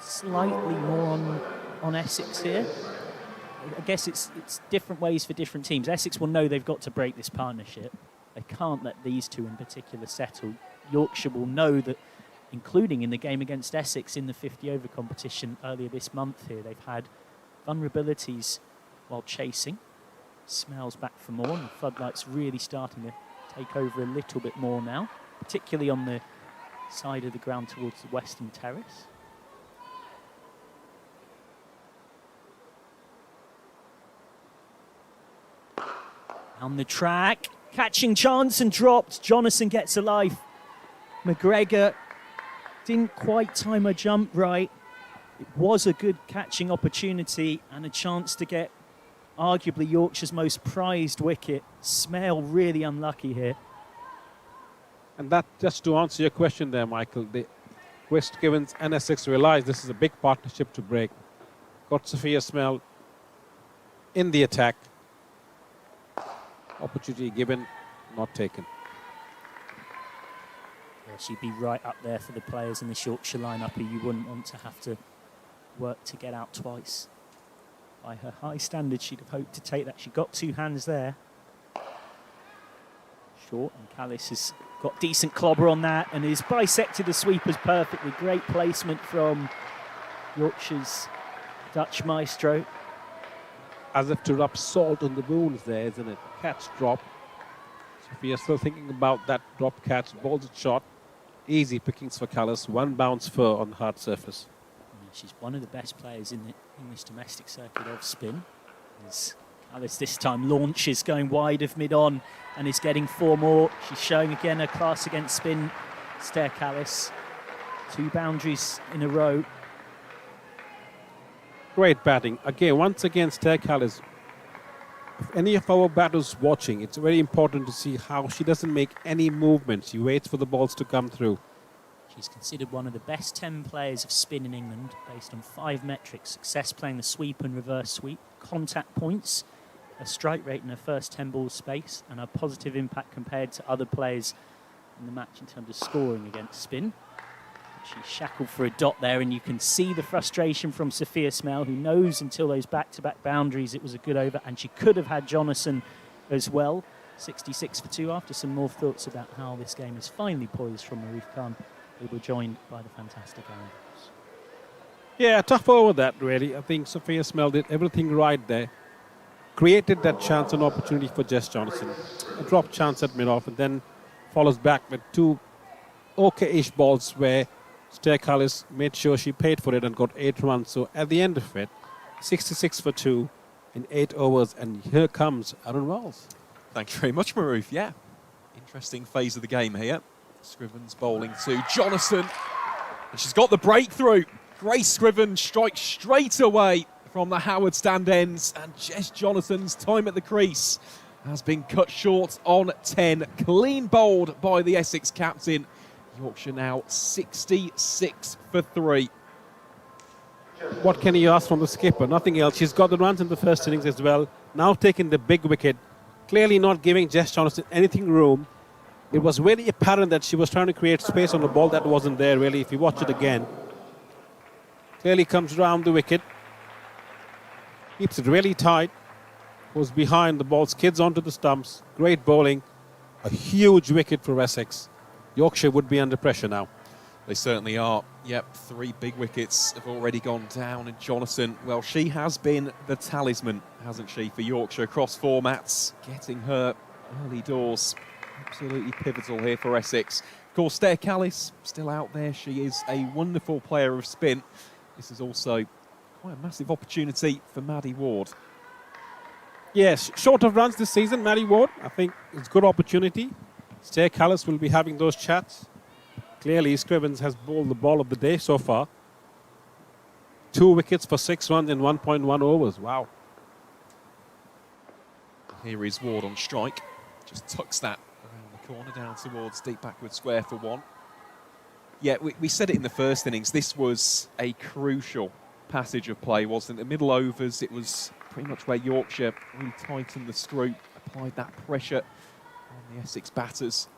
slightly more on Essex here. I guess it's different ways for different teams. Essex will know they've got to break this partnership. They can't let these two in particular settle. Yorkshire will know that, including in the game against Essex in the 50-over competition earlier this month here, they've had vulnerabilities while chasing. Smells back for more, and the floodlights really starting to take over a little bit more now, particularly on the side of the ground towards the western terrace. On the track, catching chance and dropped. Jonathan gets a life. McGregor didn't quite time her jump right. It was a good catching opportunity and a chance to get arguably Yorkshire's most prized wicket. Smale really unlucky here. And that, just to answer your question there, Michael, the West Givens and Essex realised this is a big partnership to break. Got Sophia Smale in the attack. Opportunity given, not taken. Yeah, she'd be right up there for the players in the Yorkshire lineup who you wouldn't want to have to work to get out twice. By her high standards, she'd have hoped to take that. She got 2 hands there. Short, and Callis has got decent clobber on that and has bisected the sweepers perfectly. Great placement from Yorkshire's Dutch maestro. As if to rub salt on the wounds there, isn't it? Catch drop. Sophia still thinking about that drop catch, bowls a shot. Easy pickings for Callis, 1 bounce fur on the hard surface. Yeah, she's one of the best players in the English domestic circuit of spin. As Callis this time launches, going wide of mid-on and is getting 4 more. She's showing again her class against spin. Stair Callis, 2 boundaries in a row. Great batting. Again, once again, Stair Callis. If any of our batters watching, it's very important to see how she doesn't make any movement. She waits for the balls to come through. She's considered one of the best 10 players of spin in England based on 5 metrics: success playing the sweep and reverse sweep, contact points, a strike rate in her first 10 ball space, and a positive impact compared to other players in the match in terms of scoring against spin. She's shackled for a dot there, and you can see the frustration from Sophia Smell, who knows until those back-to-back boundaries it was a good over, and she could have had Jonathan as well. 66 for 2 after some more thoughts about how this game is finally poised from Marif Khan, who were joined by the fantastic Aaron Brooks. Yeah, tough over that, really. I think Sophia Smell did everything right there. Created that chance and opportunity for Jess Johnson. A drop chance at mid-off, and then follows back with 2 okay-ish balls where Stair Callis made sure she paid for it and got 8 runs. So at the end of it, 66 for 2 in 8 overs, and here comes Aaron Wells. Thank you very much, Maruf. Yeah, interesting phase of the game here. Scrivens bowling to Jonathan, and she's got the breakthrough. Grace Scrivens strikes straight away from the Howard stand ends, and Jess Jonathan's time at the crease has been cut short on 10. Clean bowled by the Essex captain. Yorkshire now 66 for 3. What can you ask from the skipper? Nothing else. She's got the runs in the first innings as well. Now taking the big wicket. Clearly not giving Jess Johnson anything room. It was really apparent that she was trying to create space on the ball that wasn't there, really, if you watch it again. Clearly comes round the wicket. Keeps it really tight. Goes behind the ball, skids onto the stumps. Great bowling. A huge wicket for Essex. Yorkshire would be under pressure now. They certainly are. Yep, 3 big wickets have already gone down. And Jonathan, well, she has been the talisman, hasn't she, for Yorkshire across formats. Getting her early doors. Absolutely pivotal here for Essex. Of course, Stair Callis still out there. She is a wonderful player of spin. This is also quite a massive opportunity for Maddie Ward. Yes, short of runs this season, Maddie Ward. I think it's a good opportunity. Stair Callis will be having those chats. Clearly, Scrivens has bowled the ball of the day so far. 2 wickets for 6 runs in 1.1 overs. Wow. Here is Ward on strike. Just tucks that around the corner down towards deep backward square for 1. Yeah, we said it in the first innings. This was a crucial passage of play, wasn't it? The middle overs, it was pretty much where Yorkshire really tightened the screw, applied that pressure on the Essex batters.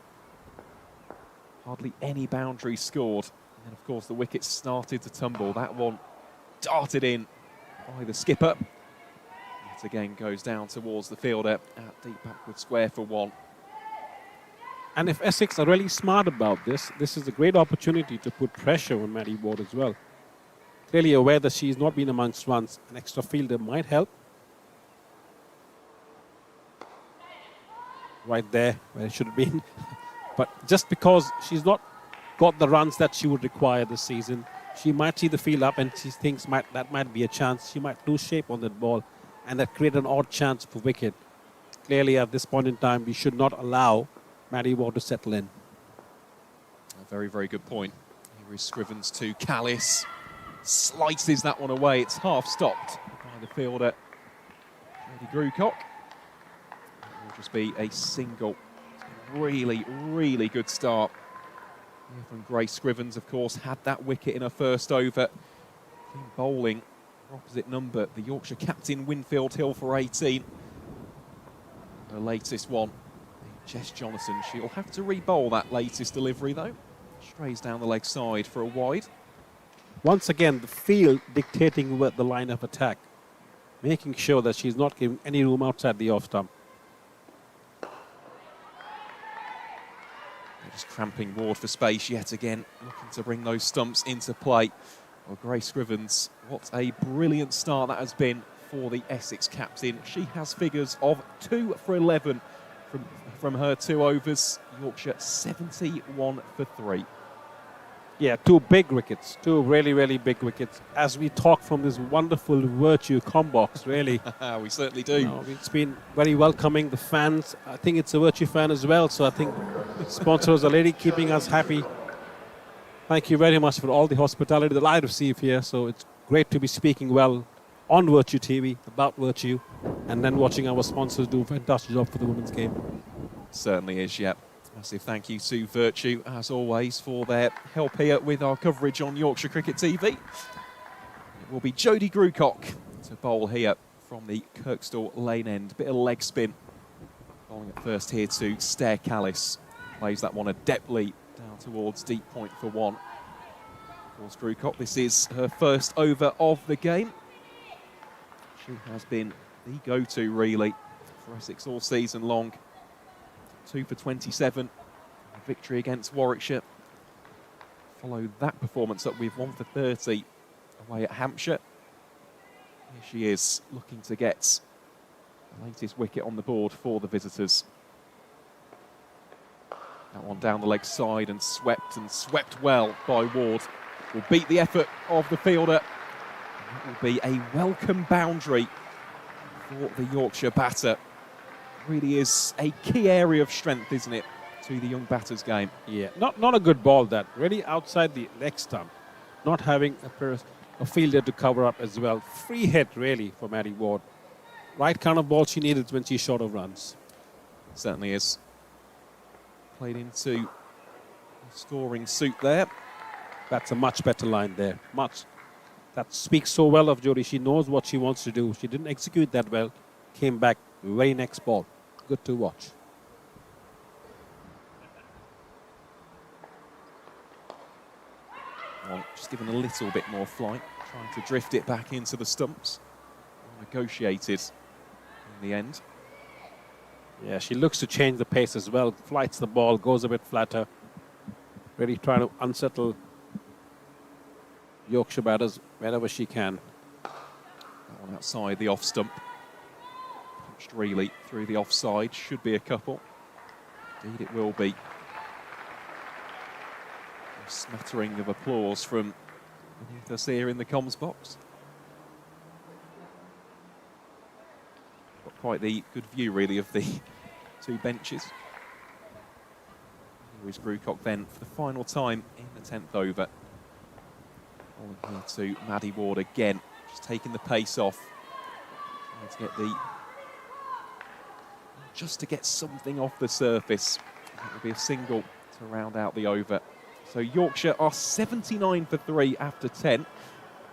Hardly any boundaries scored. And then, of course, the wickets started to tumble. That one darted in by the skipper. Yet again goes down towards the fielder at deep backward square for 1. And if Essex are really smart about this, this is a great opportunity to put pressure on Maddie Ward as well. Clearly aware that she's not been amongst runs. An extra fielder might help. Right there, where it should have been. But just because she's not got the runs that she would require this season, she might see the field up and she thinks that might be a chance. She might lose shape on that ball and that create an odd chance for wicket. Clearly at this point in time, we should not allow Maddie Ward to settle in. A very, very good point. Here is Scrivens to Callis. Slices that one away. It's half stopped by the fielder, Jodie Grucock. It will just be a single. Really, really good start here from Grace Scrivens. Of course, had that wicket in her first over. Clean bowling for opposite number, the Yorkshire captain Winfield Hill for 18. Her latest one, Jess Jonathan. She'll have to re-bowl that latest delivery though. Strays down the leg side for a wide. Once again, the field dictating the line of attack, making sure that she's not giving any room outside the off stump. Just cramping Ward for space yet again, looking to bring those stumps into play. Well, Grace Scrivens, what a brilliant start that has been for the Essex captain. She has figures of 2 for 11 from her 2 overs. Yorkshire 71 for 3. Yeah, 2 big wickets, 2 really, really big wickets. As we talk from this wonderful Vertu combox, really. We certainly do. No, it's been very welcoming. The fans, I think it's a Vertu fan as well, so I think sponsors are really keeping us happy. Thank you very much for all the hospitality that I receive here. So it's great to be speaking well on Vertu TV about Vertu and then watching our sponsors do a fantastic job for the women's game. Certainly is, yeah. Massive thank you to Vertu, as always, for their help here with our coverage on Yorkshire Cricket TV. It will be Jodie Grucock to bowl here from the Kirkstall lane end. Bit of leg spin. Bowling at first here to Stair Callis. Plays that one adeptly down towards deep point for one. Of course, Grucock, this is her first over of the game. She has been the go-to, really, for Essex all season long. 2 for 27. A victory against Warwickshire. Followed that performance up with 1 for 30 away at Hampshire. Here she is, looking to get the latest wicket on the board for the visitors. That one down the leg side and swept well by Ward. Will beat the effort of the fielder. That will be a welcome boundary for the Yorkshire batter. Really is a key area of strength, isn't it, to the young batter's game? Yeah, not a good ball, that. Really outside the leg stump. Not having a fielder to cover up as well. Free hit, really, for Maddie Ward. Right kind of ball she needed when she's short of runs. Certainly is. Played into a scoring suit there. That's a much better line there. Much. That speaks so well of Jodie. She knows what she wants to do. She didn't execute that well. Came back very next ball. Good to watch. Well, just given a little bit more flight, trying to drift it back into the stumps. Negotiated in the end. Yeah, she looks to change the pace as well. Flights the ball, goes a bit flatter. Really trying to unsettle Yorkshire batters wherever she can. That one outside the off stump. Punched really through the offside. Should be a couple. Indeed it will be. A smattering of applause from beneath us here in the comms box. Got quite the good view really of the two benches. Here is Grucock then for the final time in the 10th over. Bowling here to Maddie Ward again, just taking the pace off. Trying to get the... just to get something off the surface. That will be a single to round out the over. So Yorkshire are 79 for 3 after 10.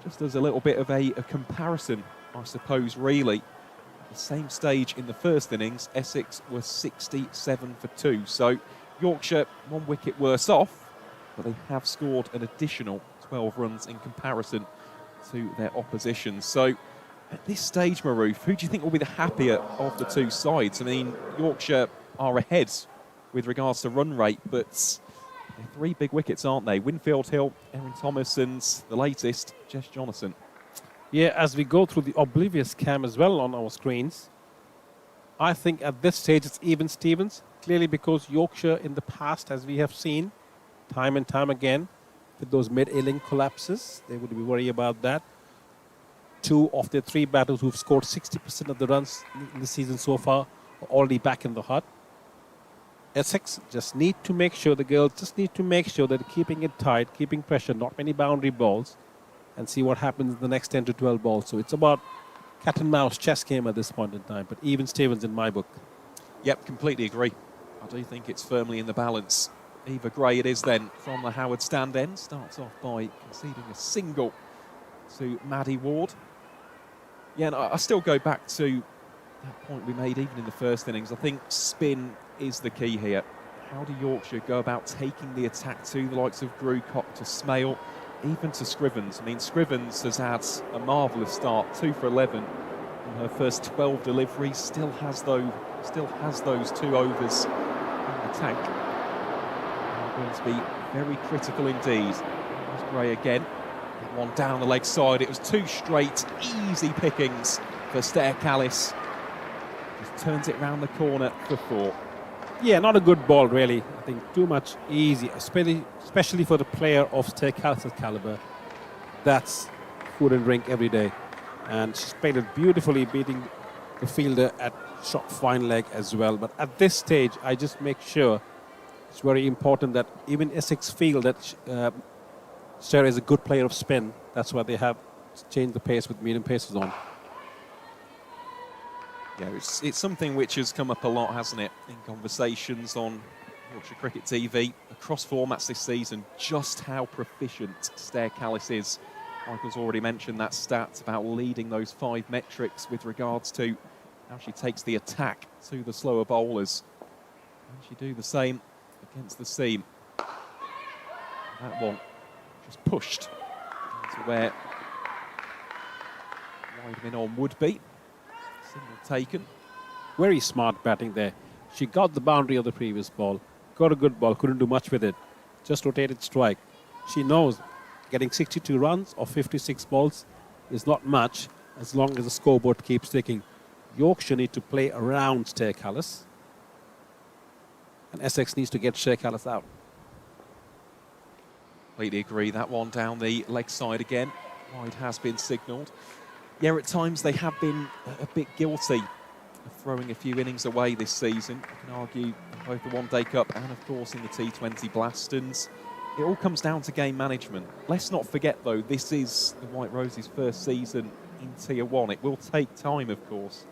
Just as a little bit of a comparison, I suppose, really. At the same stage in the first innings, Essex were 67 for 2. So Yorkshire 1 wicket worse off, but they have scored an additional 12 runs in comparison to their opposition. So at this stage, Maroof, who do you think will be the happier of the two sides? I mean, Yorkshire are ahead with regards to run rate, but they're 3 big wickets, aren't they? Winfield Hill, Erin Thomas, and the latest, Jess Jonathan. Yeah, as we go through the oblivious cam as well on our screens, I think at this stage it's even Stevens. Clearly because Yorkshire in the past, as we have seen, time and time again, with those mid-inning collapses, they would be worried about that. 2 of their 3 batters who've scored 60% of the runs in the season so far are already back in the hut. Essex just need to make sure, the girls just need to make sure that they're keeping it tight, keeping pressure, not many boundary balls, and see what happens in the next 10 to 12 balls. So it's about cat and mouse chess game at this point in time, but even Stevens in my book. Yep, completely agree. I do think it's firmly in the balance. Eva Gray it is then from the Howard stand end. Starts off by conceding a single to Maddie Ward. Yeah, and I still go back to that point we made even in the first innings. I think spin is the key here. How do Yorkshire go about taking the attack to the likes of Grucock, to Smale, even to Scrivens? I mean, Scrivens has had a marvellous start, 2 for 11 in her first 12 deliveries. Still has those 2 overs in the tank. Going to be very critical indeed. There's Gray again. That one down the leg side. It was 2 straight, easy pickings for Stair Callis. Just turns it round the corner for 4. Yeah, not a good ball, really. I think too much easy, especially for the player of Stair Callis' caliber. That's food and drink every day. And she's played it beautifully, beating the fielder at short fine leg as well. But at this stage, I just make sure it's very important that even Essex feel that Stair is a good player of spin. That's why they have changed the pace with medium paces on. Yeah, it's something which has come up a lot, hasn't it, in conversations on Yorkshire Cricket TV, across formats this season, just how proficient Stair Callis is. Michael's already mentioned that stat about leading those 5 metrics with regards to how she takes the attack to the slower bowlers. And she do the same against the seam. That one just pushed to where wide min on would be. Signal taken. Very smart batting there. She got the boundary of the previous ball, got a good ball, couldn't do much with it. Just rotated strike. She knows getting 62 runs or 56 balls is not much as long as the scoreboard keeps ticking. Yorkshire need to play around Stair Callis. And Essex needs to get Stair Callis out. Completely agree. That one down the leg side again. Wide has been signalled. Yeah, at times they have been a bit guilty of throwing a few innings away this season. You can argue both the One Day Cup and, of course, in the T20 Blast. And it all comes down to game management. Let's not forget, though, this is the White Roses' first season in Tier 1. It will take time, of course,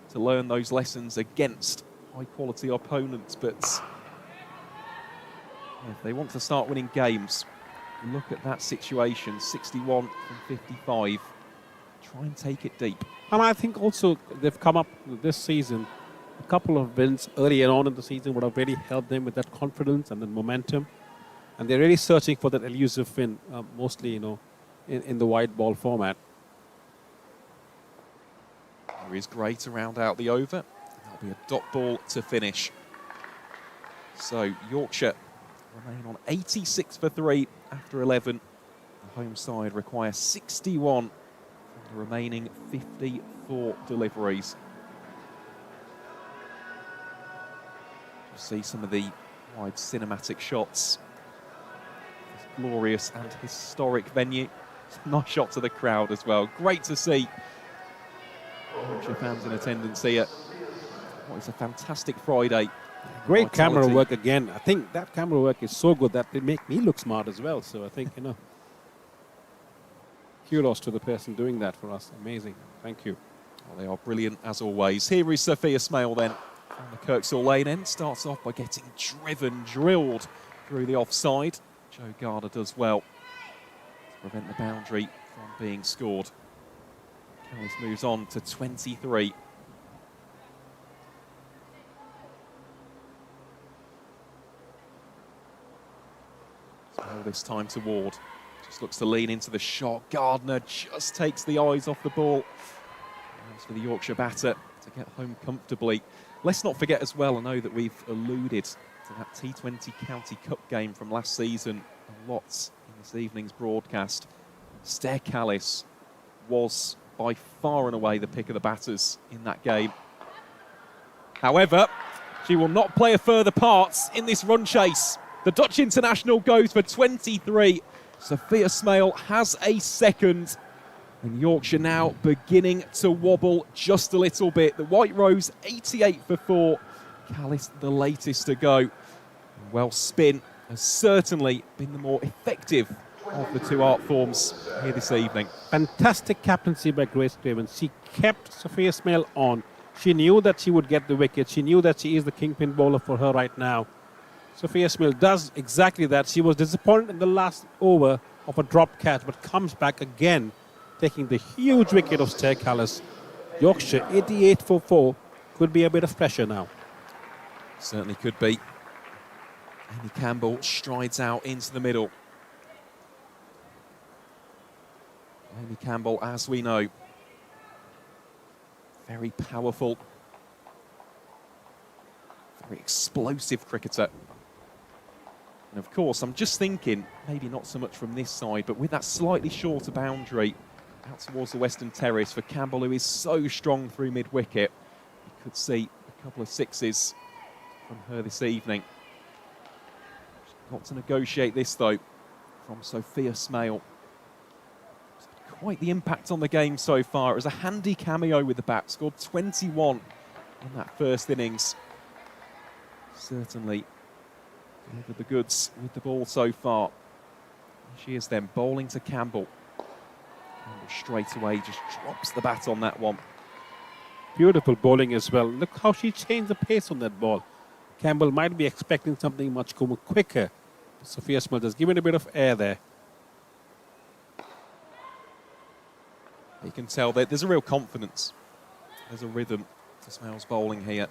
to learn those lessons against high-quality opponents. But if they want to start winning games, look at that situation, 61 from 55. Try and take it deep. And I think also they've come up this season, a couple of wins earlier on in the season would have really helped them with that confidence and the momentum. And they're really searching for that elusive win, mostly, in the wide ball format. There is Gray to round out the over. That'll be a dot ball to finish. So Yorkshire remain on 86 for 3 after 11. The home side require 61 from the remaining 54 deliveries. You see some of the wide cinematic shots. This glorious and historic venue. Nice shot to the crowd as well. Great to see Yorkshire fans in attendance here. What is a fantastic Friday. Great camera work again. I think that camera work is so good that they make me look smart as well. So I think, kudos to the person doing that for us. Amazing. Thank you. Well, they are brilliant as always. Here is Sophia Smale then from the Kirksall Lane end. Starts off by getting drilled through the offside. Joe Gardner does well to prevent the boundary from being scored. Callis moves on to 23. This time to Ward. Just looks to lean into the shot. Gardner just takes the eyes off the ball. As for the Yorkshire batter to get home comfortably. Let's not forget as well, I know that we've alluded to that T20 County Cup game from last season a lot in this evening's broadcast. Stair Callis was by far and away the pick of the batters in that game. However, she will not play a further part in this run chase. The Dutch international goes for 23. Sophia Smale has a second. And Yorkshire now beginning to wobble just a little bit. The White Rose 88 for 4. Callis the latest to go. Well, spin has certainly been the more effective of the two art forms here this evening. Fantastic captaincy by Grace Craven. She kept Sophia Smale on. She knew that she would get the wicket. She knew that she is the kingpin bowler for her right now. Sophia Smale does exactly that. She was disappointed in the last over of a drop catch, but comes back again, taking the huge wicket of Stair Callis. Yorkshire 88 for 4. Could be a bit of pressure now. Certainly could be. Amy Campbell strides out into the middle. Amy Campbell, as we know, very powerful, very explosive cricketer. And of course, I'm just thinking, maybe not so much from this side, but with that slightly shorter boundary out towards the Western Terrace for Campbell, who is so strong through mid-wicket, you could see a couple of sixes from her this evening. She's got to negotiate this, though, from Sophia Smale. She's had quite the impact on the game so far. It was a handy cameo with the bat, scored 21 in that first innings. Certainly delivered the goods with the ball so far. She is then bowling to Campbell. Campbell straight away just drops the bat on that one. Beautiful bowling as well. Look how she changed the pace on that ball. Campbell might be expecting something much quicker. Sophia Smith has given a bit of air there. You can tell that there's a real confidence. There's a rhythm to Smail's bowling here.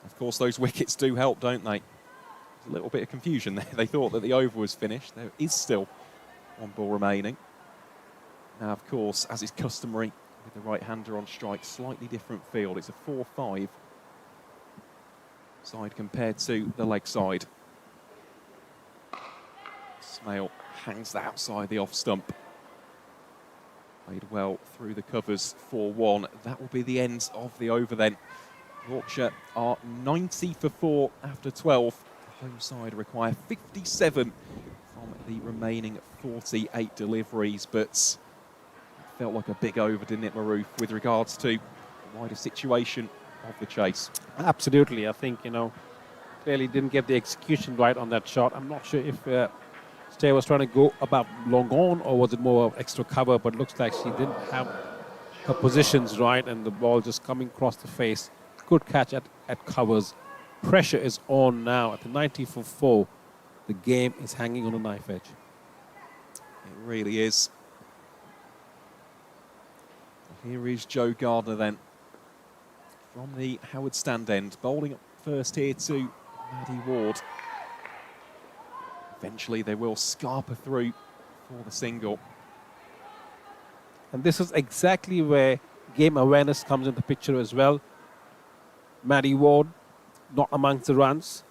Of course, those wickets do help, don't they? There's a little bit of confusion there. They thought that the over was finished. There is still one ball remaining. Now, of course, as is customary, with the right-hander on strike, slightly different field. It's a 4-5 side compared to the leg side. Smail hangs that outside the off stump. Played well through the covers, 4-1. That will be the end of the over then. Yorkshire are 90 for 4 after 12. The home side require 57 from the remaining 48 deliveries, but it felt like a big over, didn't it, Maroof, with regards to the wider situation of the chase? Absolutely. I think, clearly didn't get the execution right on that shot. I'm not sure if Stair was trying to go about long on or was it more of extra cover, but looks like she didn't have her positions right and the ball just coming across the face. Good catch at covers. Pressure is on now at the 90 for 4. The game is hanging on a knife edge. It really is. Here is Joe Gardner then from the Howard stand end, bowling up first here to Maddie Ward. Eventually they will scarper through for the single. And this is exactly where game awareness comes into the picture as well. Maddie Ward not amongst the runs,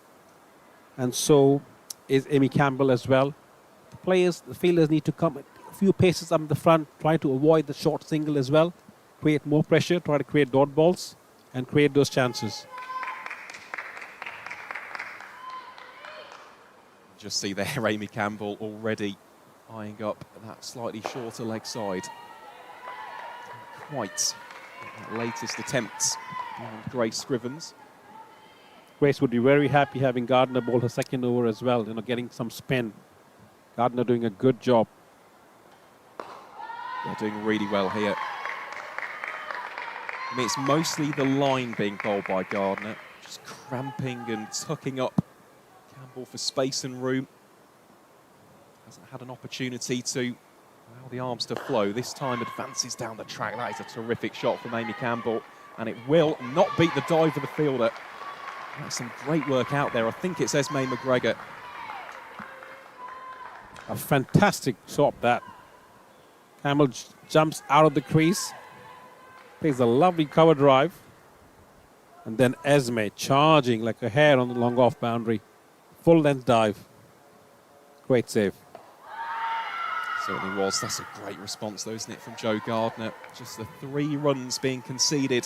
and so is Amy Campbell as well. The fielders need to come a few paces up the front, try to avoid the short single as well, create more pressure, try to create dot balls and create those chances. Just see there Amy Campbell already eyeing up that slightly shorter leg side. Quite that latest attempts beyond Grace Scrivens. Grace would be very happy having Gardner bowl her second over as well, getting some spin. Gardner doing a good job. They're doing really well here. I mean, it's mostly the line being bowled by Gardner, just cramping and tucking up Campbell for space and room. Hasn't had an opportunity to allow the arms to flow. This time advances down the track. That is a terrific shot from Amy Campbell, and it will not beat the dive of the fielder. That's some great work out there. I think it's Esme McGregor. A fantastic shot that. Campbell jumps out of the crease, plays a lovely cover drive, and then Esme charging like a hare on the long off boundary. Full length dive. Great save. Certainly was. That's a great response though, isn't it, from Joe Gardner. Just the 3 runs being conceded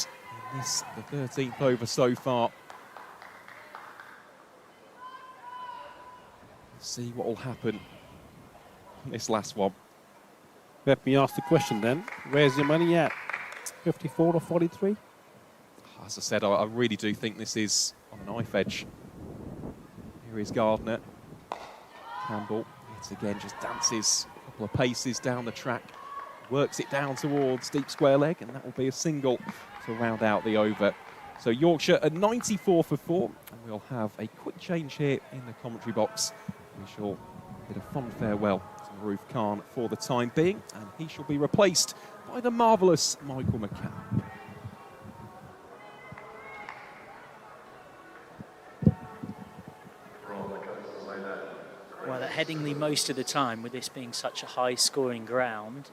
in this, the 13th over so far. Let's see what will happen in this last one. Let me ask the question then. Where's your money at? 54 or 43? As I said, I really do think this is on a knife edge. Here is Gardner. Campbell, yet again, just dances a couple of paces down the track. Works it down towards deep square leg, and that will be a single to round out the over. So Yorkshire at 94 for 4, and we'll have a quick change here in the commentary box. We shall bid a fond farewell to Maroof Khan for the time being, and he shall be replaced by the marvellous Michael McCann. Well, at Headingley most of the time, with this being such a high-scoring ground,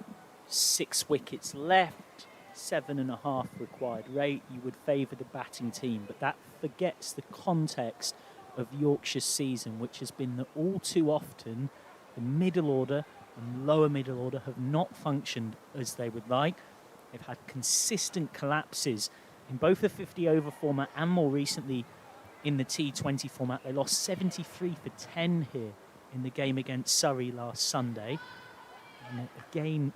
6 wickets left, 7.5 required rate, you would favour the batting team, but that forgets the context of Yorkshire's season, which has been that all too often the middle order and lower middle order have not functioned as they would like. They've had consistent collapses in both the 50-over format and more recently in the T20 format. They lost 73 for 10 here in the game against Surrey last Sunday. And again,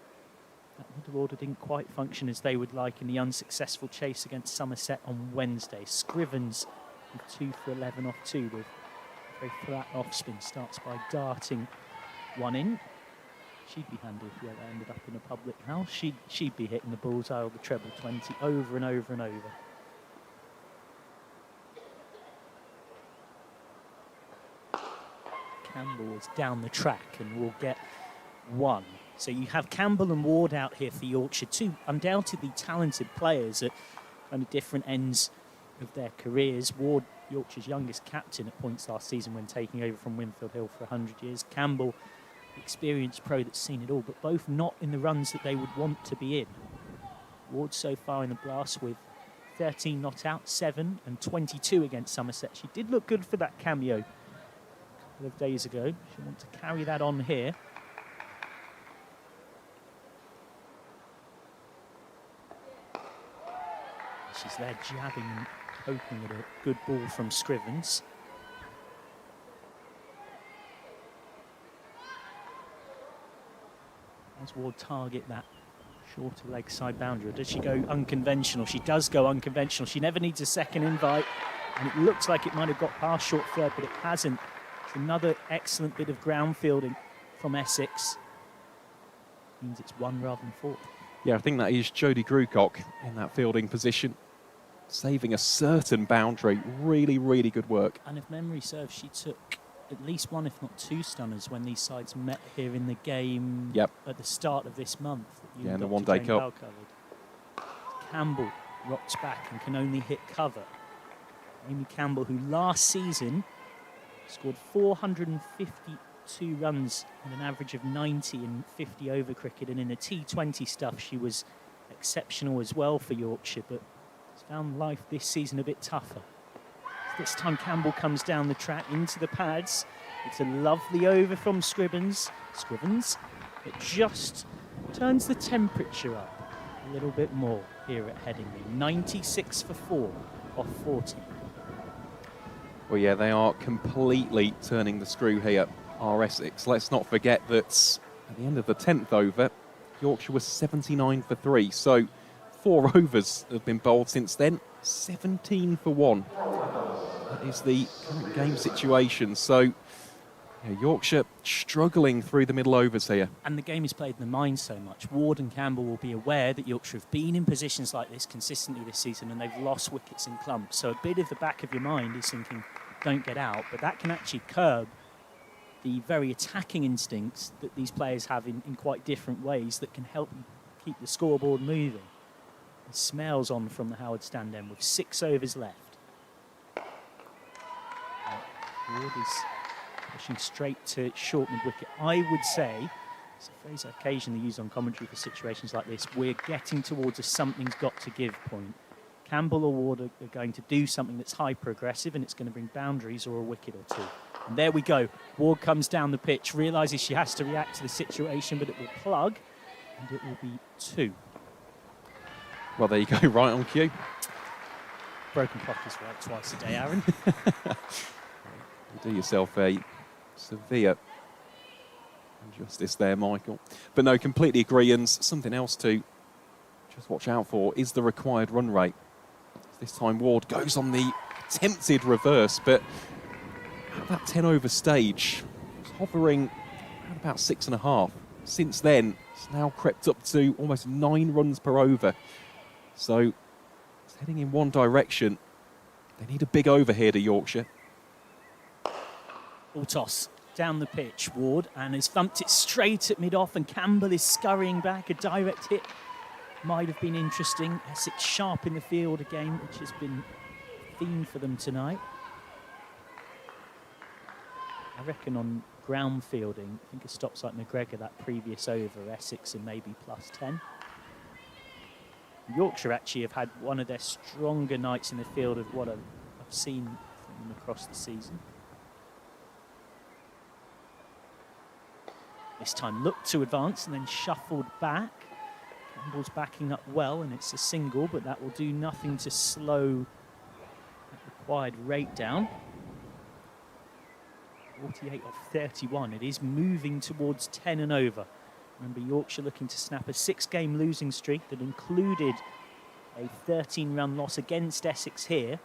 that middle order didn't quite function as they would like in the unsuccessful chase against Somerset on Wednesday. Scrivens with 2 for 11 off 2 with a very flat off spin. Starts by darting one in. She'd be handy if we ever ended up in a public house. She'd be hitting the bullseye or the treble 20 over and over and over. Campbell is down the track and will get one. So you have Campbell and Ward out here for Yorkshire, two undoubtedly talented players at kind of different ends of their careers. Ward, Yorkshire's youngest captain at points last season when taking over from Winfield Hill for 100 years. Campbell, experienced pro that's seen it all, but both not in the runs that they would want to be in. Ward so far in the Blast with 13 not out, 7 and 22 against Somerset. She did look good for that cameo a couple of days ago. She'll want to carry that on here. She's there jabbing and hoping at a good ball from Scrivens. Does Ward target that shorter leg side boundary, or does she go unconventional? She does go unconventional. She never needs a second invite, and it looks like it might have got past short third, but it hasn't. It's another excellent bit of ground fielding from Essex. Means it's 1 rather than 4. Yeah, I think that is Jodie Grucock in that fielding position, saving a certain boundary. Really, really good work. And if memory serves, she took at least 1, if not 2 stunners when these sides met here in the game at the start of this month. Yeah, in the one-day cup. Campbell rocks back and can only hit cover. Amy Campbell, who last season scored 452 runs and an average of 90 in 50 over cricket, and in the T20 stuff she was exceptional as well for Yorkshire, but has found life this season a bit tougher. This time Campbell comes down the track into the pads. It's a lovely over from Scrivens. It just turns the temperature up a little bit more here at Headingley. 96 for 4 off 40. Well, yeah, they are completely turning the screw here, are Essex. Let's not forget that at the end of the 10th over, Yorkshire was 79 for 3. So 4 overs have been bowled since then. 17 for 1. That is the current game situation. So yeah, Yorkshire struggling through the middle overs here. And the game is played in the mind so much. Ward and Campbell will be aware that Yorkshire have been in positions like this consistently this season, and they've lost wickets in clumps. So a bit of the back of your mind is thinking, don't get out. But that can actually curb the very attacking instincts that these players have in quite different ways that can help keep the scoreboard moving. And Smells on from the Howard stand end with 6 overs left. Ward is pushing straight to short mid-wicket. I would say, it's a phrase I occasionally use on commentary for situations like this, we're getting towards a something's got to give point. Campbell or Ward are going to do something that's hyper-aggressive, and it's going to bring boundaries or a wicket or 2. And there we go. Ward comes down the pitch, realises she has to react to the situation, but it will plug, and it will be 2. Well, there you go, right on cue. Broken clock is right twice a day, Aaron. You do yourself a severe injustice there, Michael. But no, completely agree. And something else to just watch out for is the required run rate. This time Ward goes on the attempted reverse, but at that 10 over stage, it's hovering around about 6.5. Since then, it's now crept up to almost 9 runs per over. So it's heading in one direction. They need a big over here to Yorkshire. Ball toss down the pitch, Ward, and has thumped it straight at mid-off, and Campbell is scurrying back. A direct hit might have been interesting. Essex sharp in the field again, which has been a theme for them tonight. I reckon on ground fielding, I think it stops like McGregor that previous over, Essex and maybe +10. Yorkshire actually have had one of their stronger nights in the field of what I've seen from them across the season. This time looked to advance and then shuffled back. Campbell's backing up well, and it's a single, but that will do nothing to slow that required rate down. 48 off 31. It is moving towards 10 and over. Remember, Yorkshire looking to snap a 6-game losing streak that included a 13-run loss against Essex here.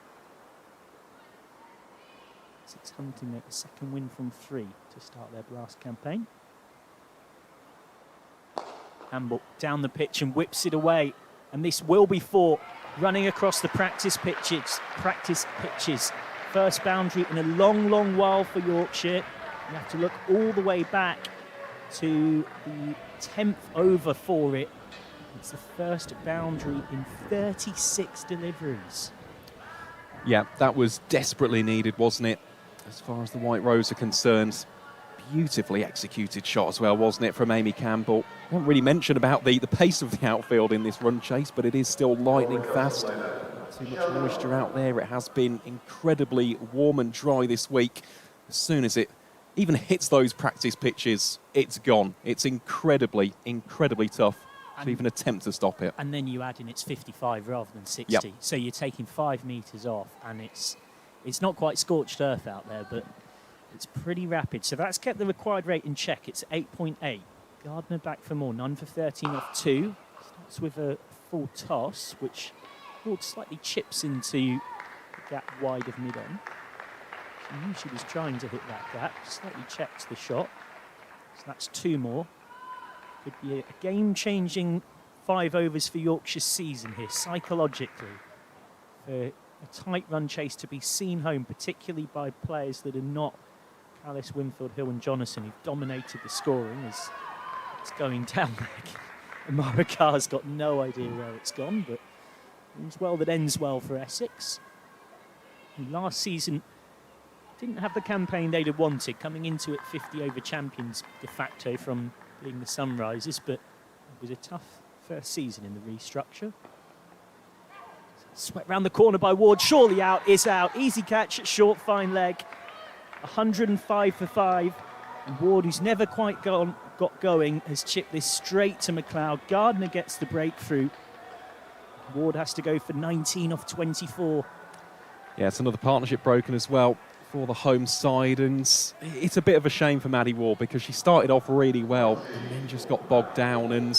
Essex hunting a second win from 3 to start their Blast campaign. Campbell down the pitch and whips it away, and this will be 4, running across the practice pitches. First boundary in a long, long while for Yorkshire. You have to look all the way back to the 10th over for it. It's the first boundary in 36 deliveries. Yeah, that was desperately needed, wasn't it? As far as the White Rose are concerned. Beautifully executed shot as well, wasn't it, from Amy Campbell? I haven't really mentioned about the pace of the outfield in this run chase, but it is still lightning fast. Not too much moisture out there. It has been incredibly warm and dry this week. As soon as it even hits those practice pitches, it's gone. It's incredibly, incredibly tough to even attempt to stop it. And then you add in it's 55 rather than 60. Yep. So you're taking 5 metres off, and it's not quite scorched earth out there, but it's pretty rapid. So that's kept the required rate in check. It's 8.8. Gardner back for more. None for 13 off 2. Starts with a full toss, which Ward slightly chips into the gap wide of mid-on. She knew she was trying to hit that gap. Slightly checks the shot. So that's 2 more. Could be a game-changing 5 overs for Yorkshire's season here, psychologically. For a tight run chase to be seen home, particularly by players that are not Alice, Winfield, Hill and Jonathan, who've dominated the scoring, as it's going down there. Amara Carr's got no idea where it's gone, but all's well that ends well for Essex, who last season didn't have the campaign they'd have wanted, coming into it 50 over champions de facto from being the Sunrisers, but it was a tough first season in the restructure. Swept round the corner by Ward, surely out, is out. Easy catch at short, fine leg. 105 for 5. And Ward, who's never quite got going, has chipped this straight to McLeod. Gardner gets the breakthrough. Ward has to go for 19 off 24. Yeah, it's another partnership broken as well for the home side, and it's a bit of a shame for Maddie Ward because she started off really well and then just got bogged down. And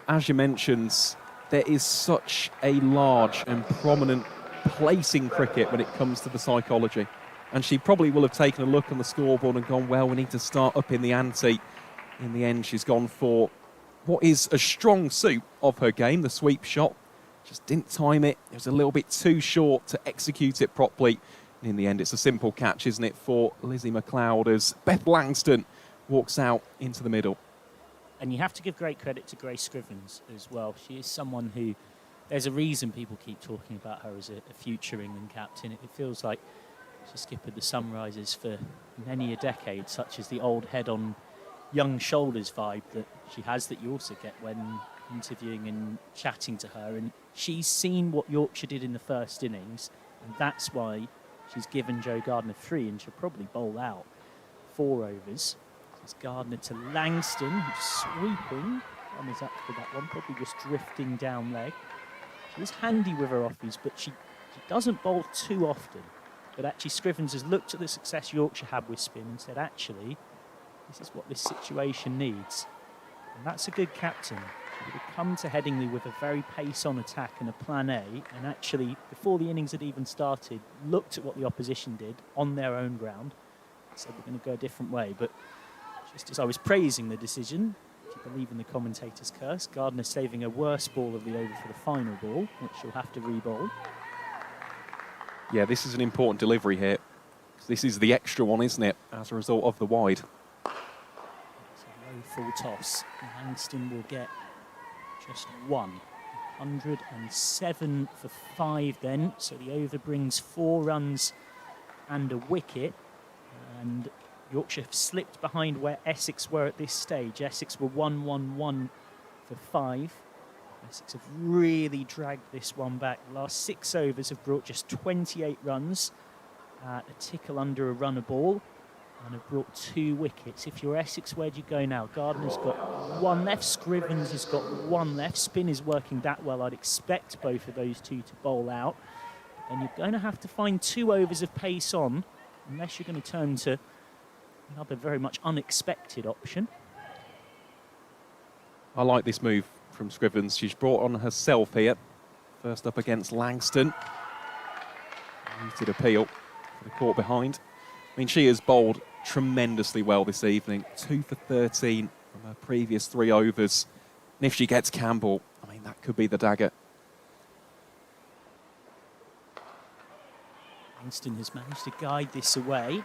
as you mentioned, there is such a large and prominent place in cricket when it comes to the psychology. And she probably will have taken a look on the scoreboard and gone, well, we need to start up in the ante. In the end, she's gone for what is a strong suit of her game, the sweep shot. Just didn't time it. It was a little bit too short to execute it properly. And in the end, it's a simple catch, isn't it, for Lizzie McLeod as Beth Langston walks out into the middle. And you have to give great credit to Grace Scrivens as well. She is someone who, there's a reason people keep talking about her as a future England captain. It feels like she skippered the Sunrisers for many a decade, such as the old head on young shoulders vibe that she has, that you also get when interviewing and chatting to her. And she's seen what Yorkshire did in the first innings, and that's why she's given Joe Gardner 3, and she'll probably bowl out 4 overs. It's Gardner to Langston, who's sweeping. Gardner's up for that one, probably just drifting down leg. She is handy with her offies, but she doesn't bowl too often. But actually Scrivens has looked at the success Yorkshire had with spin and said, actually, this is what this situation needs. And that's a good captain. She would have come to Headingley with a very pace-on attack and a plan A, and actually, before the innings had even started, looked at what the opposition did on their own ground, said we're going to go a different way. But just as I was praising the decision, if you believe in the commentator's curse, Gardner saving a worse ball of the over for the final ball, which she'll have to re-bowl. Yeah, this is an important delivery here. This is the extra one, isn't it, as a result of the wide. It's a low full toss. Langston will get just 1. 107 for 5 then. So the over brings 4 runs and a wicket. And Yorkshire have slipped behind where Essex were at this stage. Essex were 1-1-1 for 5. Essex have really dragged this one back. The last 6 overs have brought just 28 runs, a tickle under a run a ball, and have brought 2 wickets. If you're Essex, where do you go now? Gardner's got 1 left, Scrivens has got 1 left. Spin is working that well. I'd expect both of those 2 to bowl out. And you're going to have to find 2 overs of pace on, unless you're going to turn to another very much unexpected option. I like this move from Scrivens. She's brought on herself here. First up against Langston. Muted appeal for the court behind. I mean, she has bowled tremendously well this evening. 2 for 13 from her previous 3 overs. And if she gets Campbell, I mean, that could be the dagger. Langston has managed to guide this away.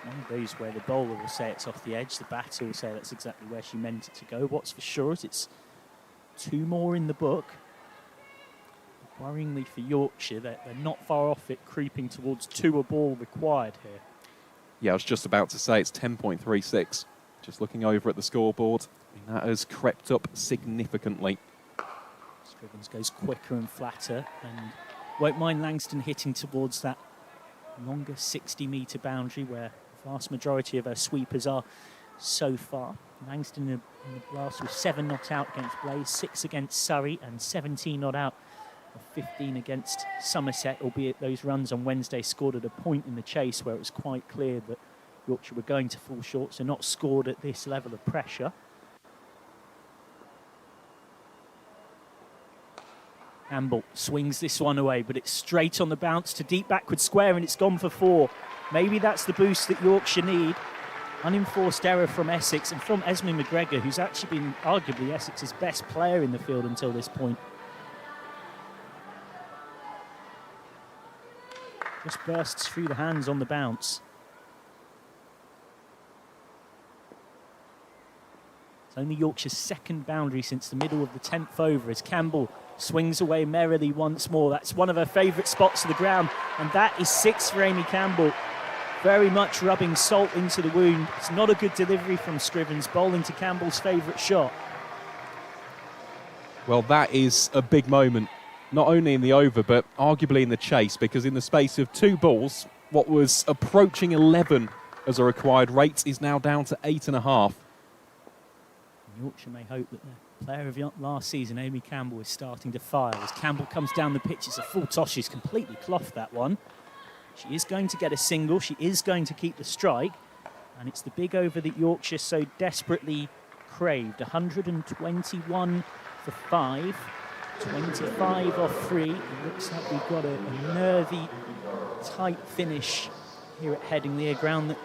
one of those where the bowler will say it's off the edge, the batter will say that's exactly where she meant it to go. What's for sure is it's 2 more in the book. Worryingly for Yorkshire, they're not far off it, creeping towards 2 a ball required here. Yeah, I was just about to say it's 10.36. Just looking over at the scoreboard, and that has crept up significantly. Scrivens goes quicker and flatter, and won't mind Langston hitting towards that longer 60-metre boundary where the vast majority of her sweepers are so far. Langston in the blast with 7 not out against Blaze, 6 against Surrey, and 17 not out of 15 against Somerset, albeit those runs on Wednesday scored at a point in the chase where it was quite clear that Yorkshire were going to fall short, so not scored at this level of pressure. Campbell swings this one away, but it's straight on the bounce to deep backward square, and it's gone for 4. Maybe that's the boost that Yorkshire need. Unenforced error from Essex and from Esme McGregor, who's actually been arguably Essex's best player in the field until this point. Just bursts through the hands on the bounce. It's only Yorkshire's second boundary since the middle of the 10th over as Campbell swings away merrily once more. That's one of her favourite spots of the ground, and that is 6 for Amy Campbell. Very much rubbing salt into the wound. It's not a good delivery from Scrivens, bowling to Campbell's favourite shot. Well, that is a big moment, not only in the over, but arguably in the chase, because in the space of 2 balls, what was approaching 11 as a required rate is now down to 8.5. Yorkshire may hope that the player of last season, Amy Campbell, is starting to fire. As Campbell comes down the pitch, it's a full toss. She's completely clothed that one. She is going to get a single. She is going to keep the strike. And it's the big over that Yorkshire so desperately craved. 121 for 5. 25 off 3. It looks like we've got a nervy, tight finish here at Headingley, a ground that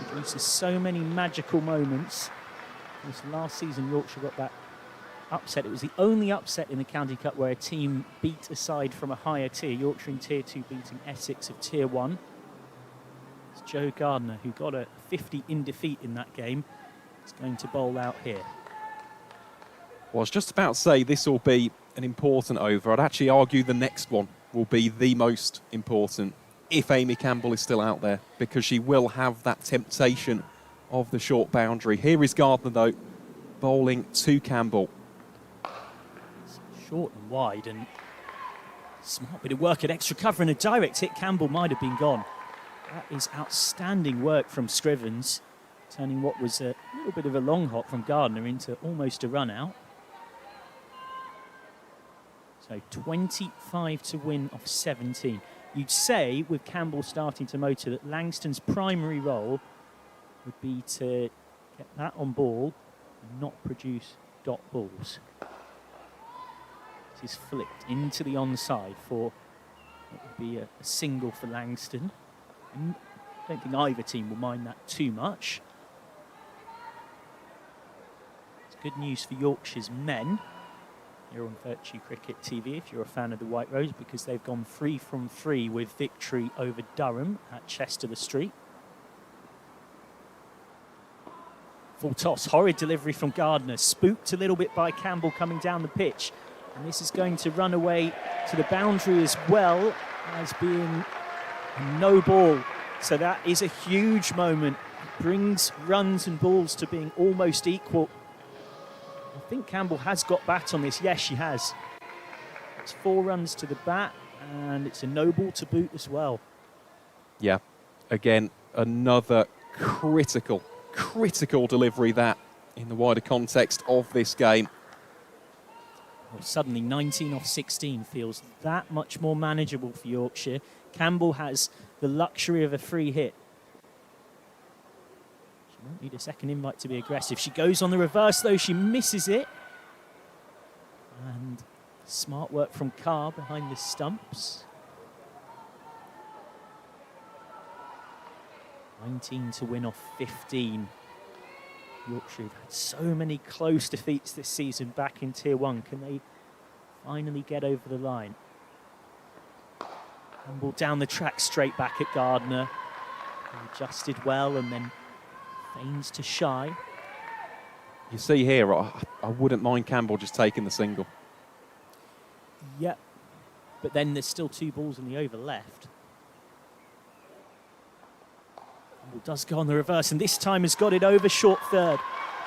produces so many magical moments. This last season, Yorkshire got that upset. It was the only upset in the County Cup where a team beat a side from a higher tier. Yorkshire in Tier 2 beating Essex of Tier 1. It's Jo Gardner, who got a 50 in defeat in that game, is going to bowl out here. Well, I was just about to say this will be an important over. I'd actually argue the next one will be the most important if Amy Campbell is still out there, because she will have that temptation of the short boundary. Here is Gardner, though, bowling to Campbell. It's short and wide, and smart bit of work at extra cover, and a direct hit. Campbell might have been gone. That is outstanding work from Scrivens, turning what was a little bit of a long hop from Gardner into almost a run out. So 25 to win off 17. You'd say, with Campbell starting to motor, that Langston's primary role would be to get that on ball and not produce dot balls. This is flicked into the onside for what would be a single for Langston. And I don't think either team will mind that too much. It's good news for Yorkshire's men here on Vertu Cricket TV if you're a fan of the White Rose, because they've gone 3 from 3 with victory over Durham at Chester-le-Street. Full toss, horrid delivery from Gardner, spooked a little bit by Campbell coming down the pitch. And this is going to run away to the boundary as well as being a no ball. So that is a huge moment. It brings runs and balls to being almost equal. I think Campbell has got bat on this. Yes, she has. It's 4 runs to the bat, and it's a no ball to boot as well. Yeah, again, another critical delivery that in the wider context of this game. Well, suddenly 19 off 16 feels that much more manageable for Yorkshire. Campbell has the luxury of a free hit. She won't need a second invite to be aggressive. She goes on the reverse though, she misses it. And smart work from Carr behind the stumps. 19 to win off 15. Yorkshire have had so many close defeats this season back in Tier 1. Can they finally get over the line? Campbell down the track, straight back at Gardner. Adjusted well and then feigns to shy. You see here, I wouldn't mind Campbell just taking the single. Yep. But then there's still 2 balls in the over left. Campbell does go on the reverse, and this time has got it over short third.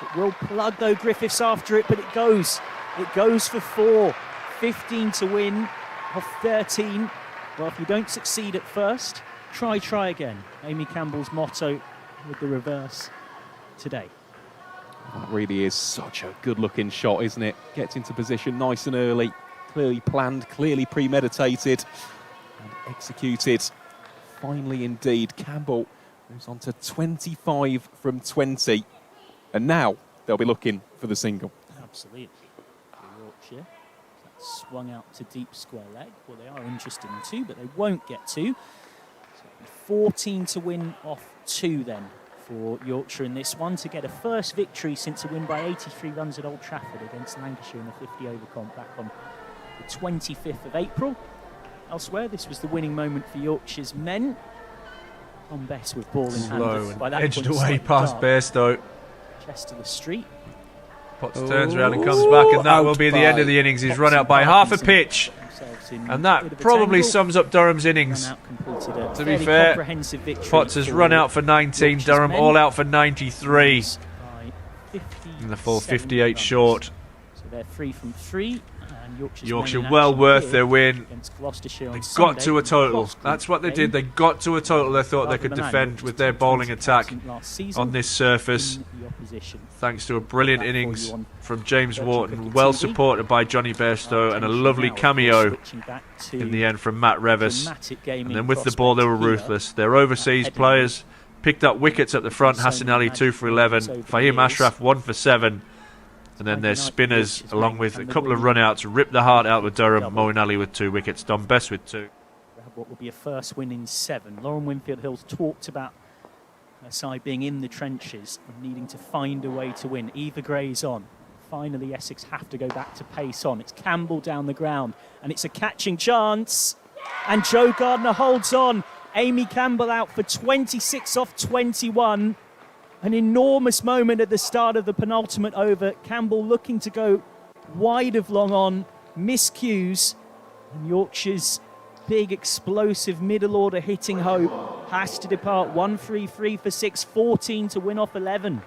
It will plug, though, Griffiths after it, but it goes. It goes for 4. 15 to win off 13. Well, if you don't succeed at first, try again. Amy Campbell's motto with the reverse today. That really is such a good-looking shot, isn't it? Gets into position nice and early, clearly planned, clearly premeditated, and executed. Finally, indeed, Campbell moves on to 25 from 20, and now they'll be looking for the single. Absolutely. Yorkshire. That swung out to deep square leg. Well, they are interested in 2, but they won't get 2. So 14 to win off 2 then for Yorkshire in this one, to get a first victory since a win by 83 runs at Old Trafford against Lancashire in the 50 over comp back on the 25th of April. Elsewhere, this was the winning moment for Yorkshire's men. On best with ball in hand. Slow By and that edged point, away slightly past dark. Bairstow. Chest of the street. Potts turns around and comes back, and that will be the end of the innings. He's run out by half a pitch, and that probably sums up Durham's innings. To be fair, Potts has run out for 19, Durham all out for 93, and the full 58 short. So they're 3 from 3. Yorkshire well worth their win. They got to a total. That's what they did. They got to a total they thought they could defend with their bowling attack on this surface. Thanks to a brilliant innings from James Wharton, well supported by Johnny Bairstow, and a lovely cameo in the end from Matt Revis. And then with the ball, they were ruthless. Their overseas players picked up wickets at the front. Hassan Ali 2 for 11, Fahim Ashraf 1 for 7. And then their spinners, along with a couple of run-outs, ripped the heart out with Durham. Moeen Ali with 2 wickets, Don Best with 2. What will be a first win in 7. Lauren Winfield Hill's talked about her side being in the trenches and needing to find a way to win. Eva Gray's on. Finally, Essex have to go back to pace on. It's Campbell down the ground, and it's a catching chance. And Jo Gardner holds on. Amy Campbell out for 26 off 21. An enormous moment at the start of the penultimate over. Campbell looking to go wide of long on, miscues, and Yorkshire's big explosive middle order hitting hope has to depart. 1-3-3 for 6, 14 to win off 11.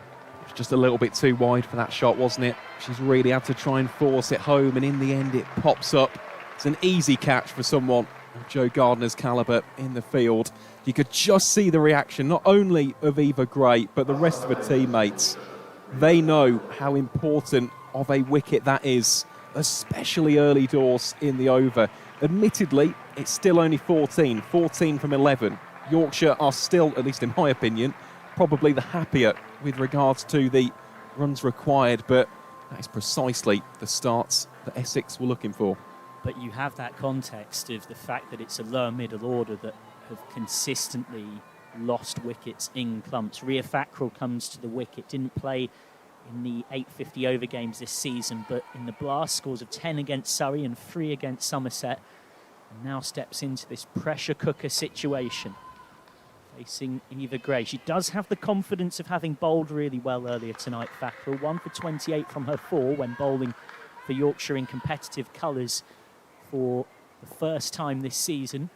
Just a little bit too wide for that shot, wasn't it? She's really had to try and force it home, and in the end it pops up. It's an easy catch for someone of Jo Gardner's calibre in the field. You could just see the reaction, not only of Eva Gray, but the rest of her teammates. They know how important of a wicket that is, especially early doors in the over. Admittedly, it's still only 14 from 11. Yorkshire are still, at least in my opinion, probably the happier with regards to the runs required, but that is precisely the starts that Essex were looking for. But you have that context of the fact that it's a lower middle order that have consistently lost wickets in clumps. Ria Fackrell comes to the wicket, didn't play in the 850 over games this season, but in the blast scores of 10 against Surrey and 3 against Somerset, and now steps into this pressure cooker situation facing Eva Gray. She does have the confidence of having bowled really well earlier tonight, Fackrell. 1 for 28 from her 4 when bowling for Yorkshire in competitive colours for the first time this season.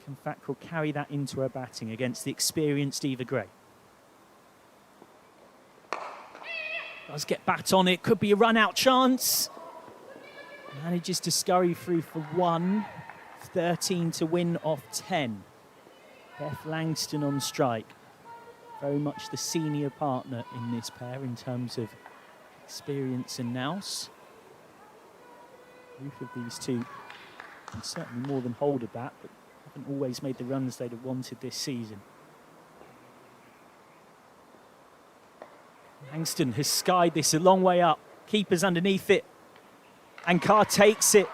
Can Fackrell carry that into her batting against the experienced Eva Gray? Does get bat on it, could be a run-out chance. Manages to scurry through for 1. 13 to win off 10. Beth Langston on strike. Very much the senior partner in this pair in terms of experience and nous. Both of these two can certainly more than hold a bat, but haven't always made the runs they'd have wanted this season. Langston has skied this a long way up. Keeper's underneath it. And Carr takes it.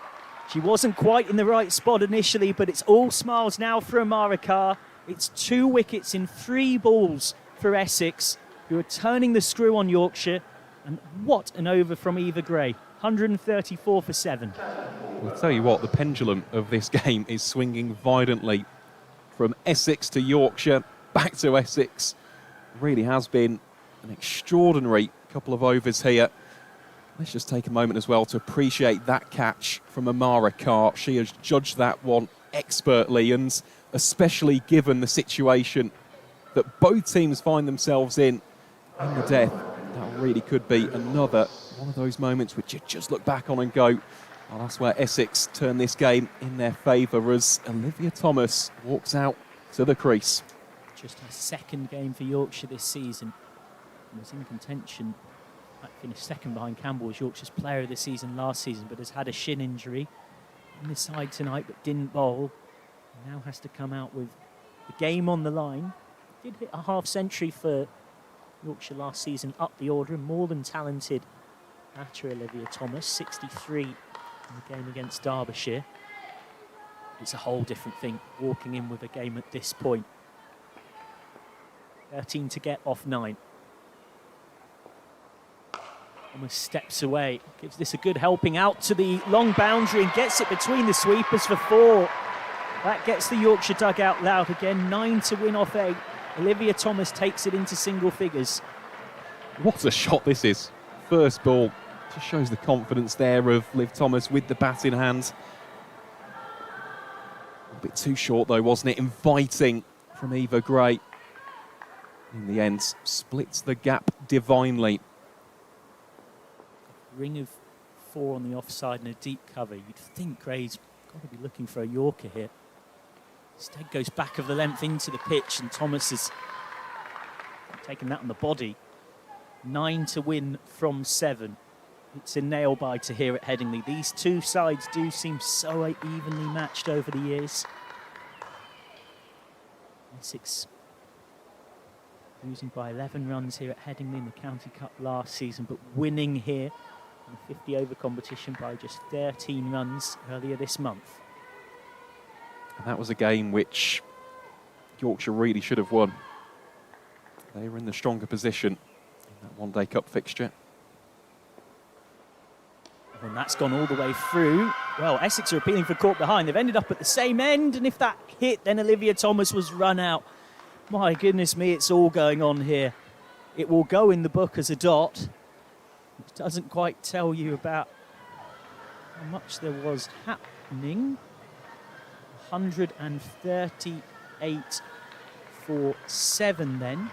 She wasn't quite in the right spot initially, but it's all smiles now for Amara Carr. It's 2 wickets in 3 balls for Essex, who are turning the screw on Yorkshire. And what an over from Eva Gray. 134 for 7. I'll tell you what, the pendulum of this game is swinging violently from Essex to Yorkshire, back to Essex. Really has been an extraordinary couple of overs here. Let's just take a moment as well to appreciate that catch from Amara Carr. She has judged that one expertly, and especially given the situation that both teams find themselves in the death, that really could be another one of those moments which you just look back on and go, well, that's where Essex turned this game in their favour as Olivia Thomas walks out to the crease. Just her second game for Yorkshire this season. And was in contention. Finished second behind Campbell as Yorkshire's player of the season last season, but has had a shin injury in the side tonight, but didn't bowl. Now has to come out with the game on the line. Did hit a half century for Yorkshire last season, up the order, and more than talented batter Olivia Thomas, 63 in the game against Derbyshire. It's a whole different thing walking in with a game at this point. 13 to get off 9. Almost steps away, gives this a good helping out to the long boundary and gets it between the sweepers for 4. That gets the Yorkshire dugout loud again. 9 to win off 8. Olivia Thomas takes it into single figures. What a shot this is. First ball. Just shows the confidence there of Liv Thomas with the bat in hand. A bit too short though, wasn't it? Inviting from Eva Gray. In the end, splits the gap divinely. Ring of 4 on the offside and a deep cover. You'd think Gray's got to be looking for a Yorker here. Instead goes back of the length into the pitch, and Thomas has taken that on the body. 9 to win from 7. It's a nail-biter here at Headingley. These two sides do seem so evenly matched over the years. Essex losing by 11 runs here at Headingley in the County Cup last season, but winning here in the 50-over competition by just 13 runs earlier this month. And that was a game which Yorkshire really should have won. They were in the stronger position in that one-day cup fixture. And that's gone all the way through. Well, Essex are appealing for caught behind. They've ended up at the same end, and if that hit, then Olivia Thomas was run out. My goodness me, it's all going on here. It will go in the book as a dot. It doesn't quite tell you about how much there was happening. 138 for 7 then.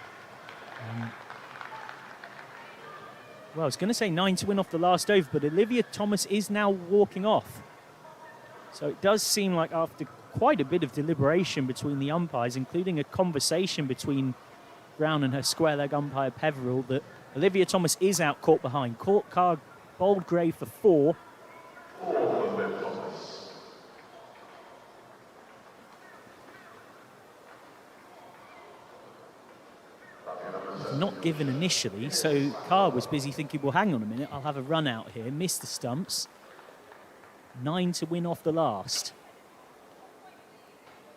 Well, I was going to say 9 to win off the last over, but Olivia Thomas is now walking off. So it does seem like after quite a bit of deliberation between the umpires, including a conversation between Brown and her square leg umpire Peveril, that Olivia Thomas is out caught behind. Court card bowled Gray for 4. Not given initially, so Carr was busy thinking, well, hang on a minute, I'll have a run out here, miss the stumps. 9 to win off the last.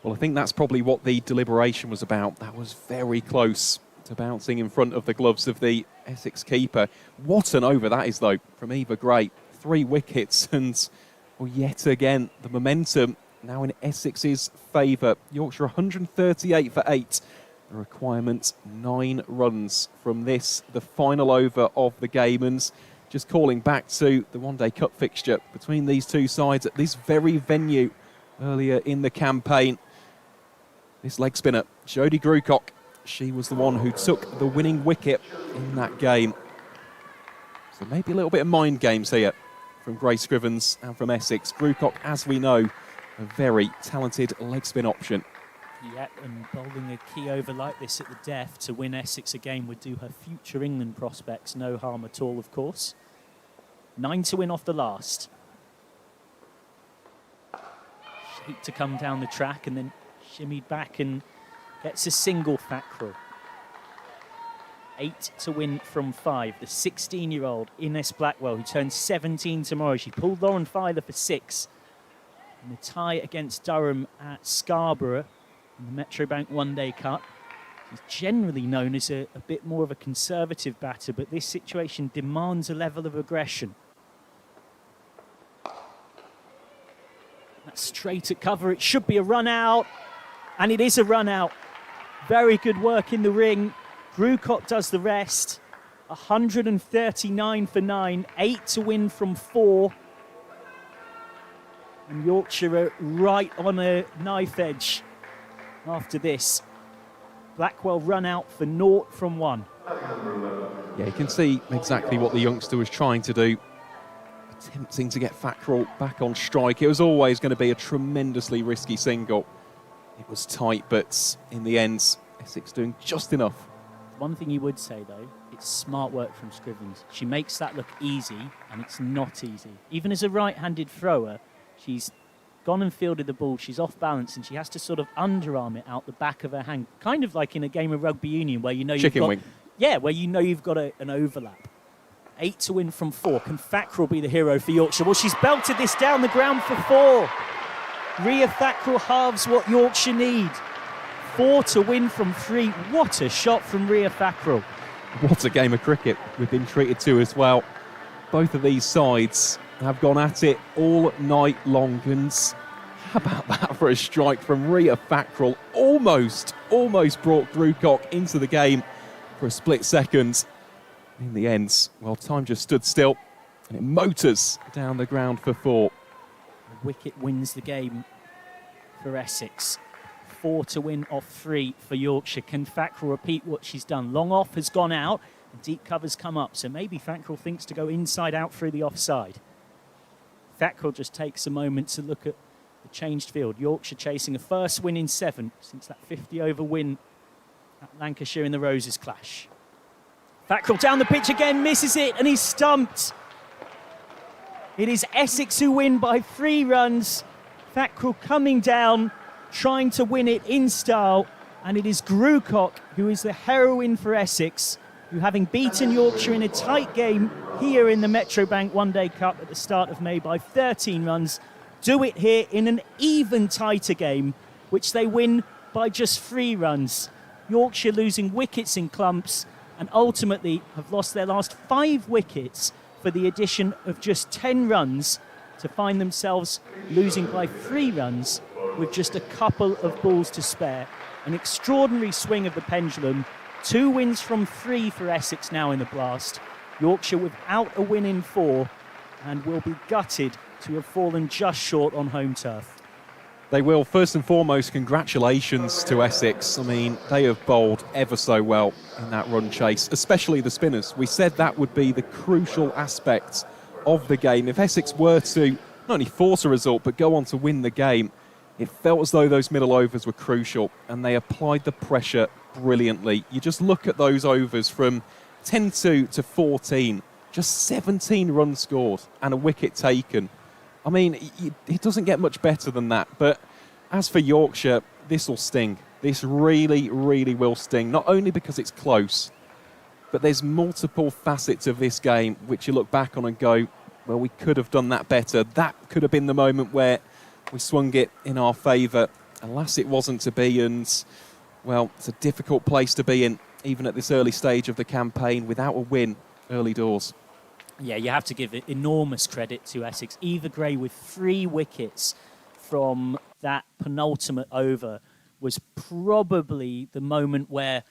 Well, I think that's probably what the deliberation was about. That was very close to bouncing in front of the gloves of the Essex keeper. What an over that is, though, from Eva Gray. 3 wickets, and well, yet again, the momentum now in Essex's favour. Yorkshire 138 for 8. The requirement, 9 runs from this, the final over of the game. And just calling back to the one-day cup fixture between these two sides at this very venue earlier in the campaign. This leg spinner, Jodie Grucock, she was the one who took the winning wicket in that game. So maybe a little bit of mind games here from Grace Scrivens and from Essex. Grucock, as we know, a very talented leg spin option. Yep, and bowling a key over like this at the death to win Essex a game would do her future England prospects no harm at all, of course. 9 to win off the last. Shaped to come down the track and then shimmied back and gets a single Fackrell. 8 to win from 5. The 16-year-old Ines Blackwell, who turns 17 tomorrow. She pulled Lauren Filer for 6. And the tie against Durham at Scarborough in the Metrobank One-Day Cup. He's generally known as a bit more of a conservative batter, but this situation demands a level of aggression. That's straight at cover. It should be a run out, and it is a run out. Very good work in the ring. Grucock does the rest. 139 for 9, 8 to win from 4. And Yorkshire are right on a knife edge after this. Blackwell run out for 0 from 1. Yeah, you can see exactly what the youngster was trying to do. Attempting to get Fackrell back on strike. It was always going to be a tremendously risky single. It was tight, but in the end, Essex doing just enough. One thing you would say, though, it's smart work from Scrivens. She makes that look easy, and it's not easy. Even as a right-handed thrower, she's gone and fielded the ball. She's off balance, and she has to sort of underarm it out the back of her hand, kind of like in a game of rugby union where you know Chicken wing. Yeah, where you know you've got an overlap. 8 to win from 4. Can Fackrell be the hero for Yorkshire? Well, she's belted this down the ground for 4. Rhea Fackrell halves what Yorkshire need. 4 to win from 3. What a shot from Rhea Fackrell. What a game of cricket we've been treated to as well. Both of these sides have gone at it all night long, and how about that for a strike from Rhea Fackrell? Almost brought Grucock into the game for a split second. In the end, well, time just stood still, and it motors down the ground for 4. Wicket wins the game for Essex. 4 to win off 3 for Yorkshire. Can Fackrell repeat what she's done? Long off has gone out, and deep cover's come up, so maybe Fackrell thinks to go inside out through the offside. Fackrell just takes a moment to look at the changed field. Yorkshire chasing a first win in 7 since that 50-over win at Lancashire in the Roses clash. Fackrell down the pitch again, misses it, and he's stumped. It is Essex who win by 3 runs. Fackrell coming down, trying to win it in style, and it is Grucock who is the heroine for Essex, who, having beaten Yorkshire in a tight game here in the Metrobank One Day Cup at the start of May by 13 runs, do it here in an even tighter game, which they win by just 3 runs. Yorkshire losing wickets in clumps, and ultimately have lost their last 5 wickets for the addition of just 10 runs to find themselves losing by 3 runs with just a couple of balls to spare. An extraordinary swing of the pendulum. 2 wins from 3 for Essex now in the Blast. Yorkshire without a win in 4 and will be gutted to have fallen just short on home turf. They will. First and foremost, congratulations to Essex. I mean, they have bowled ever so well in that run chase, especially the spinners. We said that would be the crucial aspect of the game. If Essex were to not only force a result, but go on to win the game, it felt as though those middle overs were crucial, and they applied the pressure brilliantly. You just look at those overs from 10-2 to 14, just 17 runs scored and a wicket taken. I mean, it doesn't get much better than that. But as for Yorkshire, this will sting. This really, really will sting. Not only because it's close, but there's multiple facets of this game which you look back on and go, well, we could have done that better. That could have been the moment where we swung it in our favour. Alas, it wasn't to be. And, well, it's a difficult place to be in, even at this early stage of the campaign, without a win early doors. Yeah, you have to give it enormous credit to Essex. Eva Gray with 3 wickets from that penultimate over was probably the moment where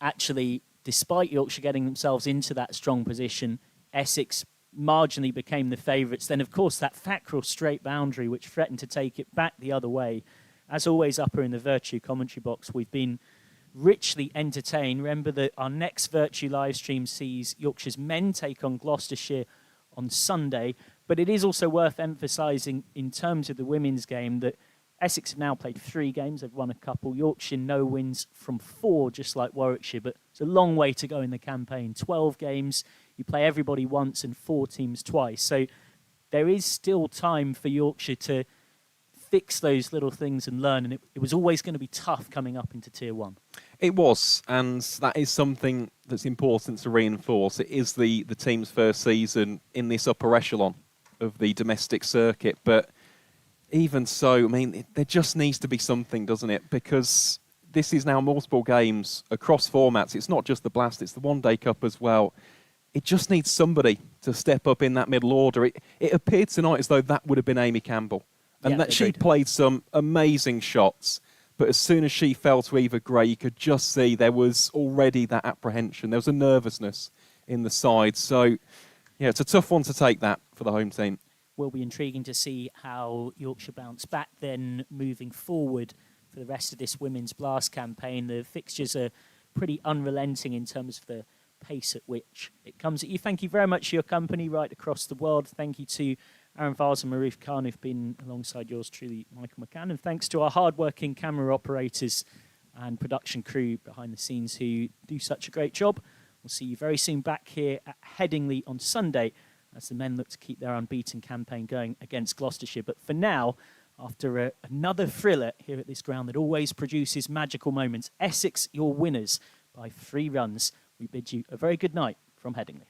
actually, despite Yorkshire getting themselves into that strong position, Essex marginally became the favourites. Then, of course, that Fackrell straight boundary, which threatened to take it back the other way. As always, up here in the Vertu commentary box, we've been richly entertained. Remember that our next Vertu live stream sees Yorkshire's men take on Gloucestershire on Sunday. But it is also worth emphasising in terms of the women's game that Essex have now played 3 games. They've won a couple. Yorkshire no wins from 4, just like Warwickshire. But it's a long way to go in the campaign. 12 games. You play everybody once and 4 teams twice. So there is still time for Yorkshire to fix those little things and learn. And it was always going to be tough coming up into Tier 1. It was, and that is something that's important to reinforce. It is the team's first season in this upper echelon of the domestic circuit. But even so, I mean, there just needs to be something, doesn't it? Because this is now multiple games across formats. It's not just the Blast, it's the One Day Cup as well. It just needs somebody to step up in that middle order. It appeared tonight as though that would have been Amy Campbell. And that she played some amazing shots. But as soon as she fell to Eva Gray, you could just see there was already that apprehension. There was a nervousness in the side. So, yeah, it's a tough one to take, that, for the home team. Will be intriguing to see how Yorkshire bounce back then moving forward for the rest of this Women's Blast campaign. The fixtures are pretty unrelenting in terms of the pace at which it comes at you. Thank you very much for your company right across the world. Thank you to Aaron Vaz and Marif Khan, who've been alongside yours truly, Michael McCann. And thanks to our hard-working camera operators and production crew behind the scenes who do such a great job. We'll see you very soon back here at Headingley on Sunday as the men look to keep their unbeaten campaign going against Gloucestershire. But for now, after another thriller here at this ground that always produces magical moments, Essex, your winners by 3 runs. We bid you a very good night from Headingley.